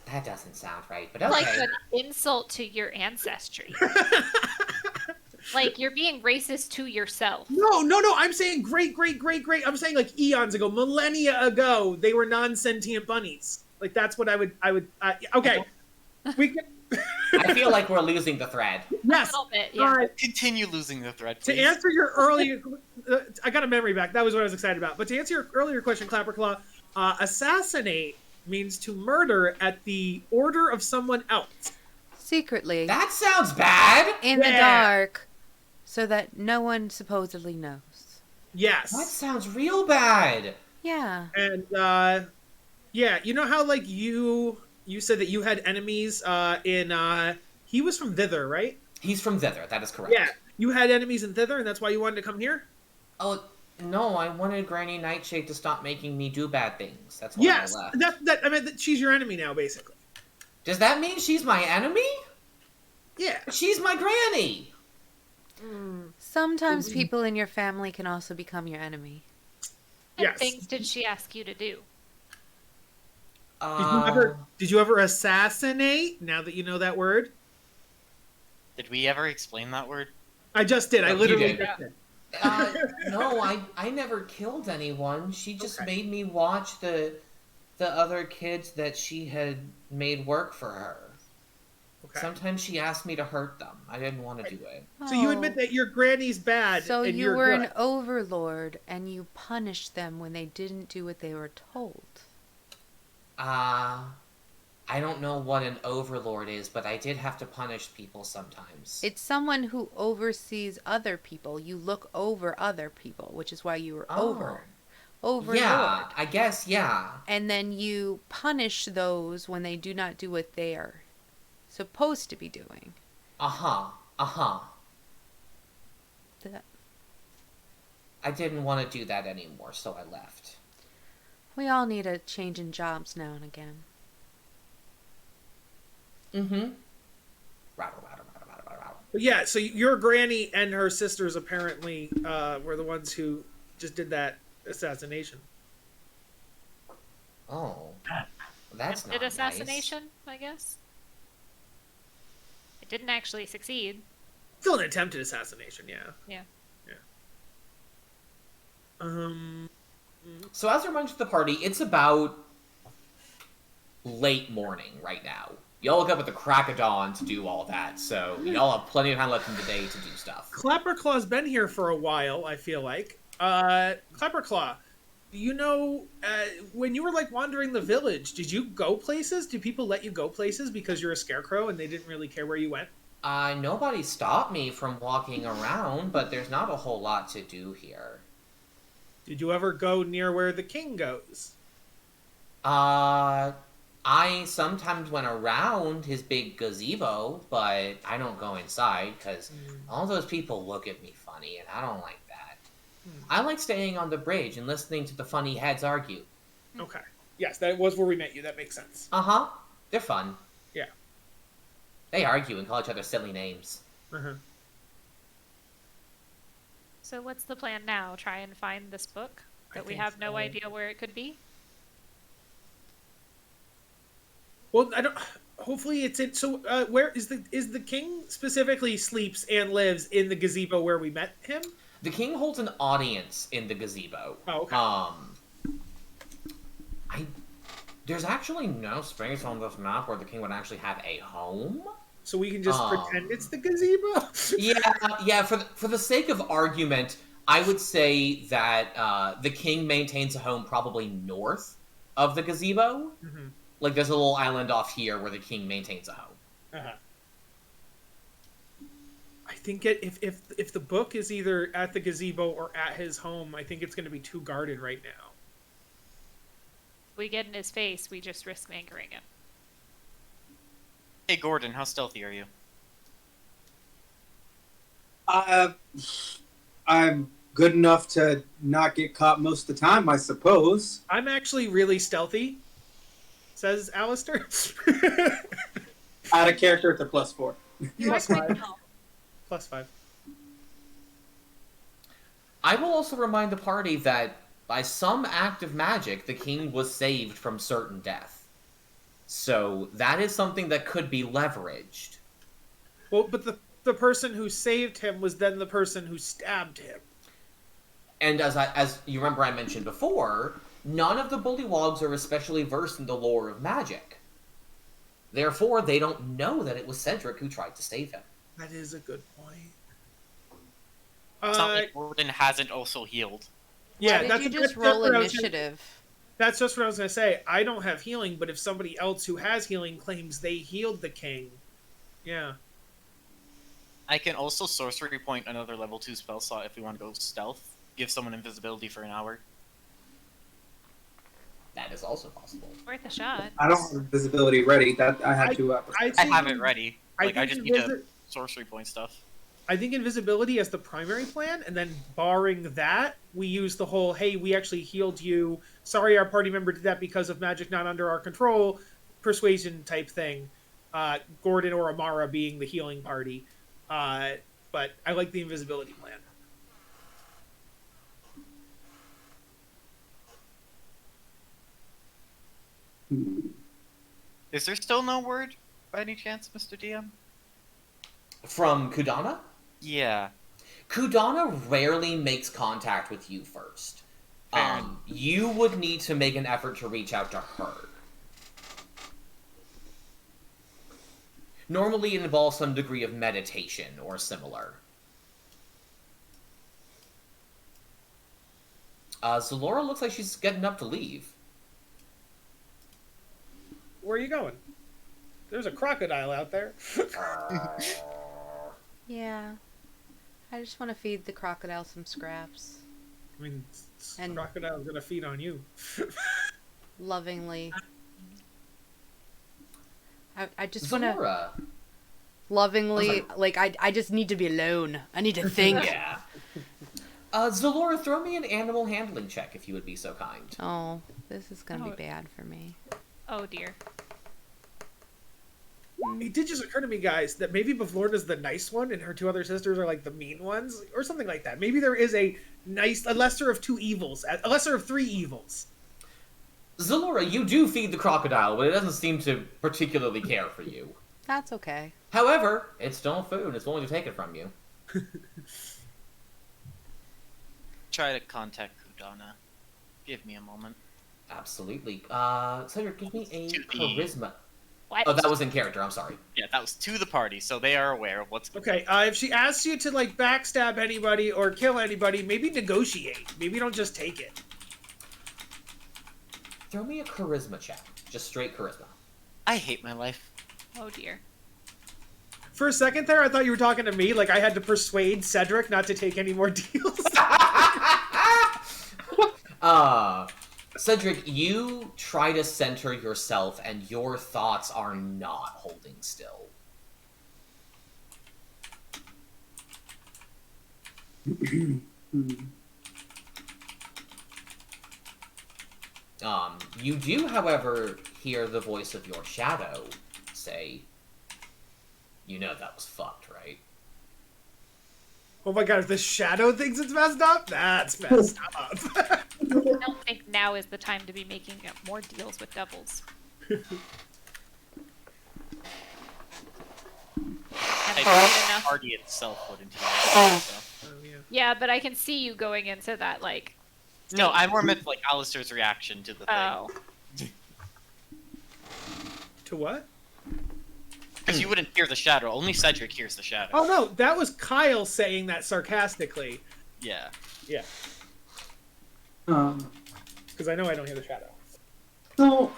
Speaker 1: That doesn't sound right, but okay.
Speaker 3: Like an insult to your ancestry. Like you're being racist to yourself.
Speaker 2: No. I'm saying great. I'm saying like eons ago, millennia ago, they were non-sentient bunnies. Like that's what I would. Okay, we can.
Speaker 1: I feel like we're losing the thread.
Speaker 2: Yes.
Speaker 3: A little bit, yeah.
Speaker 4: Continue losing the thread,
Speaker 2: To
Speaker 4: please.
Speaker 2: answer your earlier, I got a memory back. That was what I was excited about. But to answer your earlier question, Clapperclaw, assassinate means to murder at the order of someone else.
Speaker 5: Secretly.
Speaker 1: That sounds bad!
Speaker 5: In the dark, so that no one supposedly knows.
Speaker 2: Yes.
Speaker 1: That sounds real bad!
Speaker 5: Yeah.
Speaker 2: And, yeah, you know how, like, you said that you had enemies in, he was from Thither, right?
Speaker 1: He's from Thither, that is correct.
Speaker 2: Yeah. You had enemies in Thither, and that's why you wanted to come here?
Speaker 1: Oh, no, I wanted Granny Nightshade to stop making me do bad things. That's why
Speaker 2: Yes.
Speaker 1: I left.
Speaker 2: I mean, she's your enemy now, basically.
Speaker 1: Does that mean she's my enemy?
Speaker 2: Yeah.
Speaker 1: She's my granny!
Speaker 5: Sometimes people in your family can also become your enemy.
Speaker 3: What
Speaker 2: Yes.
Speaker 3: things did she ask you to do?
Speaker 2: Did you ever assassinate? Now that you know that word,
Speaker 4: Did we ever explain that word?
Speaker 2: I just did. I
Speaker 1: You
Speaker 2: literally
Speaker 1: did.
Speaker 2: just did.
Speaker 1: No, I never killed anyone. She just
Speaker 2: Okay.
Speaker 1: made me watch the other kids that she had made work for her.
Speaker 2: Okay.
Speaker 1: Sometimes she asked me to hurt them. I didn't want to do it.
Speaker 2: So you admit that your granny's bad.
Speaker 5: So
Speaker 2: and
Speaker 5: you
Speaker 2: you're
Speaker 5: were
Speaker 2: good.
Speaker 5: an overlord and you punished them when they didn't do what they were told.
Speaker 1: I don't know what an overlord is, but I did have to punish people sometimes.
Speaker 5: It's someone who oversees other people. You look over other people, which is why you were overlord.
Speaker 1: Yeah, I guess, yeah.
Speaker 5: And then you punish those when they do not do what they are supposed to be doing.
Speaker 1: Uh-huh.
Speaker 5: That-
Speaker 1: I didn't want to do that anymore, so I left.
Speaker 5: We all need a change in jobs now and again.
Speaker 1: Mm-hmm.
Speaker 2: But yeah, so your granny and her sisters apparently were the ones who just did that assassination.
Speaker 1: Oh. That's not
Speaker 3: Did assassination, I guess. It didn't actually succeed.
Speaker 2: Still an attempted assassination, yeah.
Speaker 3: Yeah.
Speaker 1: So as a reminder to the party, it's about late morning right now. Y'all woke up at the crack of dawn to do all that, so y'all have plenty of time left in the day to do stuff.
Speaker 2: Clapperclaw's been here for a while, I feel like. Clapperclaw, you know, when you were, like, wandering the village, did you go places? Did people let you go places because you're a scarecrow and they didn't really care where you went?
Speaker 1: Nobody stopped me from walking around, but there's not a whole lot to do here.
Speaker 2: Did you ever go near where the king goes?
Speaker 1: I sometimes went around his big gazebo, but I don't go inside, because all those people look at me funny, and I don't like that. I like staying on the bridge and listening to the funny heads argue.
Speaker 2: Okay. Yes, that was where we met you. That makes sense.
Speaker 1: Uh-huh. They're fun.
Speaker 2: Yeah.
Speaker 1: They argue and call each other silly names.
Speaker 2: Uh-huh.
Speaker 3: So what's the plan now? Try and find this book that we have no idea where it could be?
Speaker 2: Well, I don't. Hopefully, it's in. So, where is the king specifically sleeps and lives in the gazebo where we met him?
Speaker 1: The king holds an audience in the gazebo.
Speaker 2: Oh, okay.
Speaker 1: There's actually no space on this map where the king would actually have a home.
Speaker 2: So we can just pretend it's the gazebo.
Speaker 1: Yeah. For the sake of argument, I would say that the king maintains a home probably north of the gazebo.
Speaker 2: Mm-hmm.
Speaker 1: Like, there's a little island off here where the king maintains a home.
Speaker 2: Uh-huh. I think if the book is either at the gazebo or at his home, I think it's going to be too guarded right now.
Speaker 3: If we get in his face, we just risk angering him.
Speaker 4: Hey, Gordon, how stealthy are you?
Speaker 6: I'm good enough to not get caught most of the time, I suppose.
Speaker 2: I'm actually really stealthy, says Alistair.
Speaker 6: Out of character, it's a +4.
Speaker 2: +5.
Speaker 1: I will also remind the party that by some act of magic, the king was saved from certain death. So that is something that could be leveraged.
Speaker 2: Well, but the person who saved him was then the person who stabbed him.
Speaker 1: And as you remember I mentioned before, none of the Bullywogs are especially versed in the lore of magic. Therefore, they don't know that it was Cedric who tried to save him.
Speaker 2: That is a good point.
Speaker 4: It's not like Gordon hasn't also healed.
Speaker 2: Yeah,
Speaker 5: Why did you just roll initiative?
Speaker 2: That's just what I was going to say. I don't have healing, but if somebody else who has healing claims they healed the king, yeah.
Speaker 4: I can also sorcery point another level 2 spell slot if we want to go stealth. Give someone invisibility for an hour.
Speaker 1: That is also possible.
Speaker 3: Worth a shot.
Speaker 6: I don't have invisibility ready. That I had to.
Speaker 4: I have it ready. I just need to sorcery point stuff.
Speaker 2: I think invisibility is the primary plan, and then barring that, we use the whole, hey, we actually healed you. Sorry our party member did that because of magic not under our control, persuasion type thing. Gordon or Amara being the healing party. But I like the invisibility plan.
Speaker 4: Is there still no word, by any chance, Mr. DM?
Speaker 1: From Kudana?
Speaker 4: Yeah.
Speaker 1: Kudana rarely makes contact with you first. You would need to make an effort to reach out to her. Normally it involves some degree of meditation or similar. Zalora looks like she's getting up to leave.
Speaker 2: Where are you going? There's a crocodile out there.
Speaker 5: Yeah. I just want to feed the crocodile some scraps.
Speaker 2: I mean,
Speaker 5: And-
Speaker 2: crocodile's gonna feed on you.
Speaker 5: Lovingly. I just want to...
Speaker 1: Zalora.
Speaker 5: Lovingly, like, I just need to be alone. I need to think.
Speaker 1: Yeah. Zalora, throw me an animal handling check if you would be so kind.
Speaker 5: Oh, this is going to
Speaker 3: Oh.
Speaker 5: be bad for me.
Speaker 3: Oh dear.
Speaker 2: It did just occur to me, guys, that maybe Bavlorna's the nice one and her two other sisters are like the mean ones, or something like that. Maybe there is a lesser of two evils, a lesser of three evils.
Speaker 1: Zalora, you do feed the crocodile, but it doesn't seem to particularly care for you.
Speaker 5: That's okay.
Speaker 1: However, it's still food. It's willing to take it from you.
Speaker 4: Try to contact Kudana. Give me a moment.
Speaker 1: Absolutely. Cedric, give me a
Speaker 4: To the-
Speaker 1: charisma.
Speaker 3: What?
Speaker 1: Oh, that was in character. I'm sorry.
Speaker 4: Yeah, that was to the party, so they are aware of what's going
Speaker 2: Okay, if she asks you to like backstab anybody or kill anybody, maybe negotiate. Maybe don't just take it.
Speaker 1: Throw me a charisma check. Just straight charisma.
Speaker 4: I hate my life.
Speaker 3: Oh dear.
Speaker 2: For a second there, I thought you were talking to me, like I had to persuade Cedric not to take any more deals.
Speaker 1: Cedric, you try to center yourself, and your thoughts are not holding still. You do, however, hear the voice of your shadow say, "You know that was fucked, right?"
Speaker 2: Oh my god, if the shadow thinks it's messed up, that's messed up.
Speaker 3: I don't think now is the time to be making more deals with devils.
Speaker 4: I
Speaker 3: Haven't
Speaker 4: think
Speaker 3: played
Speaker 4: the
Speaker 3: enough.
Speaker 4: party itself wouldn't hear it, so.
Speaker 2: Oh, yeah.
Speaker 3: Yeah, but I can see you going into that, like,
Speaker 4: No, I more meant like Alistair's reaction to the thing.
Speaker 3: oh.
Speaker 2: To what?
Speaker 4: Because you wouldn't hear the shadow. Only Cedric hears the shadow.
Speaker 2: Oh no, that was Kyle saying that sarcastically.
Speaker 4: Yeah.
Speaker 2: Yeah,
Speaker 6: Um,
Speaker 2: because I know I don't hear the shadow.
Speaker 6: so,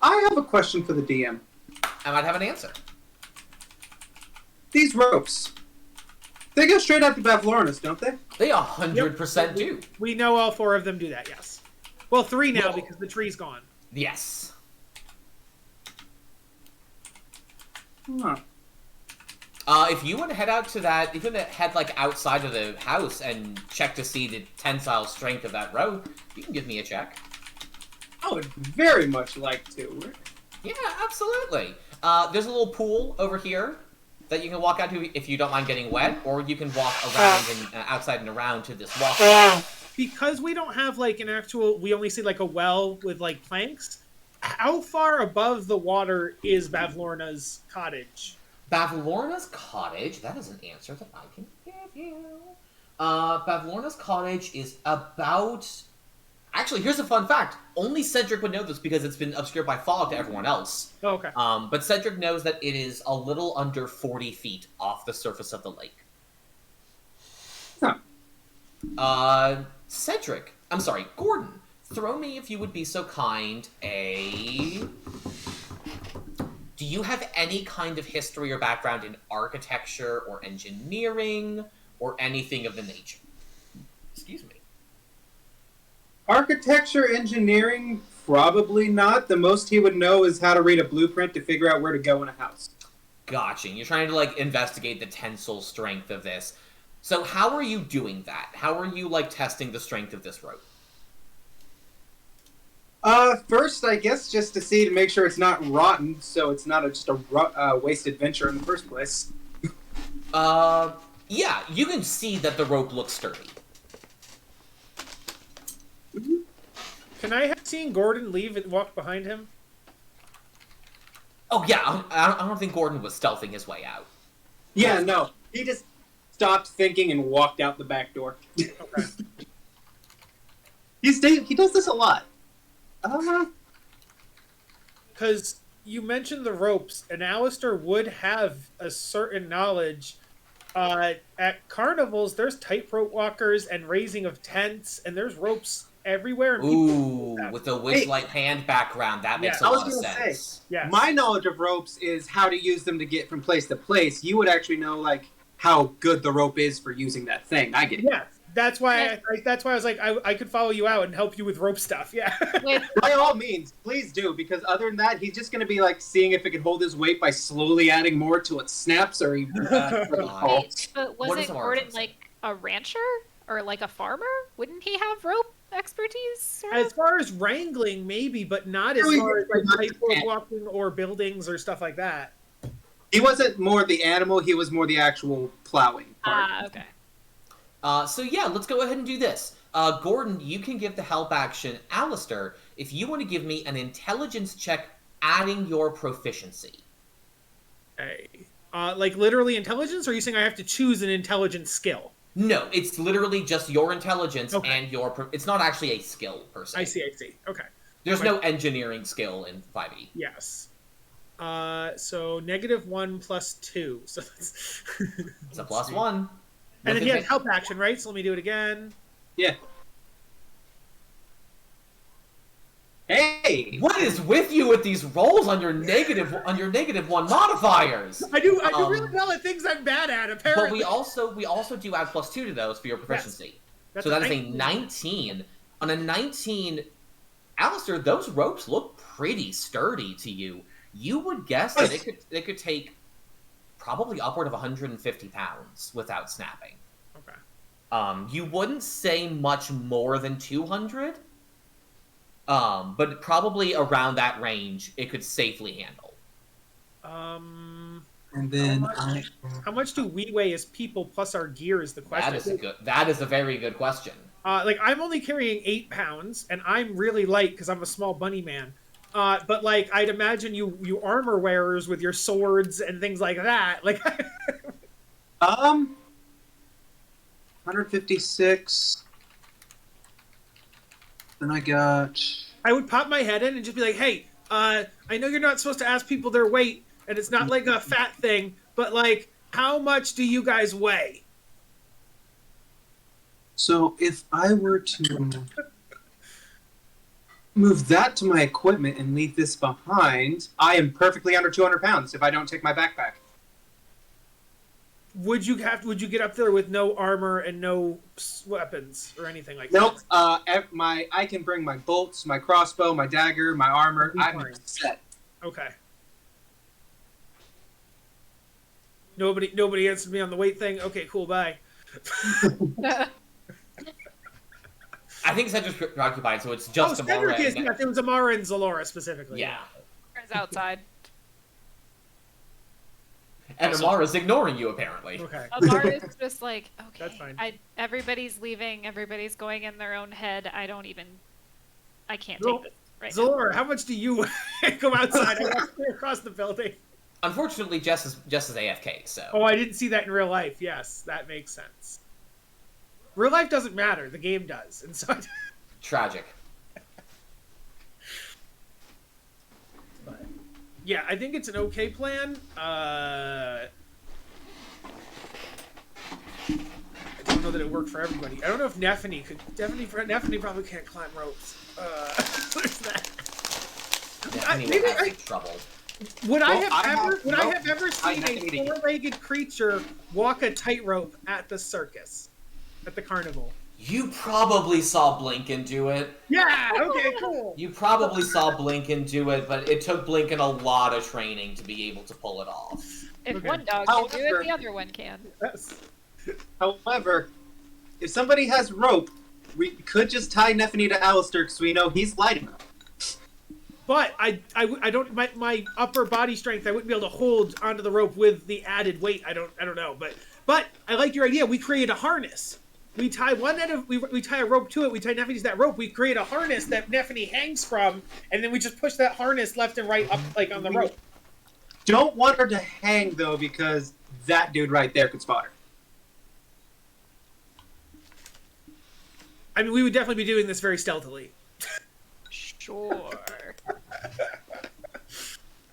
Speaker 6: I have a question for the DM.
Speaker 1: I might have an answer.
Speaker 6: These ropes, they go straight out to Bavlornis, don't they?
Speaker 1: They 100% do.
Speaker 2: We know all four of them do that, yes. Well, three now
Speaker 1: Well-
Speaker 2: because the tree's gone.
Speaker 1: Yes.
Speaker 6: Huh.
Speaker 1: If you want to head out to that, if you want to head like outside of the house and check to see the tensile strength of that rope, you can give me a check.
Speaker 6: I would very much like to.
Speaker 1: Yeah, absolutely. There's a little pool over here that you can walk out to if you don't mind getting wet, or you can walk around and outside and around to this walkway.
Speaker 2: Because we don't have like an actual, we only see like a well with like planks. How far above the water is Bavlorna's cottage?
Speaker 1: Bavlorna's cottage, that is an answer that I can give you. Bavlorna's cottage is about... Actually, here's a fun fact. Only Cedric would know this because it's been obscured by fog to everyone else.
Speaker 2: Oh, okay.
Speaker 1: But Cedric knows that it is a little under 40 feet off the surface of the lake.
Speaker 6: Huh.
Speaker 1: Cedric, I'm sorry, Gordon, throw me, if you would be so kind, a... Do you have any kind of history or background in architecture or engineering or anything of the nature? Excuse me.
Speaker 6: Architecture, engineering, probably not. The most he would know is how to read a blueprint to figure out where to go in a house.
Speaker 1: Gotcha. You're trying to, like, investigate the tensile strength of this. So how are you doing that? How are you, like, testing the strength of this rope?
Speaker 6: First, I guess, just to see to make sure it's not rotten, so it's not just a wasted venture in the first place.
Speaker 1: Yeah, you can see that the rope looks sturdy.
Speaker 2: Can I have seen Gordon leave and walk behind him?
Speaker 1: Oh, yeah, I don't think Gordon was stealthing his way out.
Speaker 6: Yeah, no. He just stopped thinking and walked out the back door.
Speaker 2: Okay.
Speaker 6: He does this a lot.
Speaker 2: Because you mentioned the ropes, and Alistair would have a certain knowledge. At carnivals, there's tightrope walkers and raising of tents, and there's ropes everywhere. And people
Speaker 1: Ooh,
Speaker 2: do that.
Speaker 1: with the witchlight hand background, that makes
Speaker 2: Yeah.
Speaker 1: a
Speaker 6: I was
Speaker 1: lot of
Speaker 6: gonna
Speaker 1: sense.
Speaker 2: Yes.
Speaker 6: My knowledge of ropes is how to use them to get from place to place. You would actually know, like, how good the rope is for using that thing. I get it.
Speaker 2: Yeah, that's why. That's why I was like, I could follow you out and help you with rope stuff. Yeah.
Speaker 3: With
Speaker 6: By all means, please do, because other than that, he's just going to be, like, seeing if it can hold his weight by slowly adding more till it snaps or he falls.
Speaker 3: But
Speaker 1: What
Speaker 3: wasn't
Speaker 1: is the
Speaker 3: Gordon
Speaker 1: margin?
Speaker 3: like a rancher or like a farmer? Wouldn't he have rope expertise? Sort
Speaker 2: As
Speaker 3: of?
Speaker 2: far as wrangling, maybe, but not as
Speaker 6: Really,
Speaker 2: far as like
Speaker 6: not
Speaker 2: tightrope
Speaker 6: that.
Speaker 2: walking or buildings or stuff like that.
Speaker 6: He wasn't more the animal, he was more the actual plowing part.
Speaker 3: Ah, okay.
Speaker 1: So yeah, let's go ahead and do this. Gordon, you can give the help action. Alistair, if you want to give me an intelligence check adding your proficiency.
Speaker 2: Okay. Like literally intelligence, or are you saying I have to choose an intelligence skill?
Speaker 1: No, it's literally just your intelligence
Speaker 2: Okay.
Speaker 1: and your... It's not actually a skill, per se.
Speaker 2: I see. Okay.
Speaker 1: There's no engineering skill in 5e.
Speaker 2: Yes. So -1 plus 2. So that's
Speaker 1: It's a +1.
Speaker 2: And then he has help action, right? So let me do it again.
Speaker 6: Yeah. Hey!
Speaker 1: What is with you with these rolls on your -1 modifiers?
Speaker 2: I do really well at things I'm bad at, apparently.
Speaker 1: But we also do add +2 to those for your proficiency.
Speaker 2: That's
Speaker 1: So that is a
Speaker 2: 19.
Speaker 1: 19. On a 19, Alistair, those ropes look pretty sturdy to you. You would guess that it could take probably upward of 150 pounds without snapping.
Speaker 2: Okay.
Speaker 1: You wouldn't say much more than 200, but probably around that range, it could safely handle.
Speaker 6: And then
Speaker 2: How much do we weigh as people plus our gear is the question.
Speaker 1: That is a very good question.
Speaker 2: Like, I'm only carrying 8 pounds, and I'm really light because I'm a small bunny man. But, like, I'd imagine you armor wearers with your swords and things like that. Like,
Speaker 6: 156. Then I got...
Speaker 2: I would pop my head in and just be like, hey, I know you're not supposed to ask people their weight, and it's not like a fat thing, but, like, how much do you guys weigh?
Speaker 6: So if I were to move that to my equipment and leave this behind, I am perfectly under 200 pounds if I don't take my backpack.
Speaker 2: Would you get up there with no armor and no weapons or anything like that?
Speaker 6: Nope. I can bring my bolts, my crossbow, my dagger, my armor. I'm set.
Speaker 2: Okay. Nobody answered me on the weight thing. Okay, cool, bye.
Speaker 1: I think Cedric's preoccupied, so it's just
Speaker 2: Cedric
Speaker 1: Amara.
Speaker 2: is, yes, it was Amara and Zalora specifically.
Speaker 1: Yeah.
Speaker 3: It's outside.
Speaker 1: And Amara's ignoring you, apparently.
Speaker 2: Okay.
Speaker 3: Amara's just like, okay,
Speaker 2: That's fine.
Speaker 3: everybody's leaving, everybody's going in their own head. I can't
Speaker 2: Zol-
Speaker 3: take this right
Speaker 2: Zalora, how much do you go outside? I walk across the building.
Speaker 1: Unfortunately, Jess is AFK, so...
Speaker 2: Oh, I didn't see that in real life. Yes, that makes sense. Real life doesn't matter. The game does. And so
Speaker 1: Tragic.
Speaker 2: But, yeah, I think it's an okay plan. I don't know that it worked for everybody. I don't know if Nephany could... Nephany probably can't climb ropes. There's that.
Speaker 1: Nephany will have trouble.
Speaker 2: Would I
Speaker 6: Well,
Speaker 2: have ever seen
Speaker 6: Nephany
Speaker 2: a four-legged creature walk a tightrope at the circus? At the carnival?
Speaker 1: You probably saw Blinken do it.
Speaker 2: Yeah, okay, cool.
Speaker 1: You probably saw Blinken do it, but it took Blinken a lot of training to be able to pull it off.
Speaker 3: If
Speaker 2: Okay.
Speaker 3: one dog can do
Speaker 6: However-
Speaker 3: it, the other one can.
Speaker 2: That's,
Speaker 6: However, if somebody has rope, we could just tie Nephany to Alistair because we know he's light enough.
Speaker 2: but I don't my upper body strength I wouldn't be able to hold onto the rope with the added weight. I don't know, but I like your idea. We create a harness. We tie one end of we tie a rope to it. We tie Nephany to that rope. We create a harness that Nephany hangs from, and then we just push that harness left and right up like on the rope.
Speaker 6: Don't want her to hang though because that dude right there could spot her.
Speaker 2: I mean, we would definitely be doing this very stealthily.
Speaker 3: Sure.
Speaker 2: All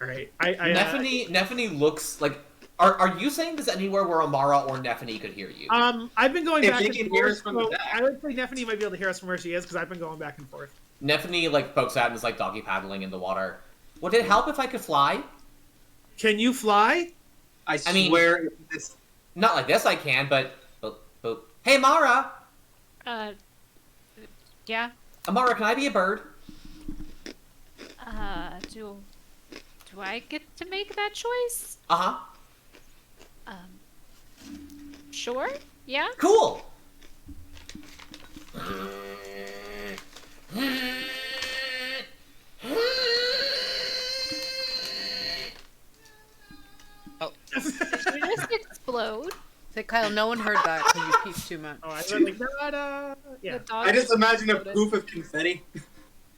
Speaker 2: right. I
Speaker 1: Nephany looks like... Are you saying this anywhere where Amara or Nephany could hear you?
Speaker 2: I've been going
Speaker 6: If
Speaker 2: back
Speaker 6: they
Speaker 2: and
Speaker 6: can
Speaker 2: forth.
Speaker 6: hear us from the
Speaker 2: so
Speaker 6: back.
Speaker 2: I would say Nephany might be able to hear us from where she is because I've been going back and forth.
Speaker 1: Nephany, like, pokes out and is, like, doggy paddling in the water. Would it help if I could fly?
Speaker 2: Can you fly?
Speaker 6: I
Speaker 1: mean-
Speaker 6: swear this.
Speaker 1: Not like this I can, but... Hey, Amara!
Speaker 3: Yeah.
Speaker 1: Amara, can I be a bird?
Speaker 3: Do I get to make that choice?
Speaker 1: Uh-huh.
Speaker 3: Sure. Yeah.
Speaker 1: Cool!
Speaker 3: Did you just explode?
Speaker 5: Say, Kyle, no one heard that because you peeped too much.
Speaker 2: Oh, I went like, da-da. Yeah.
Speaker 3: The dog
Speaker 6: I just imagine a
Speaker 3: exploded.
Speaker 6: poof of confetti.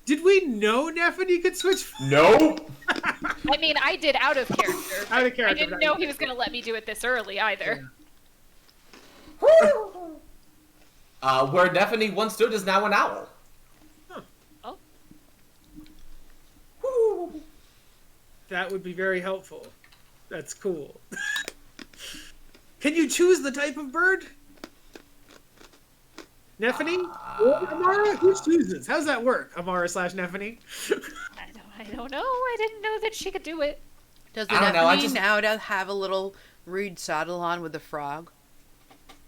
Speaker 2: Did we know Nephany could switch?
Speaker 1: Nope!
Speaker 3: I mean, I did out of character.
Speaker 2: Out of
Speaker 3: I
Speaker 2: character.
Speaker 3: didn't know he was going to let me do it this early either.
Speaker 1: Where Nephany once stood is now an owl.
Speaker 2: Huh.
Speaker 3: Oh.
Speaker 1: Woo.
Speaker 2: That would be very helpful. That's cool. Can you choose the type of bird? Nephany? Or Amara? Who chooses? How's that work, Amara/Nephany?
Speaker 3: I don't know. I didn't know that she could do it.
Speaker 5: Does the
Speaker 1: I don't know, I
Speaker 5: Nephany
Speaker 1: just-
Speaker 5: now have a little reed saddle on with a frog?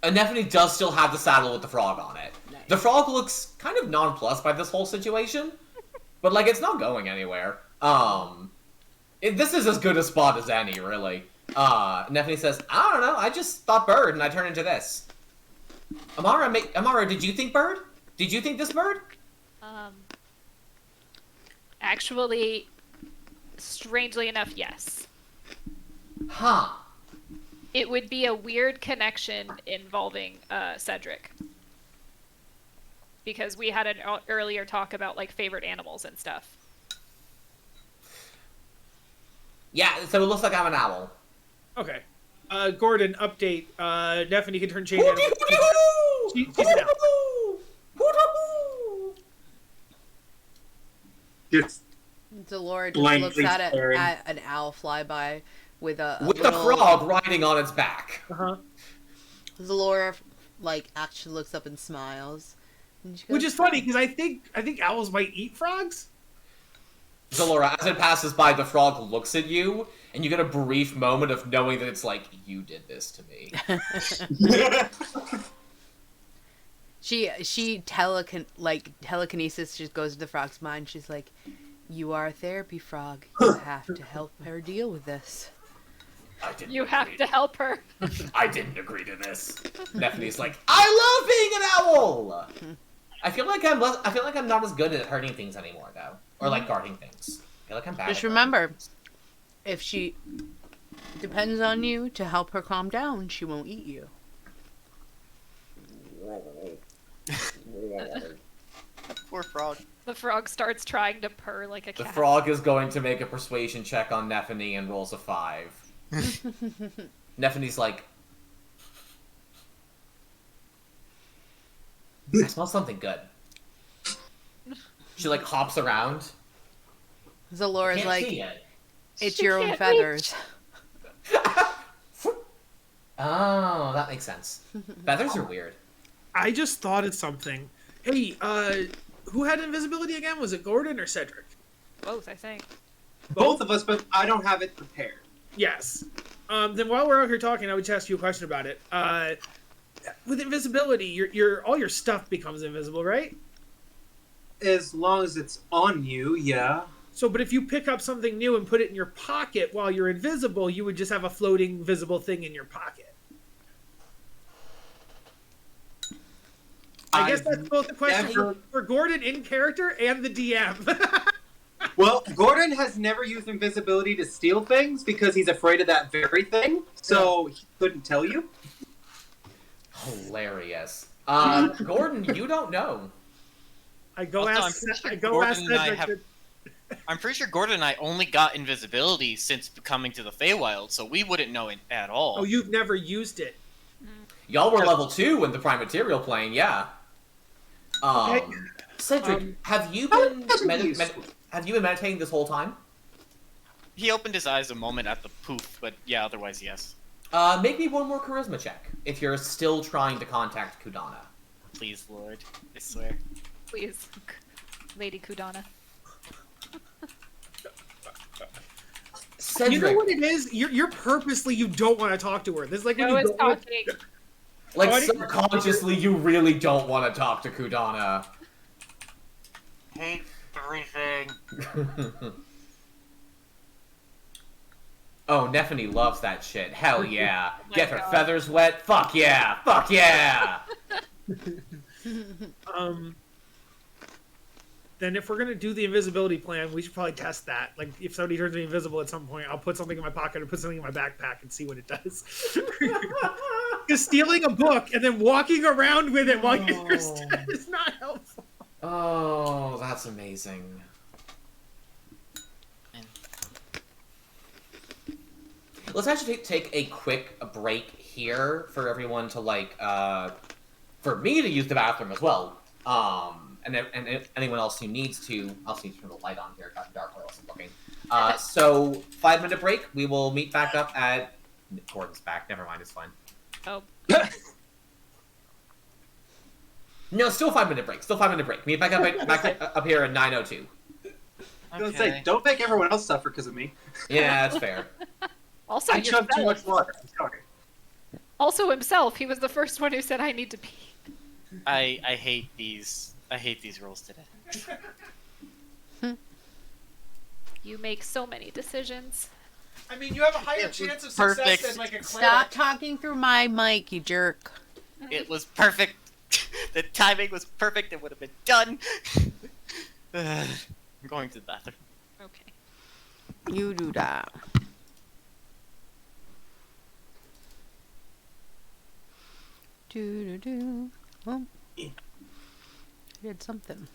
Speaker 1: Nephany does still have the saddle with the frog on it.
Speaker 5: Nice.
Speaker 1: The frog looks kind of nonplussed by this whole situation, but like it's not going anywhere. This is as good a spot as any, really. Nephany says, "I don't know. I just thought bird, and I turned into this." Amara, did you think bird? Did you think this bird?
Speaker 3: Actually, strangely enough, yes.
Speaker 1: Huh.
Speaker 3: It would be a weird connection involving Cedric. Because we had an earlier talk about like favorite animals and stuff.
Speaker 1: Yeah, so it looks like I'm an owl.
Speaker 2: Okay. Gordon, update. Nephany can turn chain
Speaker 1: Hooty,
Speaker 2: animal.
Speaker 1: hooty, hoo!
Speaker 2: She's an owl.
Speaker 1: Hoo-hoo-hoo! Hoo-hoo-hoo!
Speaker 6: Just
Speaker 5: Delora just
Speaker 6: Blankly
Speaker 5: looks
Speaker 6: staring.
Speaker 5: at an owl flyby with a
Speaker 1: With the
Speaker 5: little...
Speaker 1: frog riding on its back.
Speaker 2: Uh-huh.
Speaker 5: Delora, like, actually looks up and smiles. And she goes,
Speaker 2: Which is funny, because I think owls might eat frogs.
Speaker 1: Zalora, as it passes by, the frog looks at you, and you get a brief moment of knowing that it's like, you did this to me.
Speaker 5: She telekinesis just goes to the frog's mind. She's like, "You are a therapy frog. You have to help her deal with this."
Speaker 1: I didn't
Speaker 3: You
Speaker 1: agree.
Speaker 3: have to help her.
Speaker 1: I didn't agree to this. Nephany's like, I love being an owl! I feel like I'm not as good at hurting things anymore, though. Or like guarding things. I feel like I'm bad
Speaker 5: Just
Speaker 1: at
Speaker 5: remember,
Speaker 1: guarding things.
Speaker 5: if she depends on you to help her calm down, she won't eat you.
Speaker 4: Poor frog.
Speaker 3: The frog starts trying to purr like a
Speaker 1: The
Speaker 3: cat.
Speaker 1: frog is going to make a persuasion check on Nephany and rolls a 5. Nephany's like, I smell something good. She like hops around.
Speaker 5: Zalora's
Speaker 1: Can't
Speaker 5: like,
Speaker 1: see it.
Speaker 5: "It's
Speaker 3: She
Speaker 5: your own
Speaker 3: can't
Speaker 5: feathers."
Speaker 1: Oh, that makes sense. Feathers are weird.
Speaker 2: I just thought of something. Hey, who had invisibility again? Was it Gordon or Cedric?
Speaker 3: Both, I think.
Speaker 6: Both of us, but I don't have it prepared.
Speaker 2: Yes. Then while we're out here talking, I would just ask you a question about it. With invisibility, your all your stuff becomes invisible, right?
Speaker 6: As long as it's on you, yeah.
Speaker 2: So, but if you pick up something new and put it in your pocket while you're invisible, you would just have a floating visible thing in your pocket. I guess
Speaker 6: I've
Speaker 2: that's both the question
Speaker 6: never-
Speaker 2: for Gordon in character and the DM.
Speaker 6: Well, Gordon has never used invisibility to steal things because he's afraid of that very thing, so he couldn't tell you.
Speaker 1: Hilarious. Gordon, you don't know.
Speaker 2: I go
Speaker 4: Also, I'm
Speaker 2: ask.
Speaker 4: pretty sure
Speaker 2: I go
Speaker 4: Gordon
Speaker 2: ask
Speaker 4: and I
Speaker 2: Cedric.
Speaker 4: have- I'm pretty sure Gordon and I only got invisibility since coming to the Feywild, so we wouldn't know it at all.
Speaker 2: Oh, you've never used it.
Speaker 1: Y'all were level 2 in the Prime Material plane, yeah.
Speaker 2: Okay.
Speaker 1: Cedric, have you
Speaker 6: How
Speaker 1: been
Speaker 6: does it use-
Speaker 1: have you been meditating this whole time?
Speaker 4: He opened his eyes a moment at the poof, but yeah, otherwise yes.
Speaker 1: Make me one more charisma check if you're still trying to contact Kudana.
Speaker 4: Please, Lord, I swear.
Speaker 3: Please, Lady Kudana.
Speaker 1: Cedric,
Speaker 2: You know what it is? You're purposely you don't want to talk to her. This is like when
Speaker 3: I
Speaker 2: you
Speaker 3: was
Speaker 2: don't want-
Speaker 3: talking.
Speaker 1: like
Speaker 2: Oh, I didn't-
Speaker 1: subconsciously, you really don't want to talk to Kudana.
Speaker 4: Hate everything.
Speaker 1: Oh, Nephany loves that shit. Hell yeah.
Speaker 3: my
Speaker 1: Get her
Speaker 3: God.
Speaker 1: feathers wet. Fuck yeah. Fuck yeah.
Speaker 2: Then if we're gonna do the invisibility plan, we should probably test that. Like if somebody turns me invisible at some point, I'll put something in my pocket or put something in my backpack and see what it does. Because stealing a book and then walking around with it while you're still is not helpful.
Speaker 1: Oh, that's amazing. Let's actually take a quick break here for everyone to like for me to use the bathroom as well. And if anyone else who needs to, I'll see turn the light on here. It got dark while I was looking. So 5-minute break. We will meet back up at Gordon's back. Never mind, it's fine.
Speaker 3: Oh.
Speaker 1: No, still 5-minute break. Still 5-minute break. Meet back up here at 9:02.
Speaker 6: I was gonna say, don't make everyone else suffer because of me.
Speaker 1: Yeah, that's fair.
Speaker 3: Also,
Speaker 6: I chugged too much water. I'm sorry.
Speaker 3: Also himself. He was the first one who said, "I need to pee."
Speaker 4: I hate these. I hate these rules today.
Speaker 3: You make so many decisions.
Speaker 2: I mean, you have a higher chance of success
Speaker 4: perfect.
Speaker 2: than like a cleric.
Speaker 5: Stop talking through my mic, you jerk.
Speaker 4: It was perfect. The timing was perfect. It would have been done. I'm going to the bathroom.
Speaker 3: Okay.
Speaker 5: You do that. Do do do. Oh, I did something.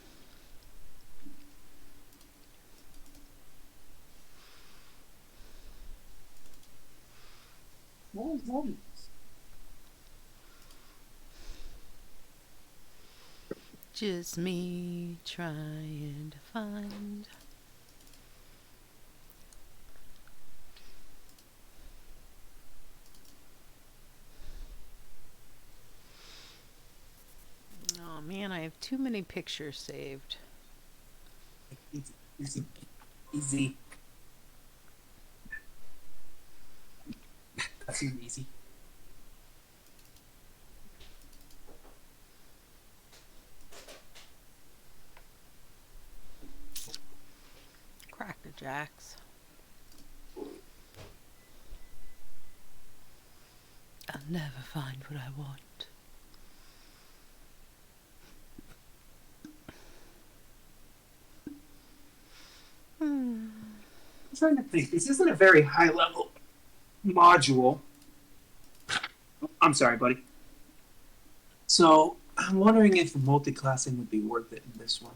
Speaker 5: Just me trying to find. Oh man, I have too many pictures saved.
Speaker 6: Easy. That's easy.
Speaker 5: Cracker Jacks. I'll never find what I want.
Speaker 6: I'm trying to think. This isn't a very high level module. I'm sorry, buddy. So I'm wondering if multi-classing would be worth it in this one.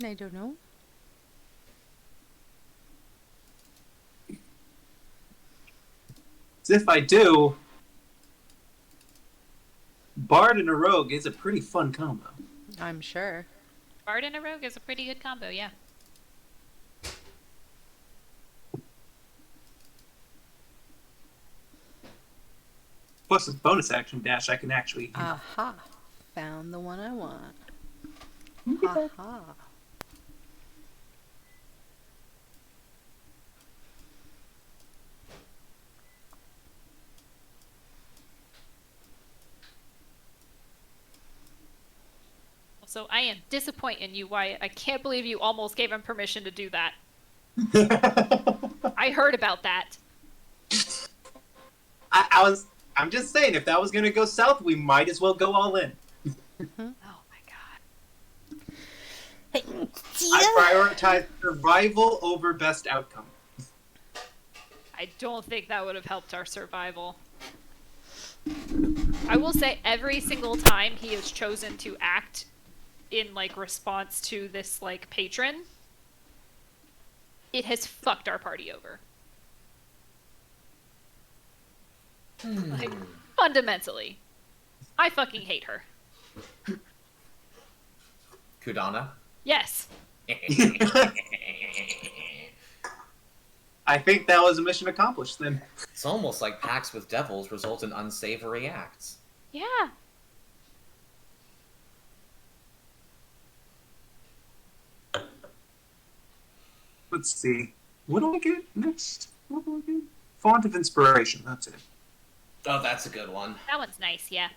Speaker 5: I don't know.
Speaker 6: So if I do, Bard and a Rogue is a pretty fun combo.
Speaker 5: I'm sure.
Speaker 3: Bard and a rogue is a pretty good combo, yeah.
Speaker 6: Plus, with bonus action dash, I can actually.
Speaker 5: Aha. Found the one I want.
Speaker 6: Look at that.
Speaker 5: Aha.
Speaker 3: So I am disappointed in you, Wyatt. I can't believe you almost gave him permission to do that. I heard about that.
Speaker 6: I'm just saying, if that was gonna go south, we might as well go all in.
Speaker 3: Oh my god.
Speaker 6: I prioritize survival over best outcome.
Speaker 3: I don't think that would have helped our survival. I will say every single time he has chosen to act in like response to this like patron, it has fucked our party over. Like, fundamentally. I fucking hate her.
Speaker 1: Kudana?
Speaker 3: Yes.
Speaker 6: I think that was a mission accomplished then.
Speaker 1: It's almost like pacts with devils result in unsavory acts.
Speaker 3: Yeah.
Speaker 6: Let's see. What do I get next? What do I get? Font of Inspiration, that's it.
Speaker 1: Oh, that's a good one.
Speaker 3: That one's nice, yeah.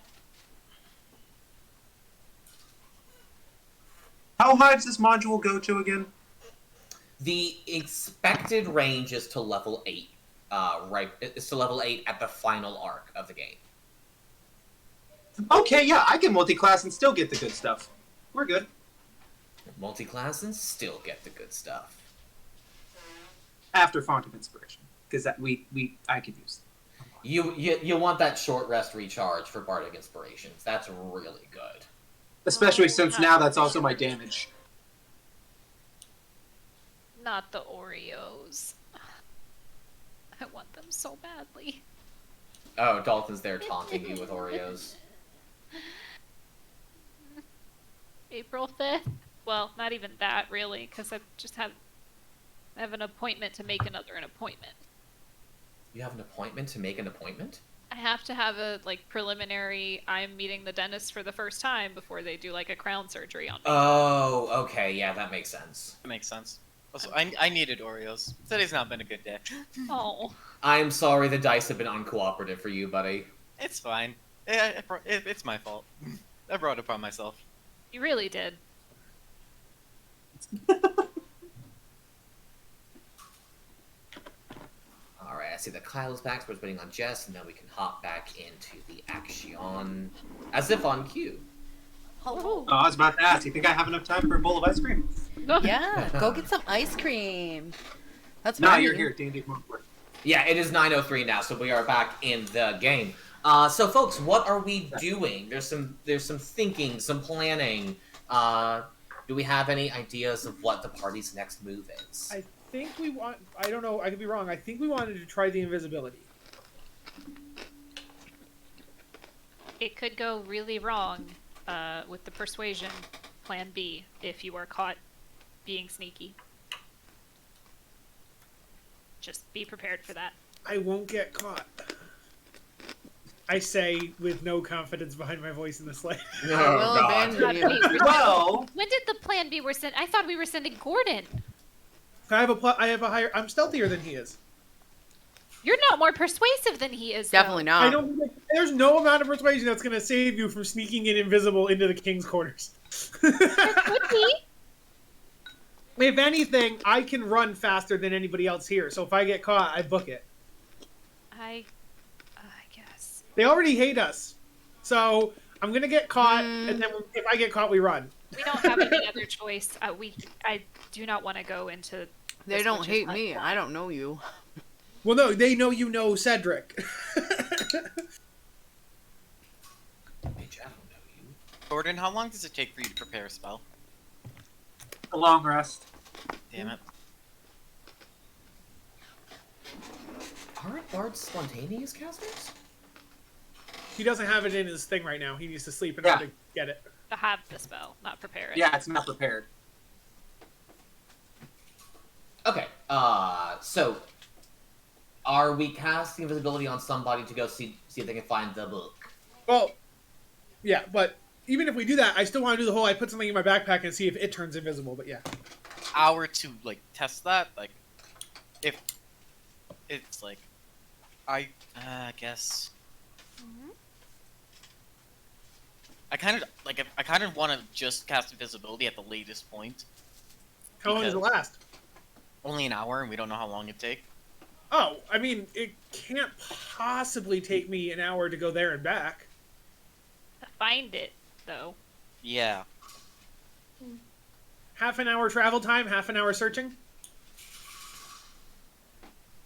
Speaker 6: How high does this module go to again?
Speaker 1: The expected range is to level 8. Right, it's to level 8 at the final arc of the game.
Speaker 6: Okay, yeah, I can multi-class and still get the good stuff. We're good.
Speaker 1: Multi-class and still get the good stuff.
Speaker 6: After Font of Inspiration, because that I could use.
Speaker 1: You want that short rest recharge for Bardic Inspirations. That's really good.
Speaker 6: Especially since now that's also my damage.
Speaker 3: Not the Oreos. I want them so badly.
Speaker 1: Oh, Dalton's there taunting you with Oreos.
Speaker 3: April 5th. Well, not even that really, because I have an appointment to make an appointment.
Speaker 1: You have an appointment to make an appointment?
Speaker 3: I have to have a preliminary. I'm meeting the dentist for the first time before they do a crown surgery on me.
Speaker 1: Oh, okay, yeah, that makes sense.
Speaker 4: That makes sense. Also, I needed Oreos. Today's not been a good day.
Speaker 3: Oh.
Speaker 1: I'm sorry the dice have been uncooperative for you, buddy.
Speaker 4: It's fine. It's my fault. I brought it upon myself.
Speaker 3: You really did.
Speaker 1: Alright, I see that Kyle is back, so we're waiting on Jess, and then we can hop back into the action. As if on cue.
Speaker 5: Hello.
Speaker 6: Oh, I was about to ask, you think I have enough time for a bowl of ice cream?
Speaker 5: Yeah, go get some ice cream. That's
Speaker 6: No,
Speaker 5: fine.
Speaker 6: you're here. D&D, come on board.
Speaker 1: Yeah, it is 9:03 now, so we are back in the game. So folks, what are we doing? There's some thinking, some planning. Do we have any ideas of what the party's next move is?
Speaker 2: I think we want. I don't know. I could be wrong. I think we wanted to try the invisibility.
Speaker 3: It could go really wrong with the persuasion plan B if you are caught being sneaky. Just be prepared for that.
Speaker 2: I won't get caught. I say with no confidence behind my voice in the sleigh.
Speaker 1: Oh,
Speaker 5: I will abandon you.
Speaker 6: Well,
Speaker 3: When did the plan B were sent? I thought we were sending Gordon.
Speaker 2: I have a higher. I'm stealthier than he is.
Speaker 3: You're not more persuasive than he is.
Speaker 5: Definitely
Speaker 3: though.
Speaker 5: not.
Speaker 2: I don't. There's no amount of persuasion that's going to save you from sneaking in invisible into the king's quarters.
Speaker 3: There could be.
Speaker 2: If anything, I can run faster than anybody else here. So if I get caught, I book it.
Speaker 3: I guess.
Speaker 2: They already hate us, so I'm gonna get caught, and then if I get caught, we run.
Speaker 3: We don't have any other choice. I do not want to go into.
Speaker 5: They
Speaker 3: this
Speaker 5: don't
Speaker 3: witch's
Speaker 5: hate
Speaker 3: hut.
Speaker 5: me. I don't know you.
Speaker 2: Well, no, they know you know Cedric.
Speaker 1: Bitch, I don't know you.
Speaker 4: Gordon, how long does it take for you to prepare a spell?
Speaker 6: a long rest.
Speaker 4: Damn it.
Speaker 1: Aren't bards spontaneous casters?
Speaker 2: He doesn't have it in his thing right now. He needs to sleep in order to get it.
Speaker 3: To have the spell, not prepare it.
Speaker 6: Yeah, it's not prepared.
Speaker 1: Okay, so are we casting invisibility on somebody to go see if they can find the book?
Speaker 2: Well, yeah, but even if we do that, I still want to do the whole I put something in my backpack and see if it turns invisible, but yeah.
Speaker 4: Hour to like test that, like if it's like I guess I kind of want to just cast invisibility at the latest point.
Speaker 2: How long does it last?
Speaker 4: Only an hour, and we don't know how long it take.
Speaker 2: Oh, I mean, it can't possibly take me an hour to go there and back.
Speaker 3: To find it, though.
Speaker 4: Yeah.
Speaker 2: Half an hour travel time, half an hour searching.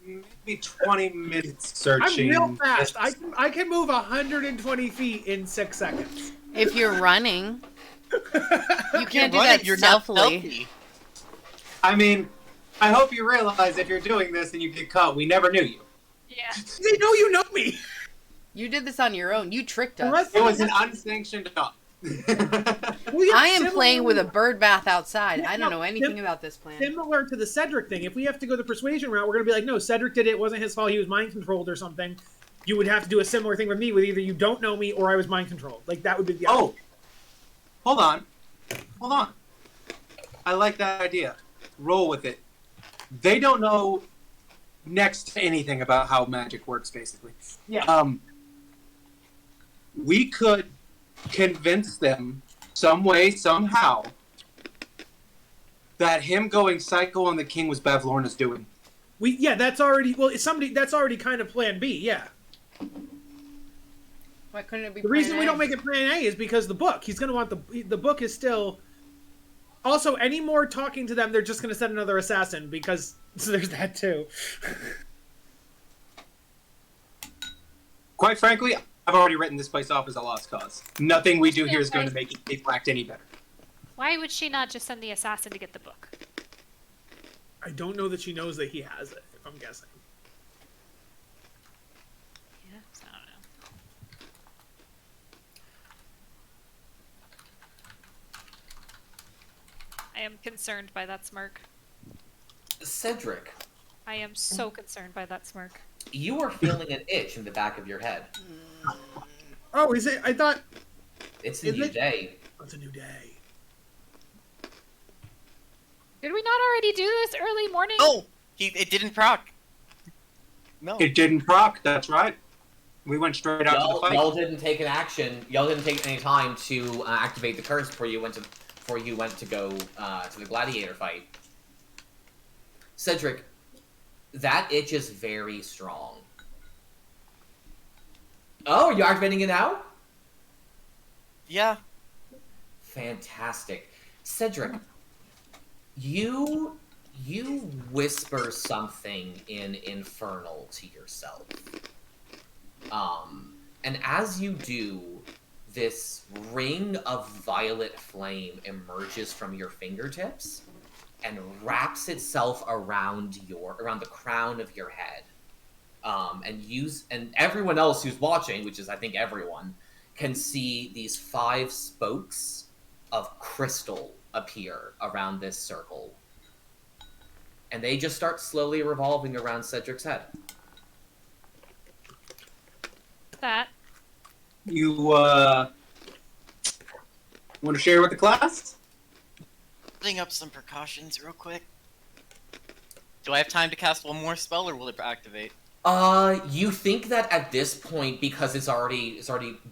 Speaker 6: Maybe 20 minutes searching.
Speaker 2: I'm real fast. I can move 120 feet in 6 seconds.
Speaker 5: If you're running, you can't do
Speaker 4: You're
Speaker 5: that
Speaker 4: running, you're not
Speaker 5: stealthily.
Speaker 4: stealthy.
Speaker 6: I mean, I hope you realize if you're doing this and you get caught, we never knew you.
Speaker 3: Yeah.
Speaker 2: They know you know me.
Speaker 5: You did this on your own. You tricked us.
Speaker 2: Unless-
Speaker 6: It was an unsanctioned thought.
Speaker 5: I am playing with a bird bath outside. I don't know anything
Speaker 2: sim-
Speaker 5: about this plan.
Speaker 2: Similar to the Cedric thing. If we have to go the persuasion route, we're going to be like, no, Cedric did it. It wasn't his fault. He was mind controlled or something. You would have to do a similar thing with me, with either you don't know me or I was mind controlled. Like, that would be the
Speaker 6: Oh, hold on. Hold on. I like that idea. Roll with it. They don't know next to anything about how magic works, basically.
Speaker 2: Yeah.
Speaker 6: We could convince them some way, somehow, that him going psycho on the king was Bavlorna's doing.
Speaker 2: That's already, well, that's already kind of plan B, yeah.
Speaker 5: Why couldn't it be
Speaker 2: The reason
Speaker 5: plan
Speaker 2: we
Speaker 5: A?
Speaker 2: don't make it plan A is because the book. He's going to want the book is still... Also, any more talking to them, they're just going to send another assassin, because so there's that too.
Speaker 6: Quite frankly, I've already written this place off as a lost cause. Nothing we do here is going to make people act any better.
Speaker 3: Why would she not just send the assassin to get the book?
Speaker 2: I don't know that she knows that he has it, if I'm guessing.
Speaker 3: Yeah, so I don't know. am concerned by that smirk.
Speaker 1: Cedric,
Speaker 3: I am so concerned by that smirk.
Speaker 1: you are feeling an itch in the back of your head.
Speaker 2: Oh, is it? I thought
Speaker 1: It's a
Speaker 2: Is
Speaker 1: new
Speaker 2: it?
Speaker 1: day.
Speaker 2: it's a new day.
Speaker 3: Did we not already do this early morning?
Speaker 4: Oh, it didn't proc. No.
Speaker 6: It didn't proc, that's right. We went straight out to the fight.
Speaker 1: Y'all didn't take an action. Y'all didn't take any time to activate the curse before you went to go to the gladiator fight. Cedric, that itch is very strong. Oh, are you activating it now?
Speaker 4: Yeah.
Speaker 1: Fantastic. Cedric, you whisper something in Infernal to yourself. And as you do, this ring of violet flame emerges from your fingertips and wraps itself around the crown of your head. And everyone else who's watching, which is I think everyone, can see these 5 spokes of crystal appear around this circle. And they just start slowly revolving around Cedric's head.
Speaker 3: That.
Speaker 6: You, want to share with the class?
Speaker 4: Putting up some precautions real quick. Do I have time to cast one more spell, or will it activate?
Speaker 1: You think that at this point, because it's already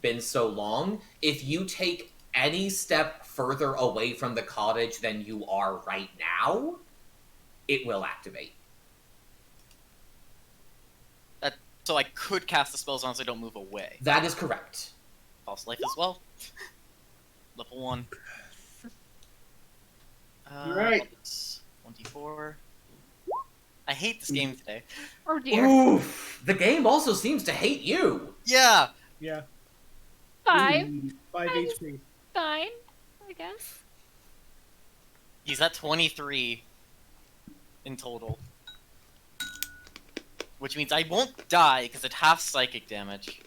Speaker 1: been so long, if you take any step further away from the cottage than you are right now, it will activate.
Speaker 4: So I could cast the spell as long as I don't move away.
Speaker 1: That is correct.
Speaker 4: False life as well. Level 1.
Speaker 6: Right.
Speaker 4: 24. I hate this game today.
Speaker 3: Oh dear.
Speaker 1: Oof! The game also seems to hate you!
Speaker 4: Yeah!
Speaker 2: Yeah.
Speaker 3: 5.
Speaker 2: 5 HP.
Speaker 3: Fine, I guess.
Speaker 4: He's at 23 in total. Which means I won't die, because it half psychic damage.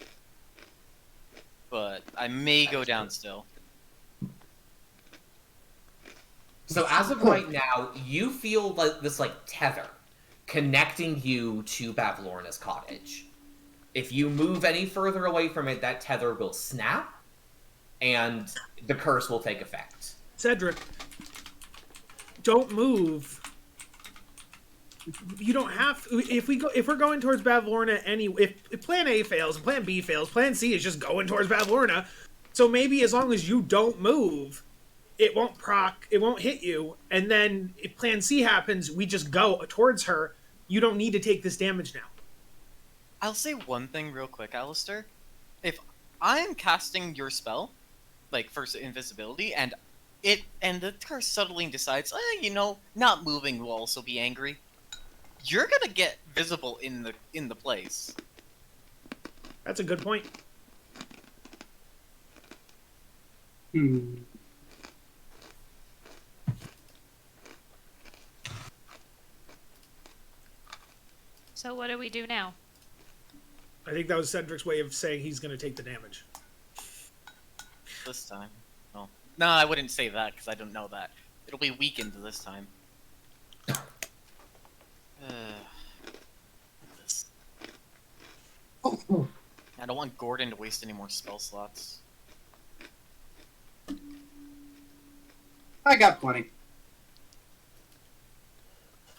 Speaker 4: But I may go down still.
Speaker 1: So as of right now, you feel like this tether connecting you to Bavlorna's cottage. If you move any further away from it, that tether will snap, and the curse will take effect.
Speaker 2: Cedric, don't move. You don't have. If we're going towards Bavlorna, if Plan A fails and Plan B fails, Plan C is just going towards Bavlorna. So maybe as long as you don't move, it won't proc, it won't hit you. And then if Plan C happens, we just go towards her. You don't need to take this damage now.
Speaker 4: I'll say one thing real quick, Alistair. If I'm casting your spell, like first invisibility, and the curse subtly decides, not moving will also be angry, you're gonna get visible in the place.
Speaker 2: That's a good point.
Speaker 3: So what do we do now?
Speaker 2: I think that was Cedric's way of saying he's going to take the damage.
Speaker 4: This time. No, I wouldn't say that, because I don't know that. It'll be weakened this time. This. I don't want Gordon to waste any more spell slots.
Speaker 6: I got plenty.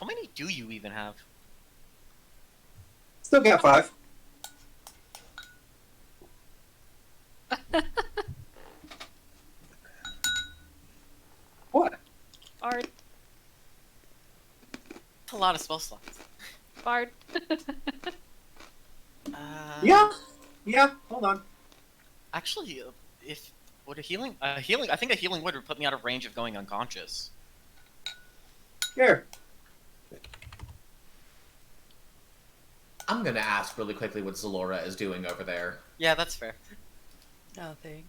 Speaker 4: How many do you even have?
Speaker 6: Still got 5. What?
Speaker 3: Bard.
Speaker 4: That's a lot of spell slots.
Speaker 3: Bard.
Speaker 6: Yeah, hold on.
Speaker 4: Actually, would a healing, I think a healing would put me out of range of going unconscious.
Speaker 6: Here.
Speaker 1: I'm gonna ask really quickly what Zalora is doing over there.
Speaker 4: Yeah, that's fair.
Speaker 5: Nothing.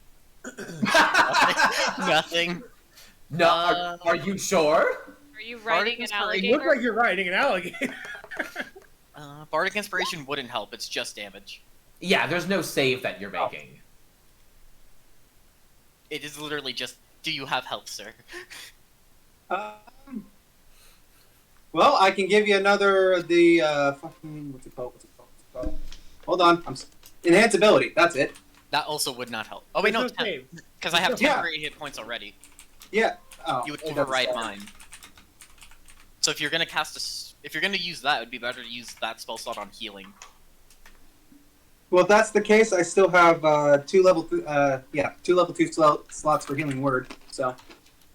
Speaker 4: Nothing.
Speaker 1: No, are you sure?
Speaker 3: Are you riding an
Speaker 2: You
Speaker 3: alligator?
Speaker 2: look like you're riding an alligator.
Speaker 4: Bardic Inspiration wouldn't help, it's just damage.
Speaker 1: Yeah, there's no save that you're making.
Speaker 4: It is literally just, do you have health, sir?
Speaker 6: Um, well, I can give you another fucking what's it called? Hold on, enhanceability. That's it.
Speaker 4: That also would not help. Oh wait, no,
Speaker 2: It's okay.
Speaker 4: because I have
Speaker 6: Yeah.
Speaker 4: temporary hit points already.
Speaker 6: Yeah. Oh,
Speaker 4: You would
Speaker 6: it doesn't
Speaker 4: override
Speaker 6: say.
Speaker 4: mine. So if you're gonna if you're gonna use that, it'd be better to use that spell slot on healing.
Speaker 6: Well, if that's the case, I still have two level 2 slots for healing word. So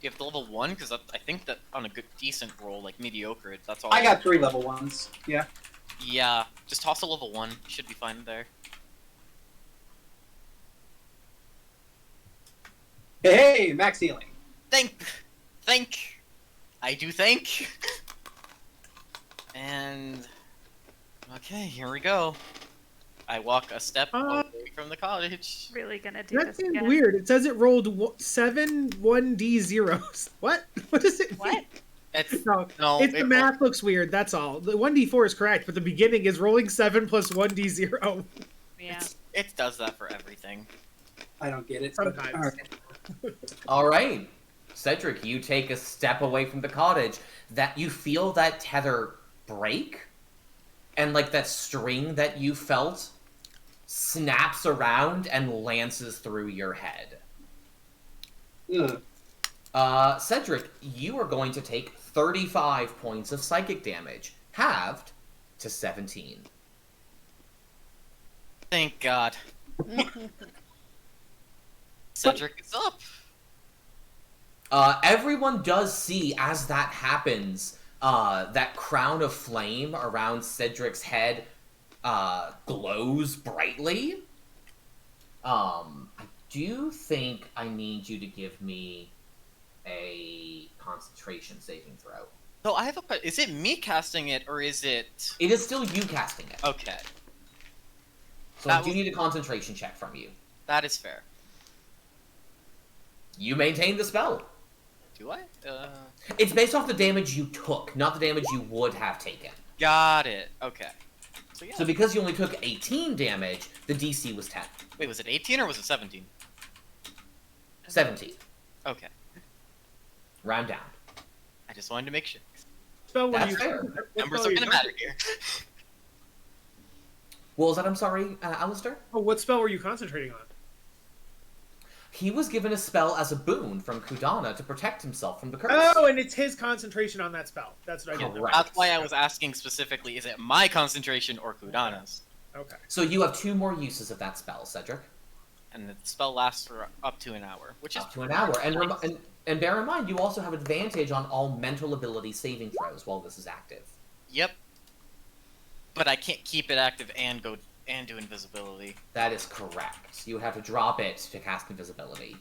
Speaker 4: You have the level 1, because I think that on a decent roll, like mediocre, that's all.
Speaker 6: I got 3 level 1s. Yeah.
Speaker 4: Yeah, just toss a level 1. You should be fine there.
Speaker 6: Hey, max healing.
Speaker 4: Thank. I do thank. And okay, here we go. I walk a step away from the cottage.
Speaker 3: Really gonna do
Speaker 2: That
Speaker 3: this
Speaker 2: seems
Speaker 3: again.
Speaker 2: weird. It says it rolled 7 1d zeros. What? What does it
Speaker 3: What?
Speaker 2: mean?
Speaker 4: It's
Speaker 2: No,
Speaker 4: no.
Speaker 2: it's the math looks weird. That's all. The 1d4 is correct, but the beginning is rolling 7 plus 1d0.
Speaker 3: Yeah.
Speaker 4: It does that for everything.
Speaker 6: I don't get it. but-
Speaker 2: Sometimes.
Speaker 6: all right.
Speaker 1: All right, Cedric, you take a step away from the cottage. That you feel that tether break, and like that string that you felt snaps around and lances through your head.
Speaker 6: Ugh.
Speaker 1: Cedric, you are going to take 35 points of psychic damage, halved to 17.
Speaker 4: Thank God. Cedric is up.
Speaker 1: Everyone does see as that happens, that crown of flame around Cedric's head glows brightly. I do think I need you to give me a concentration saving throw.
Speaker 4: So I have a question. Is it me casting it, or is it...
Speaker 1: It is still you casting it.
Speaker 4: Okay,
Speaker 1: So I
Speaker 4: that
Speaker 1: do
Speaker 4: was-
Speaker 1: need a concentration check from you.
Speaker 4: that is fair.
Speaker 1: You maintain the spell.
Speaker 4: Do I?
Speaker 1: It's based off the damage you took, not the damage you would have taken.
Speaker 4: Got it. Okay. So yeah.
Speaker 1: So because you only took 18 damage, the DC was 10.
Speaker 4: Wait, was it 18 or was it 17?
Speaker 1: 17.
Speaker 4: Okay.
Speaker 1: Round down.
Speaker 4: I just wanted to make sure.
Speaker 2: Spell were
Speaker 1: That's
Speaker 2: you?
Speaker 1: fair.
Speaker 2: what
Speaker 4: Numbers
Speaker 2: spell
Speaker 4: are
Speaker 2: you
Speaker 4: gonna matter here.
Speaker 1: What was that? I'm sorry, Alistair?
Speaker 2: Oh, what spell were you concentrating on?
Speaker 1: He was given a spell as a boon from Kudana to protect himself from the curse.
Speaker 2: Oh, and it's his concentration on that spell. That's what I didn't know.
Speaker 1: Correct.
Speaker 4: That's why I was asking specifically, is it my concentration or Kudana's?
Speaker 2: Okay.
Speaker 1: So you have 2 more uses of that spell, Cedric.
Speaker 4: And the spell lasts for up to an hour, which is
Speaker 1: Up to an hour. And bear in mind, you also have advantage on all mental ability saving throws while this is active.
Speaker 4: Yep. But I can't keep it active and do invisibility.
Speaker 1: That is correct. You would have to drop it to cast invisibility.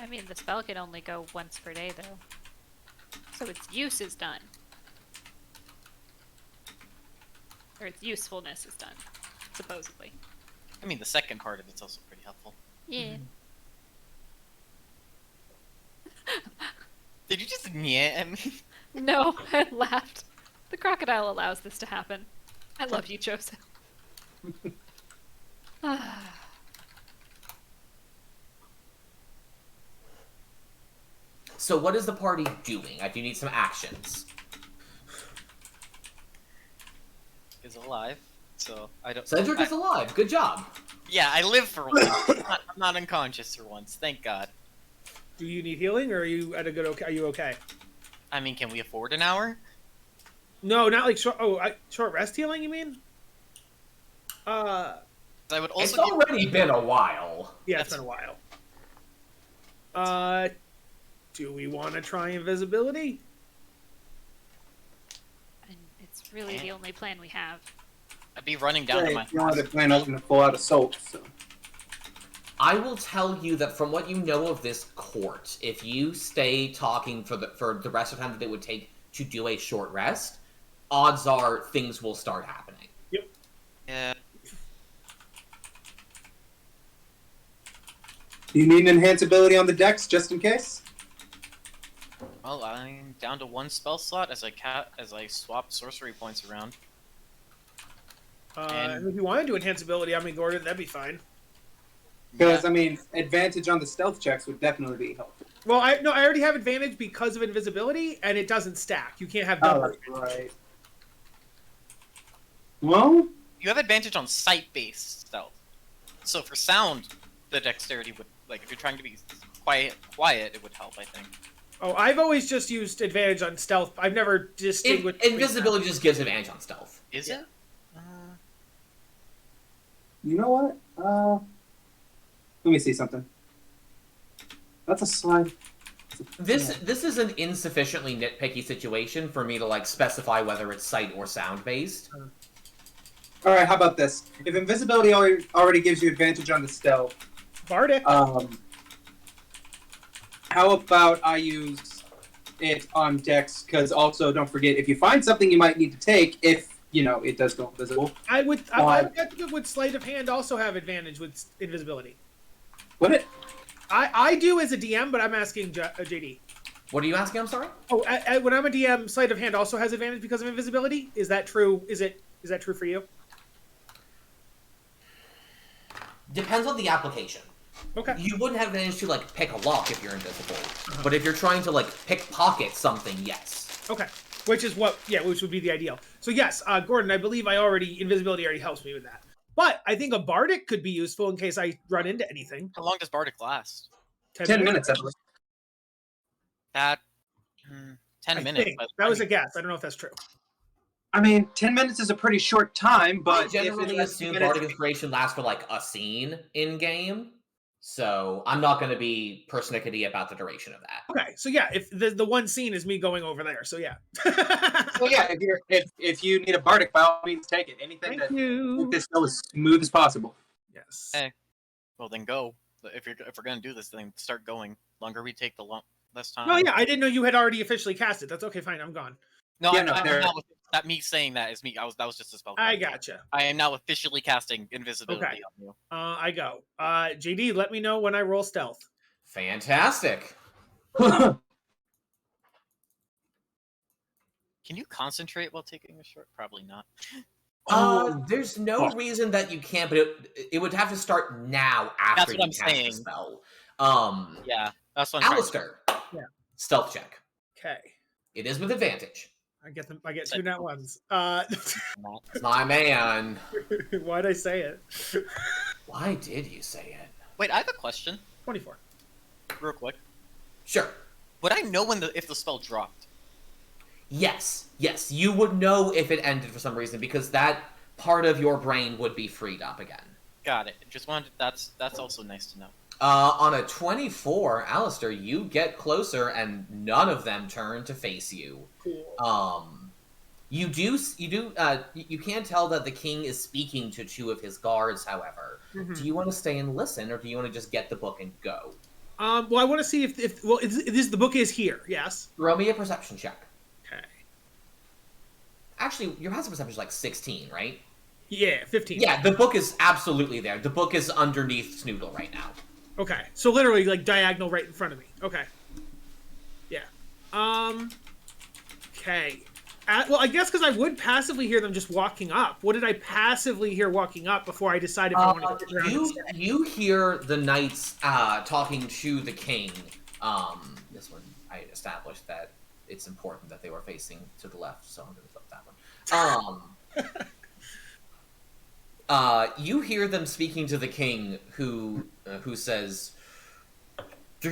Speaker 3: I mean, the spell can only go once per day, though. So its use is done. Or its usefulness is done, supposedly.
Speaker 4: I mean, the second part of it's also pretty helpful.
Speaker 3: Yeah.
Speaker 4: Did you just yeah at me?
Speaker 3: No, I laughed. The crocodile allows this to happen. I love you, Joseph.
Speaker 1: So what is the party doing? I do need some actions.
Speaker 4: Is alive, so I don't.
Speaker 1: Cedric is alive. Good job.
Speaker 4: Yeah, I live for once. I'm not unconscious for once. Thank God.
Speaker 2: Do you need healing, or are you at a good? Okay, are you okay?
Speaker 4: I mean, can we afford an hour?
Speaker 2: No, not like short. Oh, short rest healing. You mean?
Speaker 4: I would also.
Speaker 1: It's already been a while.
Speaker 2: Yeah, it's been a while. Do we want to try invisibility?
Speaker 3: And it's really the only plan we have.
Speaker 4: I'd be running down to my
Speaker 6: You know,
Speaker 4: house.
Speaker 6: the plan I was going to pull out a soap. So.
Speaker 1: I will tell you that from what you know of this court, if you stay talking for the rest of the time that it would take to do a short rest, odds are things will start happening.
Speaker 4: Yeah.
Speaker 6: Do you need an enhanceability on the dex just in case?
Speaker 4: Well, I'm down to 1 spell slot as I swap sorcery points around.
Speaker 2: If you want to do enhanceability, I mean, Gordon, that'd be fine.
Speaker 6: Because, I mean, advantage on the stealth checks would definitely be helpful.
Speaker 2: Well, I already have advantage because of invisibility, and it doesn't stack. You can't have double.
Speaker 6: Right. Well,
Speaker 4: You have advantage on sight-based stealth. So for sound, the dexterity would, like, if you're trying to be quiet, it would help, I think.
Speaker 2: Oh, I've always just used advantage on stealth. I've never distinguished.
Speaker 1: Invisibility just gives advantage on stealth.
Speaker 4: Is it?
Speaker 6: you know what? Let me see something. That's a slide.
Speaker 1: This is an insufficiently nitpicky situation for me to like specify whether it's sight or sound based.
Speaker 6: All right, how about this? If invisibility already gives you advantage on the stealth,
Speaker 2: Bardic.
Speaker 6: how about I use it on Dex? Because also, don't forget, if you find something you might need to take, if it does go invisible.
Speaker 2: I would would sleight of hand also have advantage with invisibility.
Speaker 6: Would it?
Speaker 2: I do as a DM, but I'm asking JD.
Speaker 1: What are you asking? I'm sorry.
Speaker 2: Oh, when I'm a DM, sleight of hand also has advantage because of invisibility. Is that true? Is that true for you?
Speaker 1: Depends on the application.
Speaker 2: Okay.
Speaker 1: You wouldn't have advantage to like pick a lock if you're invisible, but if you're trying to like pickpocket something, yes.
Speaker 2: Okay. Which would be the ideal. So yes, Gordon, I believe invisibility already helps me with that. But I think a bardic could be useful in case I run into anything.
Speaker 4: How long does bardic last?
Speaker 6: 10 minutes, I believe.
Speaker 4: That 10 minutes.
Speaker 2: That was a guess. I don't know if that's true.
Speaker 6: I mean, 10 minutes is a pretty short time, but
Speaker 1: I generally assume bardic inspiration lasts for like a scene in game, so I'm not going to be persnickety about the duration of that.
Speaker 2: Okay, so yeah, if the one scene is me going over there, so yeah.
Speaker 6: Well, yeah, if you need a bardic, by all means, take it. Anything
Speaker 2: Thank
Speaker 6: that
Speaker 2: you.
Speaker 6: make this go as smooth as possible.
Speaker 2: Yes.
Speaker 4: Hey. Well, then go. If we're gonna do this thing, start going. Longer we take, the less time.
Speaker 2: Oh yeah, I didn't know you had already officially cast it. That's okay, fine. I'm gone.
Speaker 4: No,
Speaker 6: Yeah,
Speaker 4: I'm
Speaker 6: no,
Speaker 4: not me saying that is me. That was just a spell.
Speaker 2: I gotcha.
Speaker 4: I am now officially casting invisibility
Speaker 2: Okay.
Speaker 4: on you.
Speaker 2: I go. JD, let me know when I roll stealth.
Speaker 1: Fantastic.
Speaker 4: Can you concentrate while taking a short? Probably not.
Speaker 1: There's no reason that you can't, but it would have to start now after you cast the spell.
Speaker 4: Yeah, that's what I'm
Speaker 1: Alistair.
Speaker 2: Yeah.
Speaker 1: Stealth check.
Speaker 2: Okay.
Speaker 1: It is with advantage.
Speaker 2: I get two nat ones.
Speaker 1: My man.
Speaker 2: Why'd I say it?
Speaker 1: Why did you say it?
Speaker 4: Wait, I have a question.
Speaker 2: 24.
Speaker 4: Real quick.
Speaker 1: Sure.
Speaker 4: Would I know if the spell dropped?
Speaker 1: Yes, you would know if it ended for some reason because that part of your brain would be freed up again.
Speaker 4: Got it. Just wanted. That's also nice to know.
Speaker 1: On a 24, Alistair, you get closer and none of them turn to face you.
Speaker 2: Cool.
Speaker 1: You can tell that the king is speaking to two of his guards, however.
Speaker 2: Mm-hmm.
Speaker 1: Do you want to stay and listen, or do you want to just get the book and go?
Speaker 2: Well, I want to see if the book is here. Yes.
Speaker 1: Throw me a perception check.
Speaker 2: Okay.
Speaker 1: Actually, your passive perception is like 16, right?
Speaker 2: Yeah, 15.
Speaker 1: Yeah, the book is absolutely there. The book is underneath Snoodle right now.
Speaker 2: Okay, so literally like diagonal right in front of me. Okay. Yeah. Okay. Well, I guess because I would passively hear them just walking up. What did I passively hear walking up before I decided if I wanted to turn around?
Speaker 1: You hear the knights talking to the king. This one, I established that it's important that they were facing to the left, so I'm going to flip that one. You hear them speaking to the king, who says, they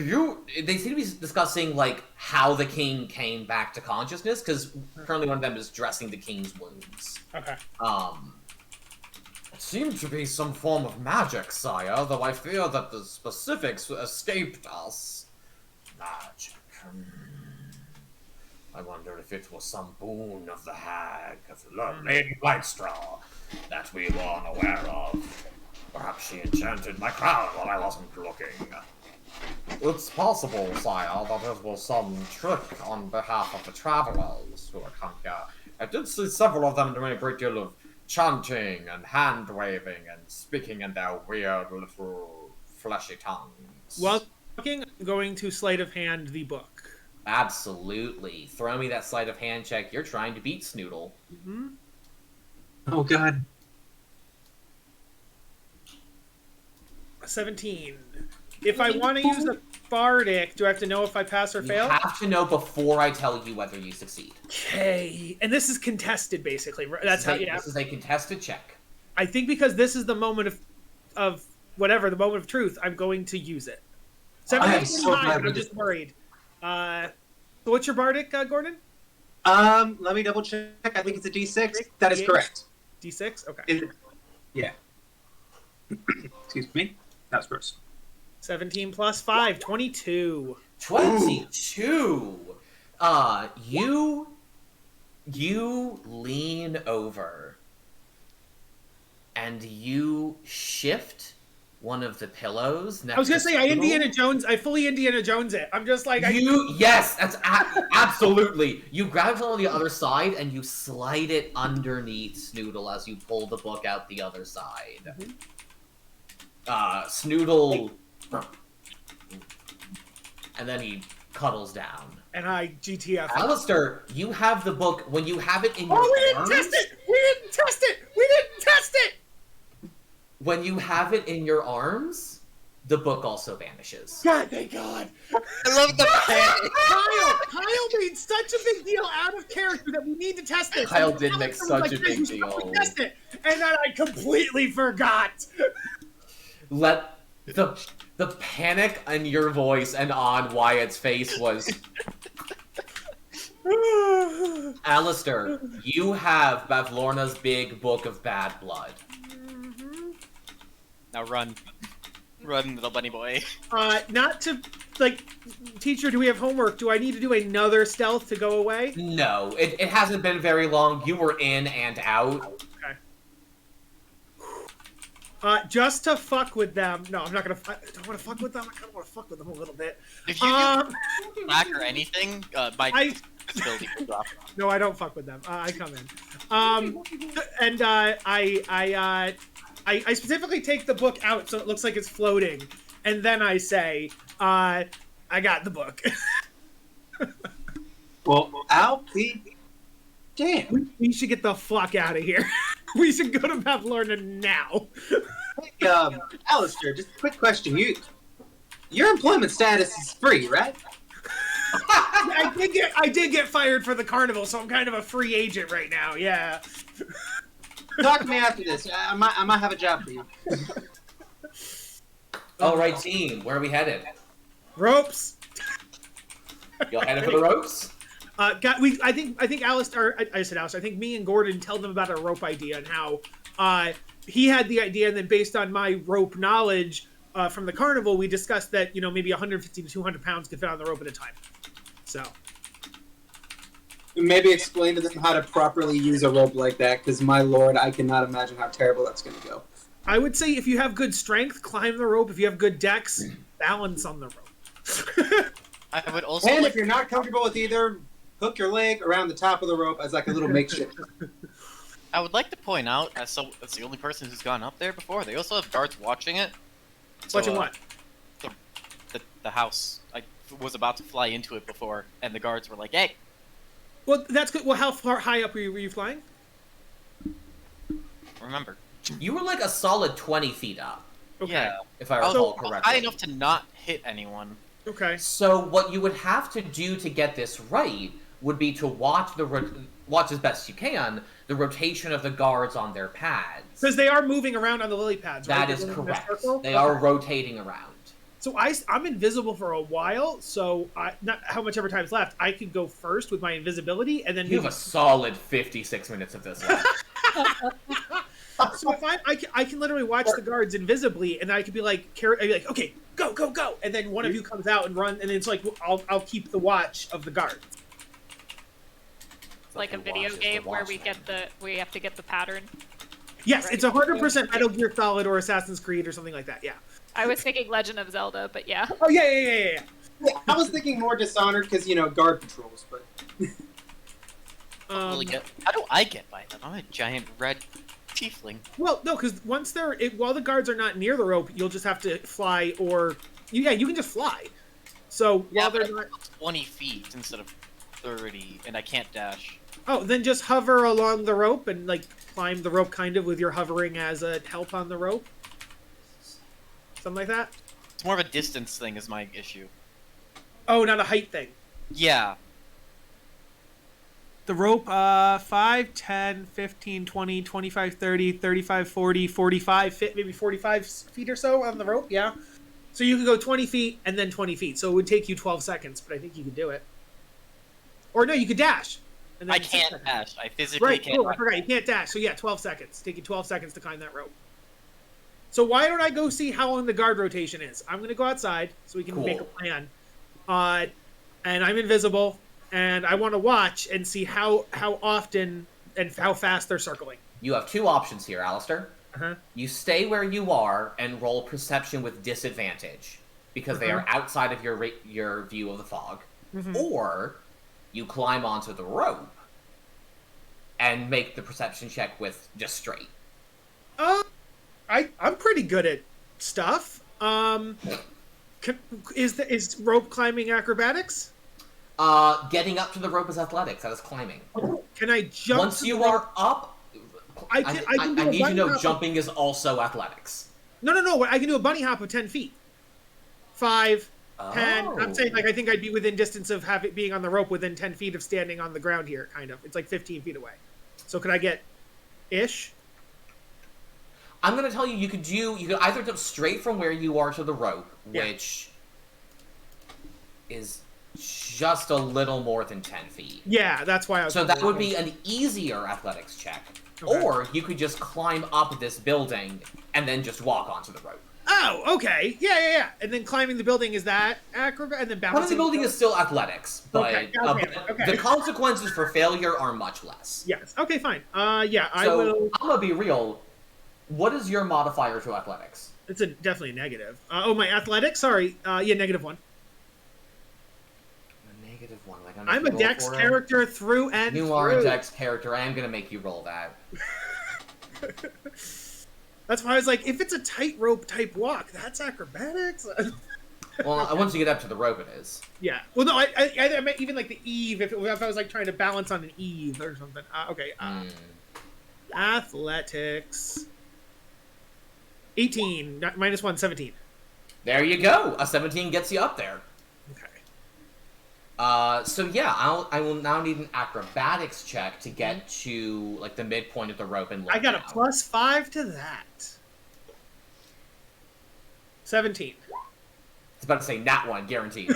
Speaker 1: seem to be discussing like how the king came back to consciousness, because currently one of them is dressing the king's wounds.
Speaker 2: Okay.
Speaker 1: It seemed to be some form of magic, sire, though I fear that the specifics escaped us. Magic. I wonder if it was some boon of the hag, of Lady Blightstraw, that we were unaware of. Perhaps she enchanted my crown while I wasn't looking. It's possible, sire, that it was some trick on behalf of the travelers who were come here. I did see several of them doing a great deal of chanting and hand-waving and speaking in their weird little fleshy tongues.
Speaker 2: While talking, I'm going to sleight of hand the book.
Speaker 1: Absolutely. Throw me that sleight of hand check. You're trying to beat Snoodle.
Speaker 2: Mm-hmm.
Speaker 6: Oh, God.
Speaker 2: 17. If I want to use a bardic, do I have to know if I pass or
Speaker 1: You
Speaker 2: fail?
Speaker 1: have to know before I tell you whether you succeed.
Speaker 2: Okay. And this is contested, basically. That's how. Yeah.
Speaker 1: This is a contested check.
Speaker 2: I think because this is the moment of whatever, the moment of truth, I'm going to use it. 17 is
Speaker 6: so
Speaker 2: high,
Speaker 6: glad
Speaker 2: but
Speaker 6: we
Speaker 2: I'm just
Speaker 6: did-
Speaker 2: worried. So what's your bardic, Gordon?
Speaker 6: Let me double check. I think it's a D6. That is correct.
Speaker 2: D6? Okay.
Speaker 6: Yeah. Excuse me. That was gross.
Speaker 2: 17 plus 5, 22.
Speaker 1: 22. You lean over and you shift one of the pillows next
Speaker 2: I was gonna say,
Speaker 1: Snoodle.
Speaker 2: I fully Indiana Jones it. I'm just like,
Speaker 1: Yes, that's absolutely. You grab it on the other side and you slide it underneath Snoodle as you pull the book out the other side. Snoodle, and then he cuddles down.
Speaker 2: and I GTF.
Speaker 1: Alistair, you have the book when you have it in your
Speaker 2: Oh, we didn't
Speaker 1: arms.
Speaker 2: test it! We didn't test it! We didn't test it!
Speaker 1: When you have it in your arms, the book also vanishes.
Speaker 2: God, thank God.
Speaker 4: I love the panic.
Speaker 2: Kyle made such a big deal out of character that we need to test this.
Speaker 1: Kyle
Speaker 2: And
Speaker 1: did make
Speaker 2: Alistair was
Speaker 1: such a
Speaker 2: "Chris,
Speaker 1: big
Speaker 2: you should
Speaker 1: deal."
Speaker 2: probably Test it. And then I completely forgot.
Speaker 1: Let the panic in your voice and on Wyatt's face was, Alistair, you have Bavlorna's big book of bad blood.
Speaker 4: Now run. Run, little bunny boy.
Speaker 2: Not to, like, teacher, do we have homework? Do I need to do another stealth to go away?
Speaker 1: No, it hasn't been very long. You were in and out.
Speaker 2: Just to fuck with them. No, I'm not gonna. I don't want to fuck with them. I kind of want to fuck with them a little bit.
Speaker 4: If you do black or anything, my ability will drop.
Speaker 2: No, I don't fuck with them. I come in. And I specifically take the book out so it looks like it's floating, and then I say, I got the book.
Speaker 6: Well, I'll be damn.
Speaker 2: We should get the fuck out of here. We should go to Bavlorna now.
Speaker 6: Hey, Alistair, just a quick question. Your employment status is free, right?
Speaker 2: I did get fired for the carnival, so I'm kind of a free agent right now. Yeah.
Speaker 6: Talk to me after this. I might have a job for you.
Speaker 1: All right, team, where are we headed?
Speaker 2: Ropes.
Speaker 1: Y'all headed for the ropes?
Speaker 2: I think Alistair. I said Alistair. I think me and Gordon tell them about our rope idea and how he had the idea, and then based on my rope knowledge from the carnival, we discussed that maybe 150 to 200 pounds could fit on the rope at a time. So
Speaker 6: Maybe explain to them how to properly use a rope like that, because my lord, I cannot imagine how terrible that's going to go.
Speaker 2: I would say if you have good strength, climb the rope. If you have good dex, balance on the rope.
Speaker 4: I would also
Speaker 6: And
Speaker 4: like
Speaker 6: if you're not comfortable with either, hook your leg around the top of the rope as like a little makeshift.
Speaker 4: I would like to point out, as the only person who's gone up there before, they also have guards watching it. So,
Speaker 2: Watching what?
Speaker 4: The house. I was about to fly into it before, and the guards were like, "Hey."
Speaker 2: Well, that's good. Well, how far high up were you flying?
Speaker 4: Remember.
Speaker 1: You were like a solid 20 feet up,
Speaker 2: Okay.
Speaker 4: Yeah.
Speaker 1: if I
Speaker 4: I was
Speaker 1: recall
Speaker 4: high
Speaker 1: correctly.
Speaker 4: enough to not hit anyone.
Speaker 2: Okay.
Speaker 1: So what you would have to do to get this right would be to watch watch as best you can the rotation of the guards on their pads.
Speaker 2: Because they are moving around on the lily pads, right?
Speaker 1: That
Speaker 2: They're
Speaker 1: is
Speaker 2: going in a
Speaker 1: correct.
Speaker 2: circle?
Speaker 1: They are rotating around.
Speaker 2: So I'm invisible for a while, so not how much ever time's left. I could go first with my invisibility, and then
Speaker 1: You have a solid 56 minutes of this left.
Speaker 2: So if I can literally watch the guards invisibly, and I could be like, I'd be like, okay, go, go, go, and then one of you comes out and run, and it's like I'll keep the watch of the guards.
Speaker 3: It's like a video game where we have to get the pattern.
Speaker 2: Yes,
Speaker 3: Right.
Speaker 2: it's 100% Metal Gear Solid or Assassin's Creed or something like that. Yeah.
Speaker 3: I was thinking Legend of Zelda, but yeah.
Speaker 2: Oh yeah.
Speaker 6: Yeah, I was thinking more Dishonored because, guard patrols, but...
Speaker 4: How do I get by them? I'm a giant red tiefling.
Speaker 2: Well, no, because once while the guards are not near the rope, you'll just have to fly, or you can just fly. So
Speaker 4: Yeah,
Speaker 2: while
Speaker 4: but
Speaker 2: they're not,
Speaker 4: 20 feet instead of 30, and I can't dash.
Speaker 2: then just hover along the rope and like climb the rope kind of with your hovering as a help on the rope. something like that.
Speaker 4: It's more of a distance thing is my issue.
Speaker 2: Oh, not a height thing.
Speaker 4: Yeah.
Speaker 2: The rope, 5, 10, 15, 20, 25, 30, 35, 40, 45, maybe 45 feet or so on the rope, yeah. So you could go 20 feet and then 20 feet. So it would take you 12 seconds, but I think you could do it. Or no, you could dash. And then
Speaker 4: I can't
Speaker 2: seconds.
Speaker 4: dash. I physically
Speaker 2: Right,
Speaker 4: can't.
Speaker 2: cool, I forgot. You can't dash. So yeah, 12 seconds. Take you 12 seconds to climb that rope. So why don't I go see how long the guard rotation is? I'm going to go outside so we can
Speaker 1: Cool.
Speaker 2: make a plan. And I'm invisible. And I want to watch and see how often and how fast they're circling.
Speaker 1: You have two options here, Alistair.
Speaker 2: Uh-huh.
Speaker 1: You stay where you are and roll perception with disadvantage because they are outside of your view of the fog.
Speaker 2: Mhm.
Speaker 1: Or you climb onto the rope and make the perception check with just straight.
Speaker 2: I'm pretty good at stuff. Is rope climbing acrobatics?
Speaker 1: Getting up to the rope is athletics. That is climbing.
Speaker 2: Can I jump?
Speaker 1: Once
Speaker 2: to
Speaker 1: you
Speaker 2: the
Speaker 1: are
Speaker 2: rope?
Speaker 1: up,
Speaker 2: I can do
Speaker 1: I
Speaker 2: a
Speaker 1: need you to
Speaker 2: bunny
Speaker 1: know
Speaker 2: hop
Speaker 1: jumping is also athletics.
Speaker 2: No. I can do a bunny hop of 10 feet. 5, 10.
Speaker 1: Oh.
Speaker 2: I'm saying, like, I think I'd be within distance of being on the rope within 10 feet of standing on the ground here, kind of. It's like 15 feet away. So could I get ish?
Speaker 1: I'm gonna tell you, you could either jump straight from where you are to the rope,
Speaker 2: Yeah.
Speaker 1: which is just a little more than 10 feet.
Speaker 2: Yeah, that's why I was.
Speaker 1: So that would be an easier athletics check.
Speaker 2: Okay.
Speaker 1: Or you could just climb up this building and then just walk onto the rope.
Speaker 2: Oh, okay. Yeah. And then climbing the building, is that acrobat? And then balancing.
Speaker 1: Climbing the building is still athletics, but
Speaker 2: Okay, goddamn it, okay.
Speaker 1: the consequences for failure are much less.
Speaker 2: Yes. Okay, fine. Yeah, I
Speaker 1: So
Speaker 2: will.
Speaker 1: I'm gonna be real. What is your modifier to athletics?
Speaker 2: It's definitely a negative. My athletics? Sorry. Yeah, -1.
Speaker 1: A -1. Like
Speaker 2: I'm a Dex character through and
Speaker 1: You
Speaker 2: through.
Speaker 1: are a Dex character. I am gonna make you roll that.
Speaker 2: That's why I was like, if it's a tightrope type walk, that's acrobatics.
Speaker 1: Well, once you get up to the rope, it is.
Speaker 2: Yeah. Well, no, I meant even like the eave. If I was like trying to balance on an eave or something. Okay. Athletics. 18 -1, 17.
Speaker 1: There you go. A 17 gets you up there.
Speaker 2: Okay.
Speaker 1: So yeah, I will now need an acrobatics check to get to like the midpoint of the rope and look
Speaker 2: I got a
Speaker 1: down.
Speaker 2: +5 to that. 17.
Speaker 1: I was about to say nat 1, guaranteed.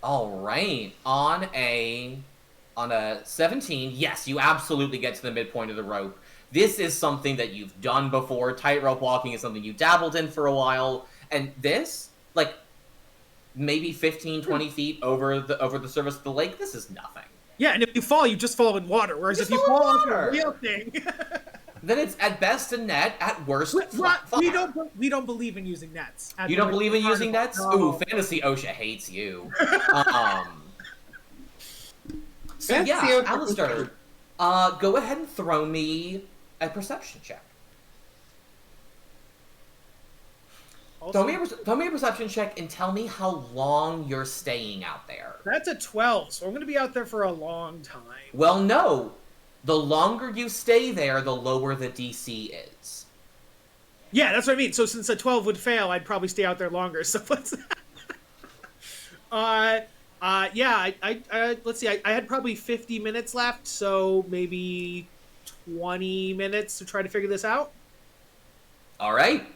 Speaker 1: All right, on a 17, yes, you absolutely get to the midpoint of the rope. This is something that you've done before. Tightrope walking is something you dabbled in for a while, and this, like, maybe 15, 20 feet over the surface of the lake, this is nothing.
Speaker 2: Yeah, and if you fall, you just fall in water. Whereas if you fall off a real thing,
Speaker 1: Then it's at best a net, at worst flat
Speaker 2: we
Speaker 1: fire.
Speaker 2: don't believe in using nets.
Speaker 1: You don't believe in using nets?
Speaker 2: No.
Speaker 1: Ooh, Fantasy OSHA hates you. So
Speaker 6: Fantasy
Speaker 1: yeah,
Speaker 6: OSHA
Speaker 1: Alistair, go ahead and throw me a perception check.
Speaker 2: Also,
Speaker 1: Throw me a perception check and tell me how long you're staying out there.
Speaker 2: that's a 12, so I'm going to be out there for a long time.
Speaker 1: Well, no. The longer you stay there, the lower the DC is.
Speaker 2: Yeah, that's what I mean. So since a 12 would fail, I'd probably stay out there longer. So let's. Yeah. Let's see. I had probably 50 minutes left, so maybe 20 minutes to try to figure this out.
Speaker 1: All right.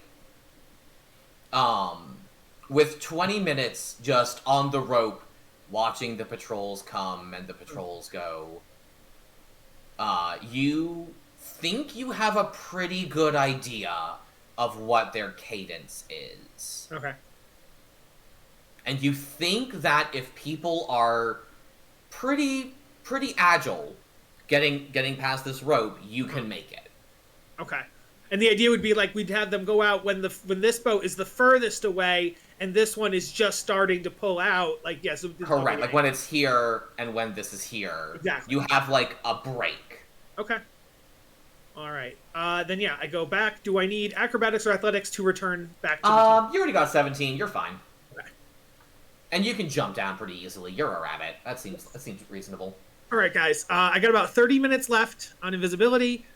Speaker 1: With 20 minutes just on the rope, watching the patrols come and the patrols go, you think you have a pretty good idea of what their cadence is.
Speaker 2: Okay.
Speaker 1: And you think that if people are pretty agile getting past this rope, you can make it.
Speaker 2: Okay. And the idea would be like we'd have them go out when this boat is the furthest away and this one is just starting to pull out. Like, yes. Yeah, so
Speaker 1: Correct. Like when it's here and when this is here.
Speaker 2: Exactly.
Speaker 1: You have like a break.
Speaker 2: Okay. All right. Then yeah, I go back. Do I need acrobatics or athletics to return back to the team?
Speaker 1: You already got 17. You're fine.
Speaker 2: Okay.
Speaker 1: And you can jump down pretty easily. You're a rabbit. That seems reasonable.
Speaker 2: All right, guys. I got about 30 minutes left on invisibility.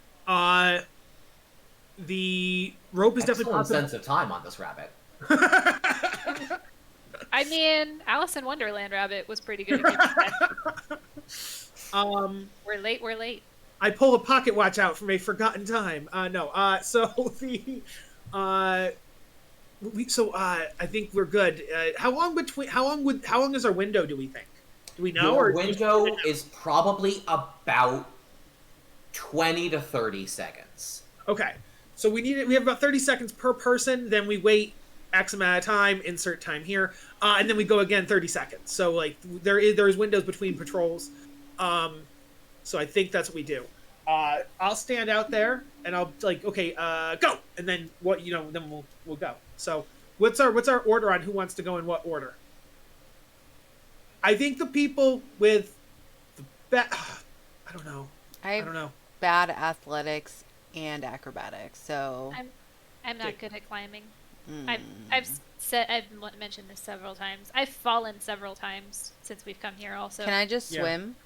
Speaker 2: the rope is definitely
Speaker 1: Excellent
Speaker 2: possible.
Speaker 1: sense of time on this rabbit.
Speaker 3: I mean, Alice in Wonderland Rabbit was pretty good at keeping time. We're late.
Speaker 2: I pull a pocket watch out from a forgotten time. So the, I think we're good. How long is our window? Do we think? Do we know?
Speaker 1: Your
Speaker 2: Or
Speaker 1: window is probably about 20 to 30 seconds.
Speaker 2: Okay, so we have about 30 seconds per person. Then we wait X amount of time. Insert time here, and then we go again 30 seconds. So like there's windows between patrols. So I think that's what we do. I'll stand out there and I'll like, okay, go, and then then we'll go. So what's our order on who wants to go in what order? I think the people with the I don't know.
Speaker 5: I
Speaker 2: don't know.
Speaker 5: Bad athletics and acrobatics, so
Speaker 3: I'm not good at climbing. I've mentioned this several times. I've fallen several times since we've come here. Also,
Speaker 5: can I just swim?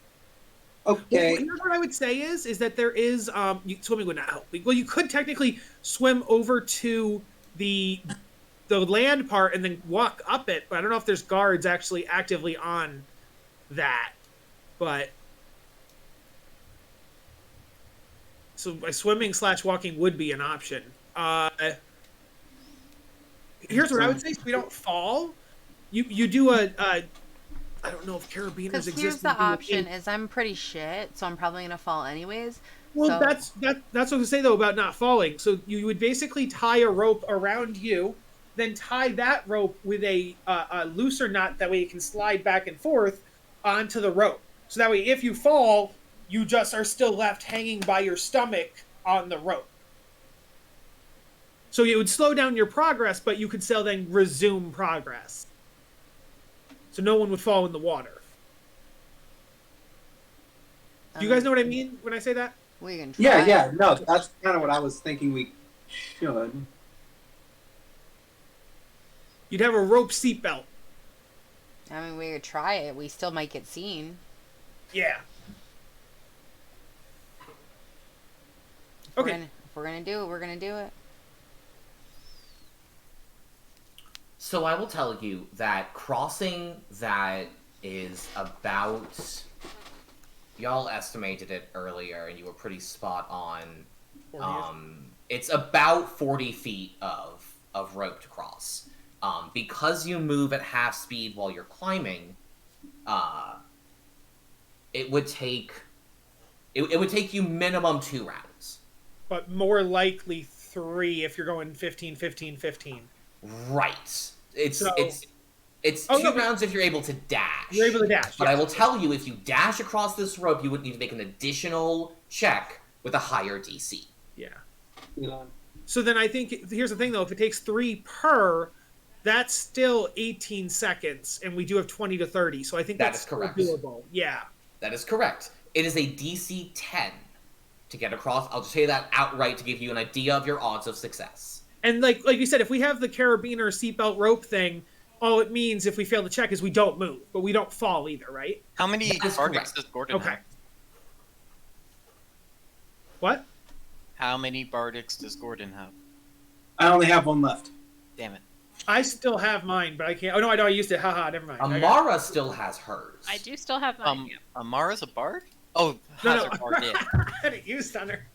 Speaker 6: Okay.
Speaker 2: Well, here's what I would say is that there is swimming would not help. Well, you could technically swim over to the land part and then walk up it, but I don't know if there's guards actually actively on that. But so by swimming / walking would be an option. Here's what I would say: so we don't fall. You do a I don't know if carabiners
Speaker 5: Because
Speaker 2: exist.
Speaker 5: here's the option: is I'm pretty shit, so I'm probably gonna fall anyways.
Speaker 2: Well,
Speaker 5: so...
Speaker 2: that's what I say though about not falling. So you would basically tie a rope around you, then tie that rope with a looser knot. That way you can slide back and forth onto the rope. So that way, if you fall, you just are still left hanging by your stomach on the rope. So it would slow down your progress, but you could still then resume progress. So no one would fall in the water. Do you guys know what I mean when I say that?
Speaker 5: We can try.
Speaker 6: Yeah. No, that's kind of what I was thinking we should.
Speaker 2: You'd have a rope seatbelt.
Speaker 5: I mean, we could try it. We still might get seen.
Speaker 2: Yeah.
Speaker 5: If we're gonna do it, we're gonna do it.
Speaker 1: So I will tell you that crossing that is about... Y'all estimated it earlier, and you were pretty spot on. It's about 40 feet of rope to cross. Because you move at half speed while you're climbing, it would take you minimum 2 rounds.
Speaker 2: But more likely 3 if you're going 15, 15, 15.
Speaker 1: Right. It's
Speaker 2: Oh,
Speaker 1: 2
Speaker 2: no,
Speaker 1: rounds if you're able to dash.
Speaker 2: You're able to dash.
Speaker 1: But
Speaker 2: yes.
Speaker 1: I will tell you, if you dash across this rope, you would need to make an additional check with a higher DC.
Speaker 2: Yeah.
Speaker 6: Yeah.
Speaker 2: So then I think, here's the thing though, if it takes 3 per, that's still 18 seconds, and we do have 20 to 30, so I think
Speaker 1: That
Speaker 2: that's
Speaker 1: is correct.
Speaker 2: still doable. Yeah.
Speaker 1: That is correct. It is a DC 10 to get across. I'll just say that outright to give you an idea of your odds of success.
Speaker 2: And like you said, if we have the carabiner seatbelt rope thing, all it means if we fail the check is we don't move, but we don't fall either, right?
Speaker 4: How many
Speaker 1: That is
Speaker 4: bardics
Speaker 1: correct.
Speaker 4: does Gordon
Speaker 2: Okay.
Speaker 4: have?
Speaker 2: What?
Speaker 4: How many bardics does Gordon have?
Speaker 6: I only have 1 left.
Speaker 4: Damn it.
Speaker 2: I still have mine, but I can't. Oh no, I know I used it. Haha, never mind. I got it.
Speaker 1: Amara still has hers.
Speaker 3: I do still have mine.
Speaker 4: Amara's a bard? Oh,
Speaker 2: No,
Speaker 4: has
Speaker 2: no.
Speaker 4: her bard, yeah.
Speaker 2: I had it used on her.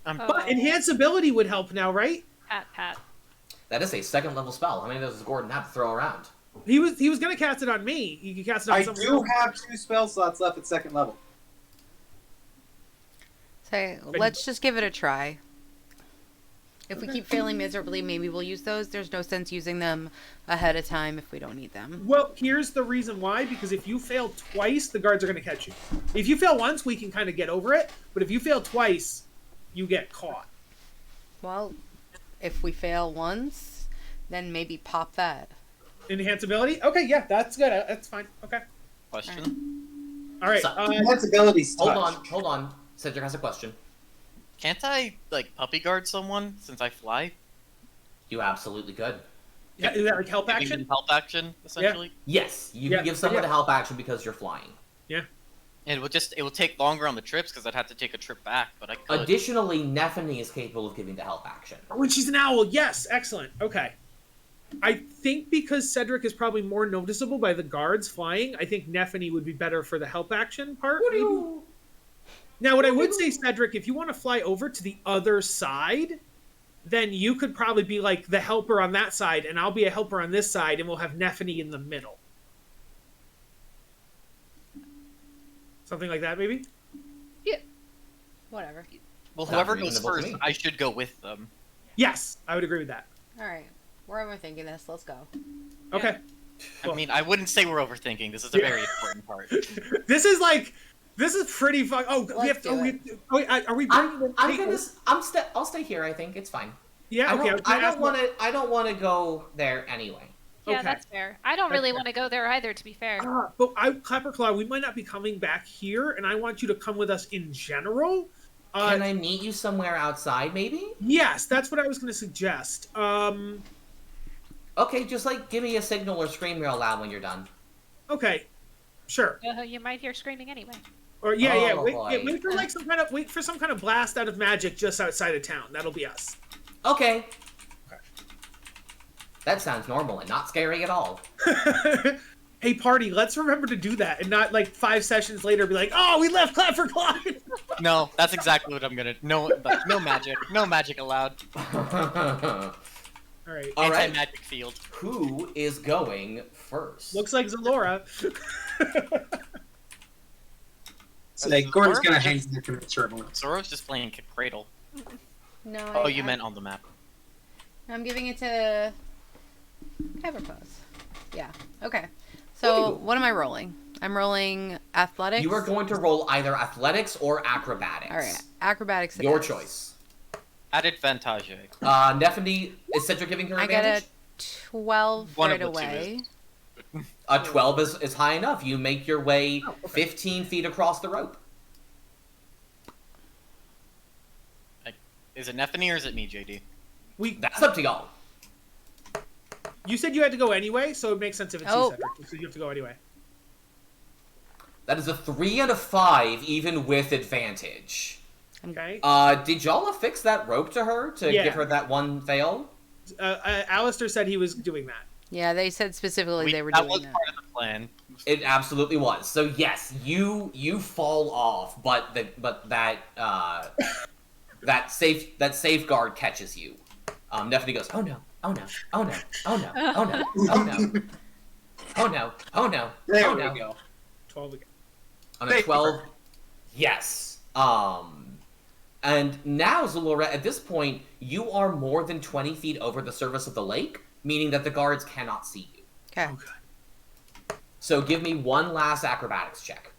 Speaker 4: I'm
Speaker 3: Oh.
Speaker 2: But enhanceability would help now, right?
Speaker 3: Pat.
Speaker 1: That is a 2nd level spell. How many of those does Gordon have to throw around?
Speaker 2: He was gonna cast it on me. He could cast it on
Speaker 6: I
Speaker 2: someone
Speaker 6: do
Speaker 2: else.
Speaker 6: have 2 spell slots left at 2nd level.
Speaker 5: So let's just give it a try. If we keep failing miserably, maybe we'll use those. There's no sense using them ahead of time if we don't need them.
Speaker 2: Well, here's the reason why, because if you fail twice, the guards are going to catch you. If you fail once, we can kind of get over it, but if you fail twice, you get caught.
Speaker 5: Well, if we fail once, then maybe pop that.
Speaker 2: Enhanceability? Okay, yeah, that's good. That's fine. Okay.
Speaker 4: Question.
Speaker 2: All right.
Speaker 1: So-
Speaker 6: Invincibility's touch.
Speaker 1: Hold on. Cedric has a question.
Speaker 4: Can't I, puppy guard someone since I fly?
Speaker 1: You absolutely could.
Speaker 2: Yeah, is that like help
Speaker 4: Giving them
Speaker 2: action?
Speaker 4: help action, essentially?
Speaker 1: Yes, you
Speaker 2: Yeah,
Speaker 1: can give someone
Speaker 2: yeah.
Speaker 1: a help action because you're flying.
Speaker 4: It will take longer on the trips because I'd have to take a trip back, but I could.
Speaker 1: Additionally, Nephany is capable of giving the help action.
Speaker 2: Oh, and she's an owl. Yes, excellent. Okay. I think because Cedric is probably more noticeable by the guards flying, I think Nephany would be better for the help action part. Maybe. Now, what I would say, Cedric, if you want to fly over to the other side, then you could probably be like the helper on that side, and I'll be a helper on this side, and we'll have Nephany in the middle. Something like that, maybe?
Speaker 5: Yeah. Whatever.
Speaker 4: Well,
Speaker 1: Sounds
Speaker 4: whoever goes
Speaker 1: reasonable to
Speaker 4: first,
Speaker 1: me.
Speaker 4: I should go with them.
Speaker 2: Yes, I would agree with that.
Speaker 5: All right. We're overthinking this. Let's go.
Speaker 2: Okay.
Speaker 4: I mean, I wouldn't say we're overthinking. This is a very important part.
Speaker 2: This is pretty fun. Oh, we have to.
Speaker 5: Let's do
Speaker 2: Oh,
Speaker 5: it.
Speaker 2: wait, are we?
Speaker 1: I'll stay here. I think it's fine.
Speaker 2: Yeah. Okay.
Speaker 1: I don't want to go there anyway.
Speaker 3: Yeah,
Speaker 2: Okay.
Speaker 3: that's fair. I don't
Speaker 2: That's
Speaker 3: really
Speaker 2: fair.
Speaker 3: want to go there either, to be fair.
Speaker 2: But Clapperclaw, we might not be coming back here, and I want you to come with us in general.
Speaker 1: Can I meet you somewhere outside, maybe?
Speaker 2: Yes, that's what I was going to suggest.
Speaker 1: Okay, just like give me a signal or scream real loud when you're done.
Speaker 2: Okay, sure.
Speaker 3: You might hear screaming anyway.
Speaker 2: Or yeah.
Speaker 1: Oh,
Speaker 2: Wait,
Speaker 1: boy.
Speaker 2: wait for like some kind of blast out of magic just outside of town. That'll be us.
Speaker 1: Okay. That sounds normal and not scary at all.
Speaker 2: Hey, party, let's remember to do that and not like 5 sessions later be like, oh, we left Clapperclaw.
Speaker 4: No, that's exactly what I'm gonna. No magic allowed.
Speaker 2: All right.
Speaker 1: All right.
Speaker 4: Anti-magic field.
Speaker 1: Who is going first?
Speaker 2: Looks like Zalora.
Speaker 6: So Gordon's gonna hang there for the server.
Speaker 4: Zoro's just playing Cradle.
Speaker 5: No.
Speaker 4: Oh, you meant on the map.
Speaker 5: I'm giving it to Everpose. Yeah. Okay. So what am I rolling? I'm rolling athletics.
Speaker 1: You are going to roll either athletics or acrobatics.
Speaker 5: All right. Acrobatics. it
Speaker 1: Your
Speaker 5: is.
Speaker 1: choice.
Speaker 4: Advantage.
Speaker 1: Nephany, is Cedric giving her
Speaker 5: I
Speaker 1: advantage?
Speaker 5: get a 12
Speaker 4: One
Speaker 5: right
Speaker 4: of the two
Speaker 5: away.
Speaker 1: A 12 is high enough. You make your way 15 feet across the rope.
Speaker 4: Is it Nephany or is it me, JD?
Speaker 1: That's up to y'all.
Speaker 2: You said you had to go anyway, so it makes sense if it's you, Cedric. So you have to go anyway.
Speaker 1: That is a 3 and a 5, even with advantage.
Speaker 2: Okay.
Speaker 1: Did y'all affix that rope to her to
Speaker 2: Yeah.
Speaker 1: give her that one fail?
Speaker 2: Alistair said he was doing that.
Speaker 5: Yeah, they said specifically they were
Speaker 4: that
Speaker 5: doing
Speaker 4: was
Speaker 5: that.
Speaker 4: part of the plan.
Speaker 1: It absolutely was. So yes, you fall off, but that safeguard catches you. Nephany goes, oh no, oh no, oh no, oh no, oh no, oh no, oh no, oh no,
Speaker 6: There
Speaker 1: oh
Speaker 6: we
Speaker 1: no.
Speaker 6: go.
Speaker 2: 12 again.
Speaker 1: On a 12, yes. And now, Zalora, at this point, you are more than 20 feet over the surface of the lake, meaning that the guards cannot see you.
Speaker 5: Okay.
Speaker 2: Oh, good.
Speaker 1: So give me one last acrobatics check.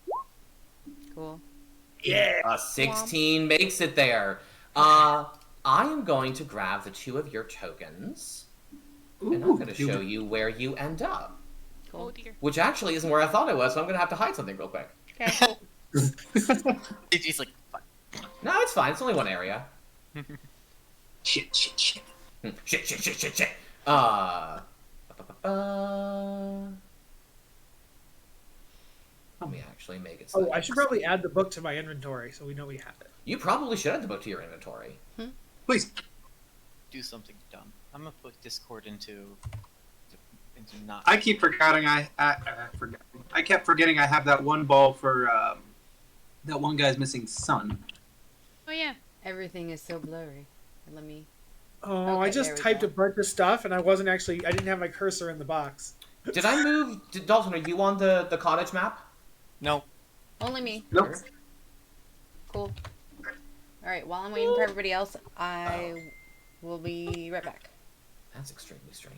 Speaker 5: Cool.
Speaker 2: Yeah.
Speaker 1: A 16 makes it there. I am going to grab the 2 of your tokens, and I'm going to show you where you end up.
Speaker 3: Oh dear.
Speaker 1: Which actually isn't where I thought it was, so I'm going to have to hide something real quick.
Speaker 3: Okay.
Speaker 4: JD's like, fuck.
Speaker 1: No, it's fine. It's only one area.
Speaker 6: Shit.
Speaker 1: Shit. Let me actually make it. So
Speaker 2: Oh,
Speaker 1: that
Speaker 2: I
Speaker 1: you
Speaker 2: should
Speaker 1: can
Speaker 2: probably
Speaker 1: see.
Speaker 2: add the book to my inventory so we know we have it.
Speaker 1: You probably should add the book to your inventory.
Speaker 6: Please.
Speaker 4: Do something dumb. I'm gonna put Discord into not.
Speaker 6: I keep forgetting I kept forgetting I have that one ball for that one guy's missing son.
Speaker 3: Oh yeah.
Speaker 5: Everything is so blurry. Let me.
Speaker 2: Oh,
Speaker 5: Okay,
Speaker 2: I just
Speaker 5: there we
Speaker 2: typed
Speaker 5: go.
Speaker 2: a bunch of stuff and I didn't have my cursor in the box.
Speaker 1: Did I move? Dalton, are you on the cottage map?
Speaker 4: No.
Speaker 5: Only me.
Speaker 6: Nope.
Speaker 5: Cool. All right. While I'm waiting for everybody else, I will be right back.
Speaker 1: That's extremely strange.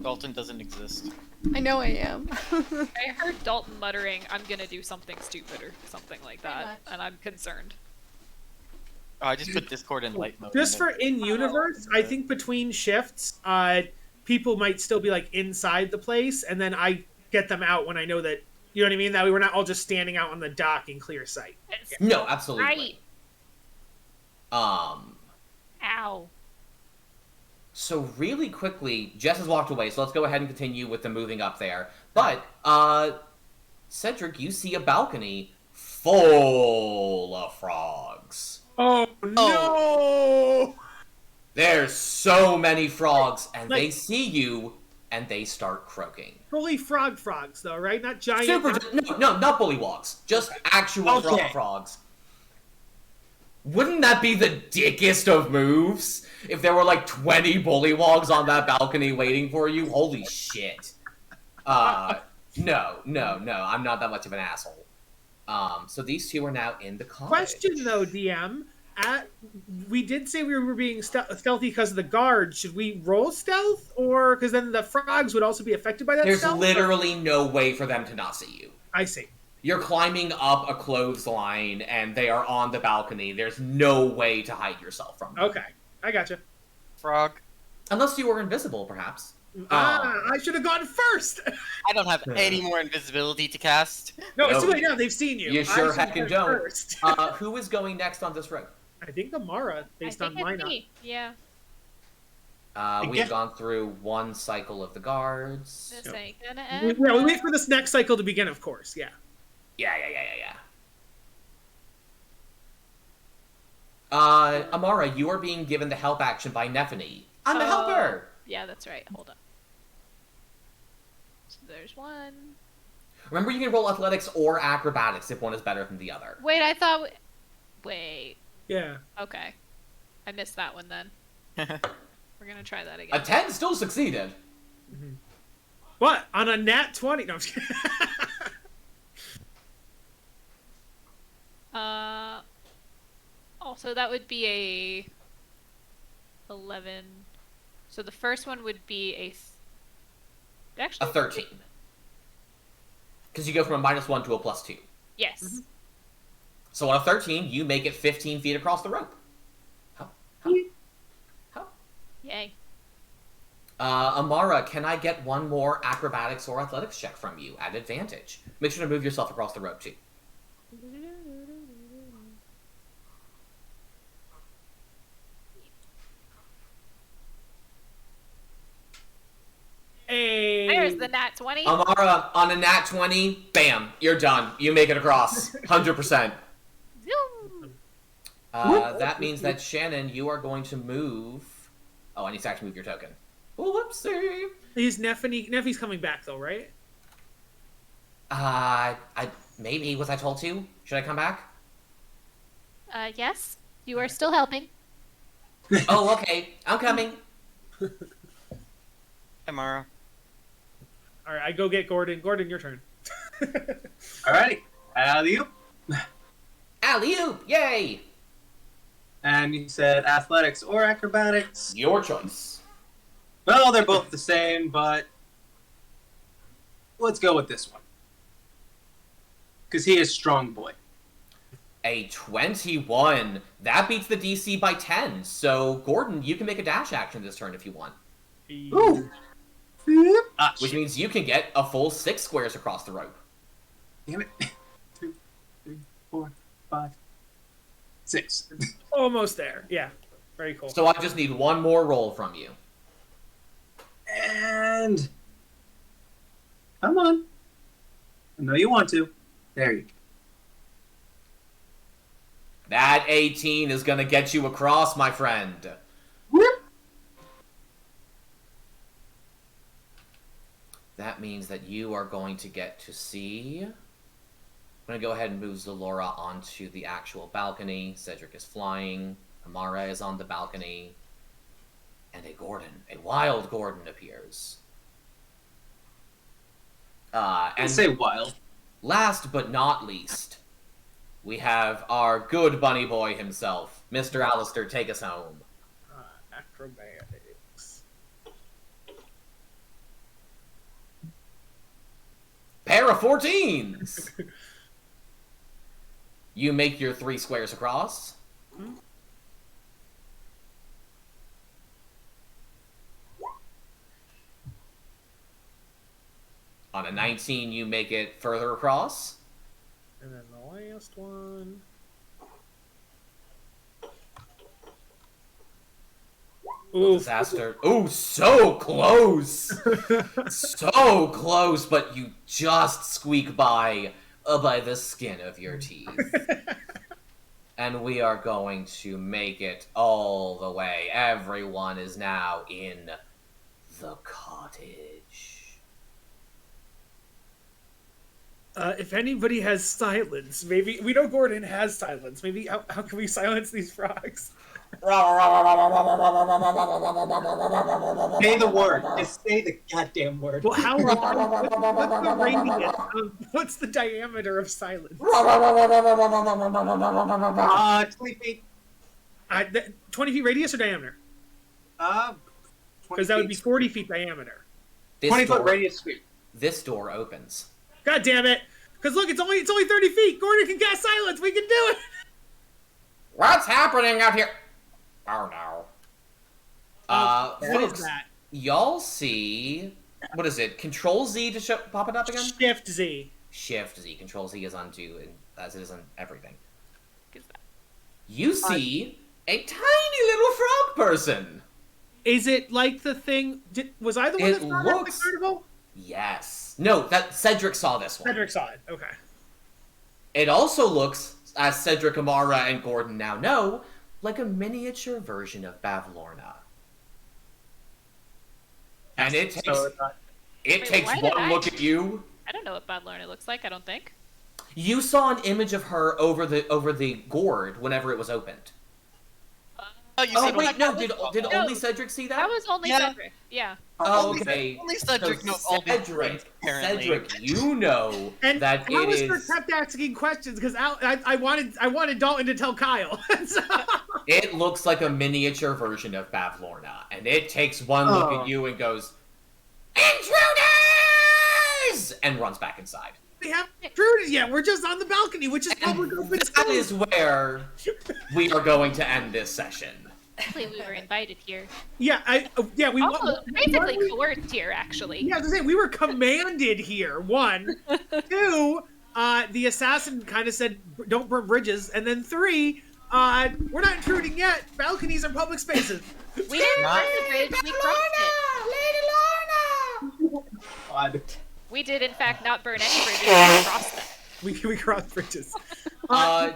Speaker 4: Dalton doesn't exist.
Speaker 5: I know I am.
Speaker 3: I heard Dalton muttering, "I'm gonna do something stupid" or something like
Speaker 5: Pretty
Speaker 3: that,
Speaker 5: much.
Speaker 3: and I'm concerned.
Speaker 4: Oh, I just put Discord in light mode.
Speaker 2: Just
Speaker 4: and
Speaker 2: for
Speaker 4: then-
Speaker 2: in-universe, I think between shifts, people might still be like inside the place, and then I get them out when I know that, you know what I mean? That way we're not all just standing out on the dock in clear sight.
Speaker 3: It's
Speaker 1: No, absolutely.
Speaker 3: right. Ow.
Speaker 1: So really quickly, Jess has walked away, so let's go ahead and continue with the moving up there. But, Cedric, you see a balcony full of frogs.
Speaker 2: Oh no!
Speaker 1: There's so many frogs, and
Speaker 2: Like-
Speaker 1: they see you, and they start croaking.
Speaker 2: Fully frogs though, right? Not giant.
Speaker 1: No, not bullywogs. Just actual frogs. Wouldn't that be the dickest of moves? If there were like 20 bullywogs on that balcony waiting for you? Holy shit. No, I'm not that much of an asshole. So these two are now in the cottage.
Speaker 2: Question though, DM. We did say we were being stealthy because of the guards. Should we roll stealth, or because then the frogs would also be affected by that?
Speaker 1: There's
Speaker 2: stealth?
Speaker 1: literally no way for them to not see you.
Speaker 2: I see.
Speaker 1: You're climbing up a clothesline, and they are on the balcony. There's no way to hide yourself from them.
Speaker 2: Okay, I gotcha.
Speaker 4: Frog.
Speaker 1: Unless you were invisible, perhaps.
Speaker 2: I should have gone first.
Speaker 4: I don't have any more invisibility to cast.
Speaker 2: No, it's
Speaker 1: No.
Speaker 2: too late now. They've seen you.
Speaker 1: You sure
Speaker 2: I should've
Speaker 1: heckin'
Speaker 2: gone
Speaker 1: don't.
Speaker 2: first.
Speaker 1: Who is going next on this road?
Speaker 2: I think Amara,
Speaker 3: I
Speaker 2: based on
Speaker 3: think it's
Speaker 2: lineup.
Speaker 3: me. Yeah.
Speaker 1: We've gone through one cycle of the guards.
Speaker 3: This ain't gonna
Speaker 2: We
Speaker 3: end.
Speaker 2: wait for this next cycle to begin, of course. Yeah.
Speaker 1: Yeah. Amara, you are being given the help action by Nephany. I'm the helper!
Speaker 3: Yeah, that's right. Hold on. So there's one.
Speaker 1: Remember, you can roll athletics or acrobatics if one is better than the other.
Speaker 3: Wait, I thought. Wait.
Speaker 2: Yeah.
Speaker 3: Okay. I missed that one then. We're gonna try that
Speaker 1: A
Speaker 3: again.
Speaker 1: 10 still succeeded.
Speaker 2: What? On a nat 20? No, I'm just kidding.
Speaker 3: Also, that would be a 11. So the first one would be
Speaker 1: A
Speaker 3: actually
Speaker 1: 13. Because you go from a -1 to a +2.
Speaker 3: Yes.
Speaker 1: So on a 13, you make it 15 feet across the rope. How?
Speaker 3: Yay.
Speaker 1: Amara, can I get one more acrobatics or athletics check from you at advantage? Make sure to move yourself across the rope, too.
Speaker 2: Hey.
Speaker 3: There's the nat 20.
Speaker 1: Amara, on a nat 20, bam, you're done. You make it across. 100%.
Speaker 3: Zoom.
Speaker 1: That means that, Shannon, you are going to move... Oh, I need to actually move your token. Whoopsie!
Speaker 2: He's Neffy's coming back though, right?
Speaker 1: Maybe. Was I told to? Should I come back?
Speaker 3: Yes. You are still helping.
Speaker 1: Oh, okay. I'm coming.
Speaker 4: Hey, Mara.
Speaker 2: All right, I go get Gordon. Gordon, your turn.
Speaker 6: Alrighty. Alley-oop.
Speaker 1: Alley-oop! Yay!
Speaker 6: And you said athletics or acrobatics.
Speaker 1: Your choice.
Speaker 6: Well, they're both the same, but let's go with this one. Because he is strong boy.
Speaker 1: A 21. That beats the DC by 10. So, Gordon, you can make a dash action this turn if you want.
Speaker 6: Ooh. Ah,
Speaker 1: Which
Speaker 6: shit.
Speaker 1: means you can get a full 6 squares across the rope.
Speaker 6: Damn it. 2, 3, 4, 5, 6.
Speaker 2: Almost there. Yeah. Very cool.
Speaker 1: So I just need one more roll from you.
Speaker 6: And come on. I know you want to. There you go.
Speaker 1: That 18 is going to get you across, my friend.
Speaker 6: Whoop.
Speaker 1: That means that you are going to get to see... I'm going to go ahead and move Zalora onto the actual balcony. Cedric is flying. Amara is on the balcony. And a wild Gordon appears.
Speaker 6: And
Speaker 1: And
Speaker 6: say wild.
Speaker 1: last but not least, we have our good bunny boy himself. Mr. Alistair, take us home.
Speaker 2: Acrobatics.
Speaker 1: Pair of 14s! You make your 3 squares across. On a 19, you make it further across.
Speaker 2: And then the last one. Ooh.
Speaker 1: Disaster. Ooh, so close! So close, but you just squeak by the skin of your teeth. And we are going to make it all the way. Everyone is now in the cottage.
Speaker 2: If anybody has silence, maybe we know Gordon has silence. Maybe how can we silence these frogs?
Speaker 6: Say the word. Just say the goddamn word.
Speaker 2: Well, how long? What's the radius? What's the diameter of silence?
Speaker 6: 20 feet.
Speaker 2: 20 feet radius or diameter?
Speaker 6: 20
Speaker 2: Because that would be
Speaker 6: feet.
Speaker 2: 40 feet diameter.
Speaker 6: 20-foot radius speed.
Speaker 1: This door opens.
Speaker 2: God damn it! Because look, it's only 30 feet. Gordon can cast silence. We can do it.
Speaker 1: What's happening out here? Oh no.
Speaker 2: What
Speaker 1: Folks,
Speaker 2: is that?
Speaker 1: y'all see... What is it? Control Z to pop it up again?
Speaker 2: Shift Z.
Speaker 1: Shift Z. Control Z is undo, and as it is on everything.
Speaker 3: Is that-
Speaker 1: You see a tiny little frog person.
Speaker 2: Is it like the thing? Was I the one
Speaker 1: It
Speaker 2: that saw that at the
Speaker 1: looks-
Speaker 2: carnival?
Speaker 1: Yes. No, that Cedric saw this one.
Speaker 2: Cedric saw it. Okay.
Speaker 1: It also looks, as Cedric, Amara, and Gordon now know, like a miniature version of Bavlorna. And it takes
Speaker 3: Wait, why did I-
Speaker 1: one look at you.
Speaker 3: I don't know what Bad Lorna looks like, I don't think.
Speaker 1: You saw an image of her over the gourd whenever it was opened.
Speaker 4: Oh, you
Speaker 1: Oh
Speaker 4: said
Speaker 1: wait, no, did
Speaker 3: No.
Speaker 1: only Cedric see that?
Speaker 3: That was only
Speaker 4: Yeah.
Speaker 3: Cedric. Yeah.
Speaker 1: Oh, okay.
Speaker 4: Only Cedric knows all these things, apparently.
Speaker 1: Cedric, you know
Speaker 2: And
Speaker 1: that it
Speaker 2: Alistair
Speaker 1: is.
Speaker 2: kept asking questions because I wanted Dalton to tell Kyle. So-
Speaker 1: It looks like a miniature version of Bavlorna, and it takes one look
Speaker 6: Oh.
Speaker 1: at you and goes, "Intruders!" and runs back inside.
Speaker 2: We haven't intruded yet. We're just on the balcony, which is public open
Speaker 1: That
Speaker 2: space.
Speaker 1: is where we are going to end this session.
Speaker 3: Actually, we were invited here.
Speaker 2: Yeah, we
Speaker 3: Also, basically coerced here, actually.
Speaker 2: Yeah, I was gonna say we were commanded here. One, two. The assassin kind of said, "Don't burn bridges," and then three. We're not intruding yet. Balconies are public spaces.
Speaker 3: We didn't burn the bridge, we crossed it.
Speaker 6: God.
Speaker 3: We did, in fact, not burn any bridges, we crossed them.
Speaker 2: We cross bridges.
Speaker 1: To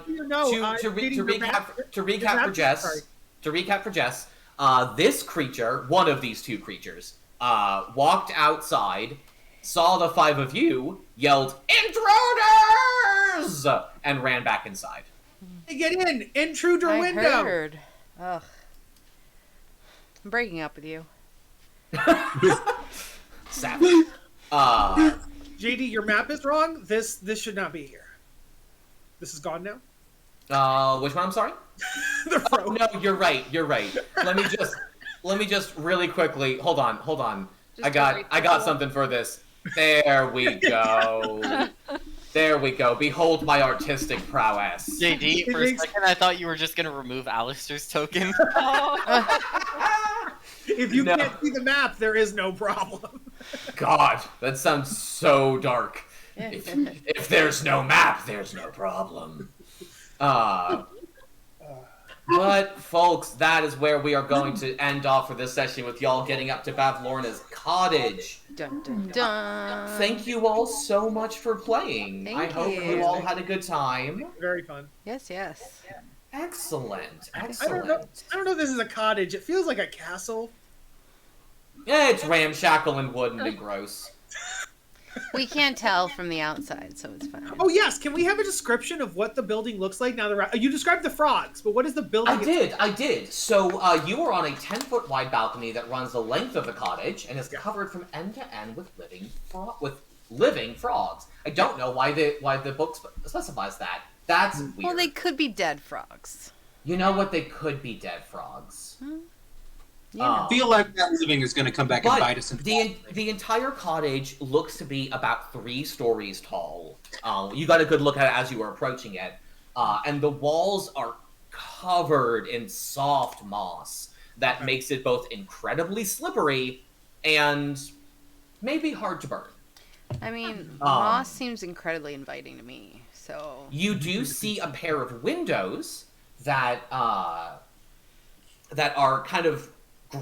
Speaker 2: Katie, your map-
Speaker 1: recap for Jess.
Speaker 2: sorry.
Speaker 1: To recap for Jess, this creature, one of these two creatures, walked outside, saw the five of you, yelled "Intruders!" and ran back inside.
Speaker 2: Hey, get in! Intruder
Speaker 5: I
Speaker 2: window!
Speaker 5: heard. Ugh. I'm breaking up with you.
Speaker 1: Savage.
Speaker 2: JD, your map is wrong. This should not be here. This is gone now?
Speaker 1: Which one? I'm sorry.
Speaker 2: The
Speaker 1: Oh,
Speaker 2: road.
Speaker 1: no, you're right. Let me just really quickly. Hold on.
Speaker 3: Just
Speaker 1: I got something for this. There we go. There we go. Behold my artistic prowess.
Speaker 4: JD, for
Speaker 2: It
Speaker 4: a
Speaker 2: makes-
Speaker 4: second, I thought you were just gonna remove Alistair's token.
Speaker 3: Oh,
Speaker 2: If you
Speaker 1: No.
Speaker 2: can't see the map, there is no problem.
Speaker 1: God, that sounds so dark. If there's no map, there's no problem. But, folks, that is where we are going to end off for this session with y'all getting up to Bavlorna's cottage.
Speaker 5: Dun dun dun.
Speaker 1: Thank you all so much for playing. I
Speaker 5: Thank
Speaker 1: hope
Speaker 5: you.
Speaker 1: you all had a good time.
Speaker 2: Very fun.
Speaker 5: Yes, yes.
Speaker 1: Excellent.
Speaker 2: I
Speaker 1: Excellent.
Speaker 2: don't know if this is a cottage. It feels like a castle.
Speaker 1: Yeah, it's ramshackle and wooden and gross.
Speaker 5: We can't tell from the outside, so it's fine.
Speaker 2: Oh yes, can we have a description of what the building looks like now? You described the frogs, but what is the building?
Speaker 1: I did. So you are on a 10-foot wide balcony that runs the length of the cottage and is covered from end to end with living frogs. I don't know why the book specifies that. That's weird.
Speaker 5: Well, they could be dead frogs.
Speaker 1: You know what? They could be dead frogs.
Speaker 5: Yeah.
Speaker 6: I feel like that living is going to come back and bite us in
Speaker 1: the entire cottage looks to be about 3 stories tall. You got a good look at it as you were approaching it. And the walls are covered in soft moss that makes it both incredibly slippery and maybe hard to burn.
Speaker 5: I mean, moss seems incredibly inviting to me, so...
Speaker 1: You do see a pair of windows that are kind of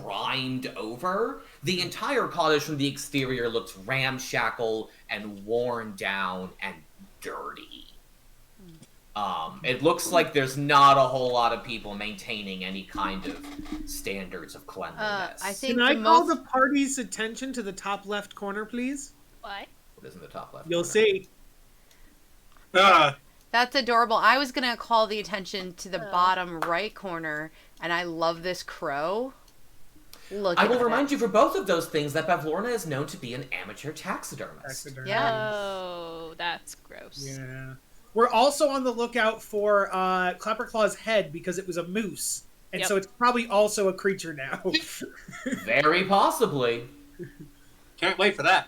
Speaker 1: grimed over. The entire cottage from the exterior looks ramshackle and worn down and dirty. It looks like there's not a whole lot of people maintaining any kind of standards of cleanliness.
Speaker 5: I think
Speaker 2: Can I
Speaker 5: the
Speaker 2: call
Speaker 5: most...
Speaker 2: the party's attention to the top left corner, please?
Speaker 3: What?
Speaker 1: What is in the top left?
Speaker 2: You'll
Speaker 1: corner?
Speaker 2: see.
Speaker 5: That's adorable. I was gonna call the attention to the bottom right corner, and I love this crow. Look
Speaker 1: I
Speaker 5: at
Speaker 1: will
Speaker 5: that.
Speaker 1: remind you for both of those things that Bavlorna is known to be an amateur taxidermist.
Speaker 5: Yeah.
Speaker 3: Oh, that's gross.
Speaker 2: Yeah. We're also on the lookout for Clapperclaw's head because it was a moose. And
Speaker 3: Yep.
Speaker 2: so it's probably also a creature now.
Speaker 1: Very possibly.
Speaker 6: Can't wait for that.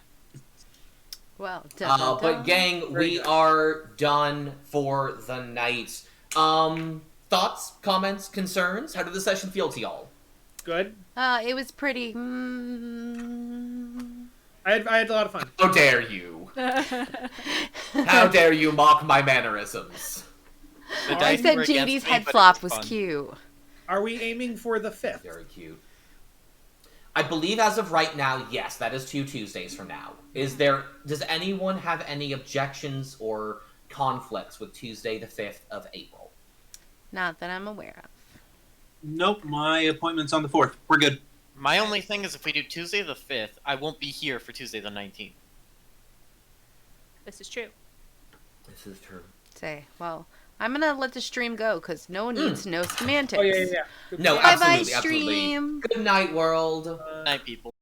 Speaker 5: Well,
Speaker 1: But gang, we are done for the night. Thoughts, comments, concerns? How did the session feel to y'all?
Speaker 2: Good.
Speaker 5: it was pretty.
Speaker 2: I had a lot of fun.
Speaker 1: How dare you? How dare you mock my mannerisms?
Speaker 4: The
Speaker 5: I
Speaker 4: dice
Speaker 5: said
Speaker 4: were against
Speaker 5: JD's
Speaker 4: me,
Speaker 5: head
Speaker 4: but
Speaker 5: flop
Speaker 4: it's
Speaker 5: was
Speaker 4: fun.
Speaker 5: cute.
Speaker 2: Are we aiming for the 5th?
Speaker 1: Very cute. I believe as of right now, yes, that is 2 Tuesdays from now. Does anyone have any objections or conflicts with Tuesday the 5th of April?
Speaker 5: Not that I'm aware of.
Speaker 6: Nope, my appointment's on the 4th. We're good.
Speaker 4: My only thing is if we do Tuesday the 5th, I won't be here for Tuesday the 19th.
Speaker 3: This is true.
Speaker 1: This is true.
Speaker 5: Say, well, I'm gonna let the stream go because no one needs to know semantics.
Speaker 2: Oh, yeah.
Speaker 1: No,
Speaker 5: Bye bye,
Speaker 1: absolutely, absolutely.
Speaker 5: stream.
Speaker 1: Good night, world.
Speaker 4: Night, people.